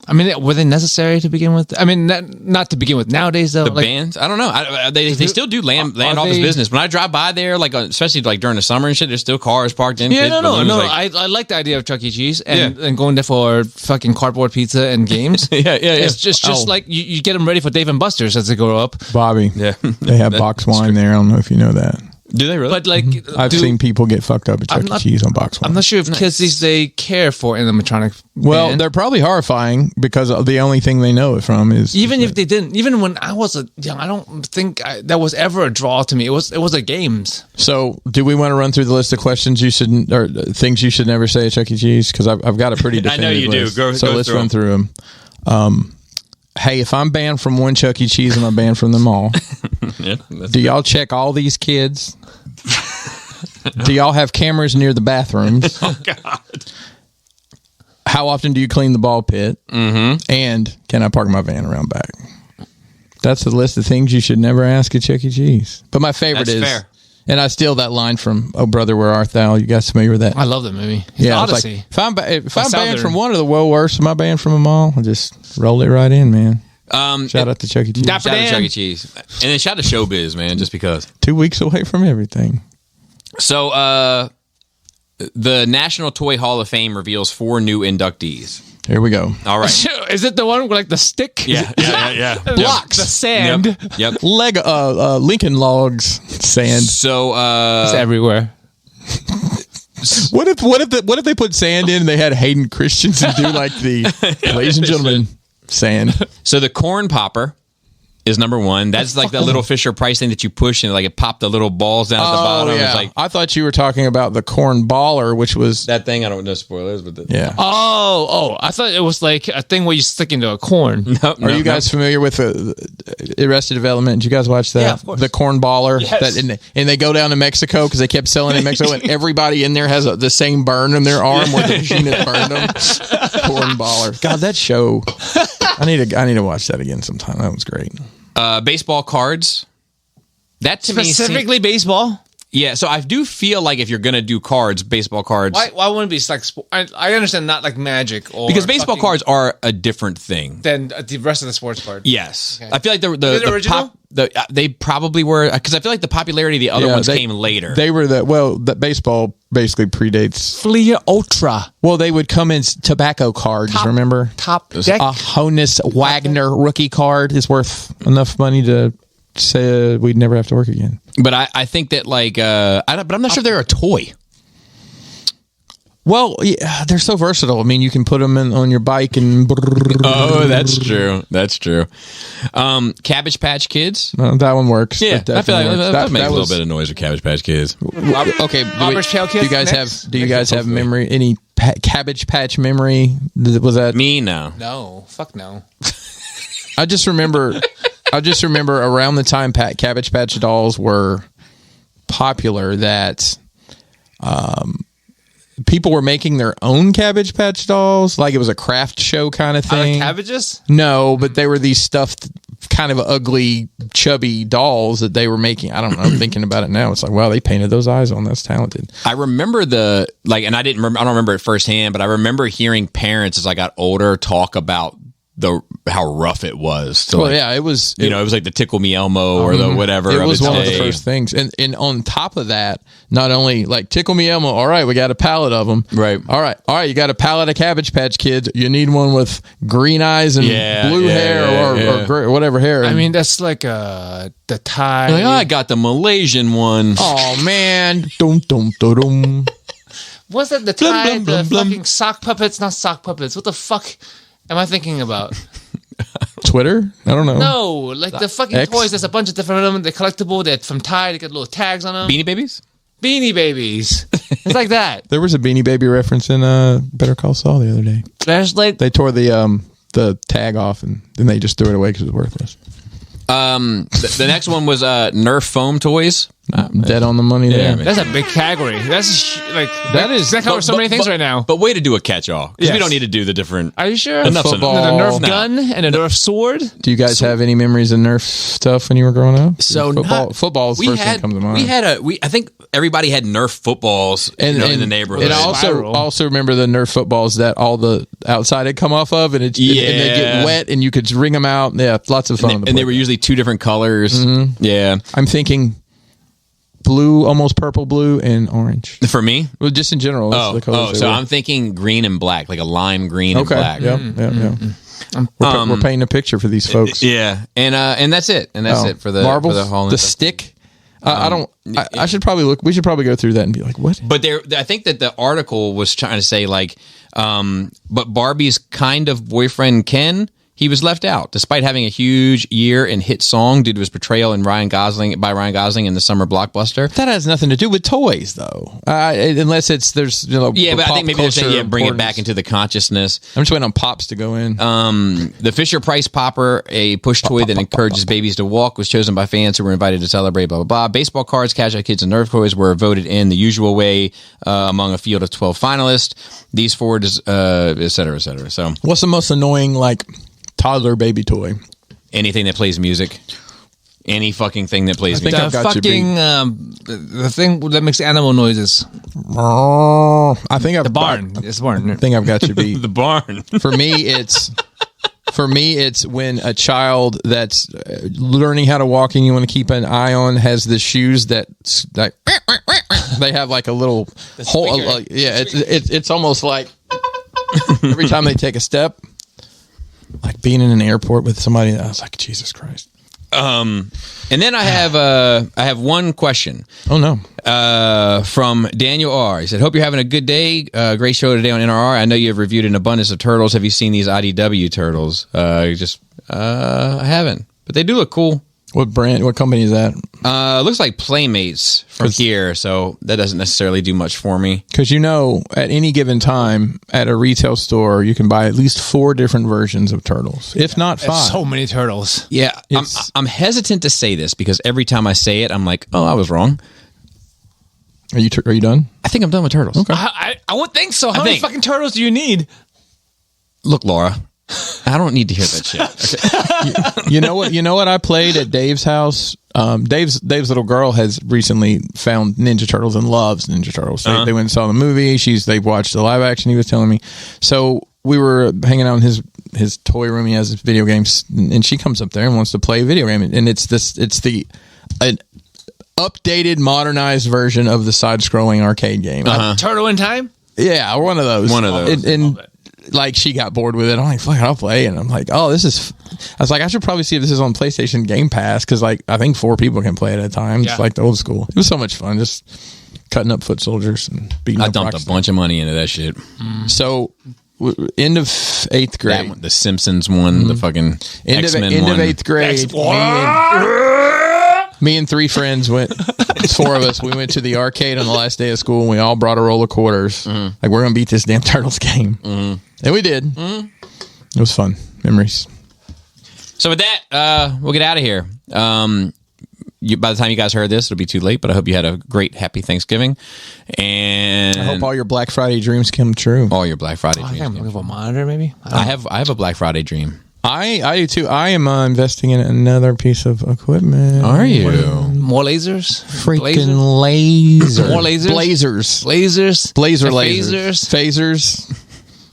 I mean, were they necessary to begin with? I mean, not to begin with. Nowadays, though, the bands. I don't know. They still do land office business. When I drive by there, like especially like during the summer and shit, there's still cars parked in. Yeah, no. I like the idea of Chuck E. Cheese and going there for fucking cardboard pizza and games. yeah. It's just like you get them ready for Dave and Buster's as they grow up. Bobby. Yeah, they have box wine there. I don't know if you know that. Do they really? But like, I've seen people get fucked up at Chuck E. Cheese on box one. I'm not sure if kids these days care for animatronic. Well, they're probably horrifying because the only thing they know it from is even if they didn't. Even when I was young, I don't think that was ever a draw to me. It was a games. So, do we want to run through the list of questions you shouldn't or things you should never say at Chuck E. Cheese? Because I've got a pretty definitive I know you list. do. So go let's through run through them. Hey, if I'm banned from one Chuck E. Cheese and I'm banned from them all, do y'all check all these kids? Do y'all have cameras near the bathrooms? Oh, God. How often do you clean the ball pit? Mm-hmm. And can I park my van around back? That's the list of things you should never ask at Chuck E. Cheese. But my favorite That's is, fair. and I steal that line from "Oh Brother, Where Art Thou?" You guys familiar with that? I love that movie. It's Yeah, it's Odyssey. like, if I'm banned from one of the well worse, am I banned from them all? I just roll it right in, man. Shout out to Chuck E. Cheese. Dapper Shout out to Dan. Chuck E. Cheese. And then shout out to Showbiz, man, just because. 2 weeks away from everything. So, the National Toy Hall of Fame reveals 4 new inductees. Here we go. All right. Is it the one with like the stick? Yeah. Blocks. The sand. Yep. Lego, Lincoln Logs sand. So, It's everywhere. What if they put sand in and they had Hayden Christensen do like the ladies and gentlemen sand? So the corn popper is number 1. That's like that little Fisher Price thing that you push and like it popped the little balls down at the bottom. Yeah. It's like I thought you were talking about the corn baller, which was that thing. I don't know spoilers, but yeah. Oh! I thought it was like a thing where you stick into a corn. Are you guys familiar with Arrested Development? Did you guys watch that? Yeah, of course. The corn baller. Yes. And they go down to Mexico because they kept selling in Mexico, and everybody in there has the same burn in their arm where the machinist burned them. Corn baller. God, that show. I need to watch that again sometime. That was great. Baseball cards? That to Specifically me baseball? Yeah, so I do feel like if you're going to do cards, baseball cards... Why wouldn't it be like... I understand not like Magic or... Because baseball cards are a different thing. Than the rest of the sports cards. Yes. Okay. I feel like the original? they probably were... Because I feel like the popularity of the other ones came later. They were that baseball basically predates... Fleer Ultra. Well, they would come in tobacco cards, remember? Top deck. A Honus Wagner rookie card is worth enough money to say we'd never have to work again. But I think that like... but I'm not sure they're a toy. Well, yeah, they're so versatile. I mean, you can put them on your bike and... Oh, that's true. That's true. Cabbage Patch Kids. That one works. Yeah, I feel like that makes a was, little bit of noise with Cabbage Patch Kids. Okay, Tail do you guys have memory? Any Cabbage Patch memory? Was that me? No. No. Fuck no. I just remember around the time Cabbage Patch dolls were popular that people were making their own Cabbage Patch dolls, like it was a craft show kind of thing. Cabbages? No, but they were these stuffed, kind of ugly, chubby dolls that they were making. I don't know. Thinking about it now, it's like, wow, they painted those eyes on. That's talented. I remember and I don't remember it firsthand, but I remember hearing parents as I got older talk about how rough it was. To it was. It was like the Tickle Me Elmo or the whatever. It was one of day. the first things, and on top of that, not only like Tickle Me Elmo. All right, we got a pallet of them. Right. All right. You got a pallet of Cabbage Patch Kids. You need one with green eyes and blue hair or gray, whatever hair. I mean, that's like the tie. Like, I got the Malaysian one. Oh man, dum dum dum dum. Was that the tie? The fucking sock puppets? Not sock puppets. What the fuck am I thinking about? Twitter? I don't know. No, like the fucking X? toys. There's a bunch of different of them. They're collectible. They're from Tide. They got little tags on them. Beanie Babies? Beanie Babies. It's like that. There was a Beanie Baby reference in Better Call Saul the other day. There's like They tore the tag off and then they just threw it away because it was worthless. The next one was Nerf foam toys. Dead on the money there. man. that's a big category. That covers so many things right now. But way to do a catch-all. Because Yes. we don't need to do the different... Are you sure? Enough The football. Nerf gun and a Nerf sword. Do you guys have any memories of Nerf stuff when you were growing up? So football is the first thing that comes to mind. I think everybody had Nerf footballs in the neighborhood. And I also remember the Nerf footballs that all the outside had come off of, and and they get wet, and you could wring them out. Yeah, lots of fun. And they were usually 2 different colors. Mm-hmm. Yeah. I'm thinking blue, almost purple blue, and orange. For me? Well, just in general. So I'm thinking green and black, like a lime green and black. Yeah. We're painting a picture for these folks. Yeah. And that's it. And that's it for the marbles. for the Hall. The stick. I don't. I should probably look. We should probably go through that and be like, what? But I think that the article was trying to say like, but Barbie's kind of boyfriend Ken, he was left out despite having a huge year and hit song due to his portrayal in Ryan Gosling in the summer blockbuster. That has nothing to do with toys, though. Unless there's yeah, but I think maybe they're saying bring it back into the consciousness. I'm just waiting on Pops to go in. The Fisher Price Popper, a push toy that encourages babies to walk, was chosen by fans who were invited to celebrate. Blah blah blah. Baseball cards, Cash Out Kids, and Nerf toys were voted in the usual way among a field of 12 finalists. These four, et cetera, et cetera. So, what's the most annoying toddler baby toy? Anything that plays music. Any fucking thing that plays music. The thing that makes animal noises. I think I've the barn. It's the barn. I think I've got you beat. The barn. For me, it's when a child that's learning how to walk and you want to keep an eye on has the shoes that they have like a little hole. It's almost like every time they take a step. Like being in an airport with somebody, I was like, Jesus Christ. And then I have one question. Oh no. From Daniel R. He said, "Hope you're having a good day. Great show today on NRR. I know you have reviewed an abundance of turtles. Have you seen these IDW turtles?" I haven't, but they do look cool. What brand? What company is that? Looks like Playmates from here, so that doesn't necessarily do much for me. Because at any given time at a retail store, you can buy at least 4 different versions of turtles, if not 5. So many turtles. Yeah, I'm hesitant to say this because every time I say it, I'm like, oh, I was wrong. Are you done? I think I'm done with turtles. Okay. I would think so. How many fucking turtles do you need? Look, Laura. I don't need to hear that shit. Okay. You know what I played at Dave's house? Dave's little girl has recently found Ninja Turtles and loves Ninja Turtles. They went and saw the movie. They watched the live action. He was telling me. So we were hanging out in his toy room. He has his video games, and she comes up there and wants to play a video game. And it's an updated, modernized version of the side-scrolling arcade game. Turtle in Time? Yeah, one of those. And like she got bored with it. I'm like, fuck it, I'll play. And I'm like, oh, I was like, I should probably see if this is on PlayStation Game Pass because I think 4 people can play at a time. It's like the old school. It was so much fun, just cutting up foot soldiers and beating up. I dumped a bunch of money into that shit. So end of 8th grade, the Simpsons one, the fucking X-Men one. End of 8th grade. Me and 3 friends went. 4 of us. We went to the arcade on the last day of school, and we all brought a roll of quarters. Like we're gonna beat this damn Turtles game, and we did. It was fun. Memories. So with that, we'll get out of here. By the time you guys heard this, it'll be too late. But I hope you had a great, happy Thanksgiving, and I hope all your Black Friday dreams come true. All your Black Friday dreams. I'm looking for a monitor, maybe. I have a Black Friday dream. I do too. I am investing in another piece of equipment. Are you? More lasers? Freaking lasers. More lasers? Lasers. Blazer lasers. Phasers.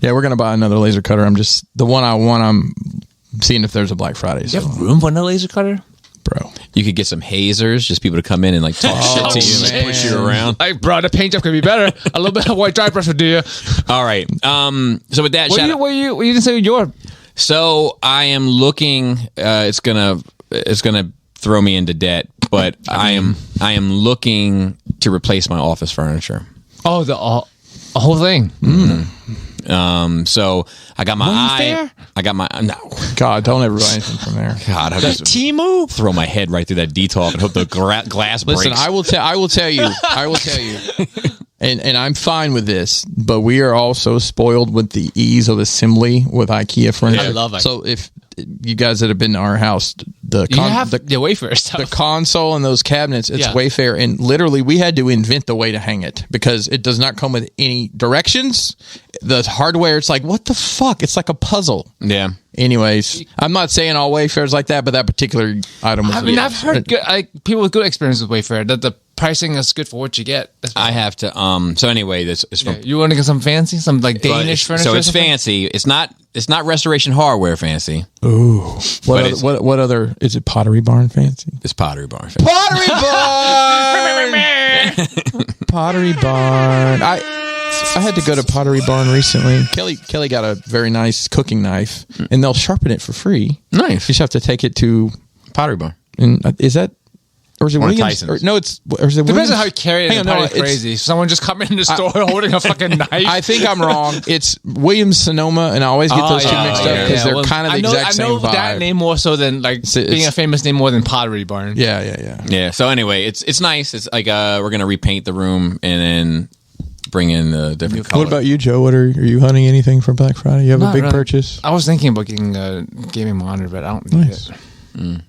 Yeah, we're going to buy another laser cutter. I'm just, the one I want, I'm seeing if there's a Black Friday. Do you have room for another laser cutter? Bro. You could get some hazers, just people to come in and like talk shit to you and push you around. I brought a paint job could be better. A little bit of white dry brush would do you. All right. So with that, what you didn't say your... So I am looking. It's gonna throw me into debt, but I am looking to replace my office furniture. Oh, the whole thing. So I got my I got my no. God, don't ever buy anything from there. God, I just Temu. Throw my head right through that DTOF and hope the glass breaks. Listen, I will tell you. And I'm fine with this, but we are all so spoiled with the ease of assembly with IKEA furniture. I love it. So if you guys that have been to our house, the Wayfair stuff. The console and those cabinets, it's Wayfair, and literally we had to invent the way to hang it because it does not come with any directions. The hardware, it's like, what the fuck? It's like a puzzle. Yeah. Anyways, I'm not saying all Wayfair's like that, but that particular item was. I mean, I've heard people with good experience with Wayfair that the pricing is good for what you get. I have to. So anyway, this is from. You want to get some fancy, some like Danish furniture. So it's fancy. It's not Restoration Hardware fancy. Ooh. What other? Is it Pottery Barn fancy? It's Pottery Barn fancy. Pottery Barn. Pottery Barn. I had to go to Pottery Barn recently. Kelly got a very nice cooking knife, and they'll sharpen it for free. Nice. You just have to take it to Pottery Barn. And is that Or is it Williams? Tyson's. No, it's or is it Depends Williams? on how you carry it. Hang on, It's no, probably crazy. Someone just coming in the store holding a fucking knife. I think I'm wrong. It's Williams Sonoma, and I always get those two mixed up because they're kind of the exact same vibe. I know that name more so than like being a famous name more than Pottery Barn. Yeah. So anyway, it's nice. It's like we're gonna repaint the room and then bring in the different color. What about you, Joe? What are you hunting anything for Black Friday? You have a big purchase? I was thinking about getting a gaming monitor, but I don't need it.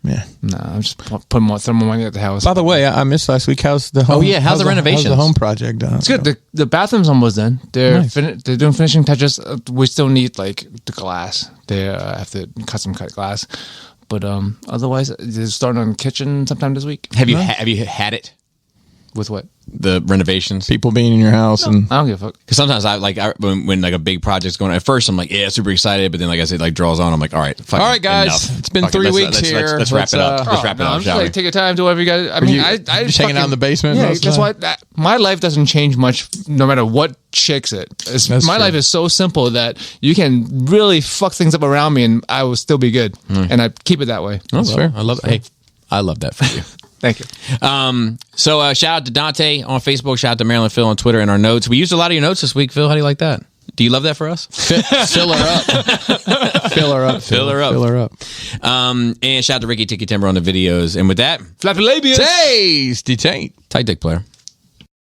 Yeah. No, I'm just putting more thermal money at the house. By the way, I missed last week. How's the home? Oh yeah, how's the renovations? How's the home project done? It's good. The bathroom's almost done. They're they're doing finishing touches. We still need like the glass. They have to custom cut glass, but otherwise they're starting on the kitchen sometime this week. Have you had it with what? The renovations? People being in your house and I don't give a fuck. Because sometimes when like a big project's going on, at first I'm like, yeah, super excited, but then like I said, like draws on, I'm like, all right, guys, enough. It's been 3 weeks here. Let's wrap it up. Let's wrap it up. I'm just like, take your time, do whatever you got. I mean, I just hanging out in the basement. Yeah, that's why my life doesn't change much, no matter what shakes it. My life is so simple that you can really fuck things up around me, and I will still be good, and I keep it that way. That's fair. I love. Hey, I love that for you. Thank you. So shout out to Dante on Facebook. Shout out to Marilyn Phil on Twitter and our notes. We used a lot of your notes this week, Phil. How do you like that? Do you love that for us? Fill her up. Fill her up. Fill her up. Fill her up. And shout out to Ricky Tiki Timber on the videos. And with that, Flappy Labius. Tasty taint. tight dick player.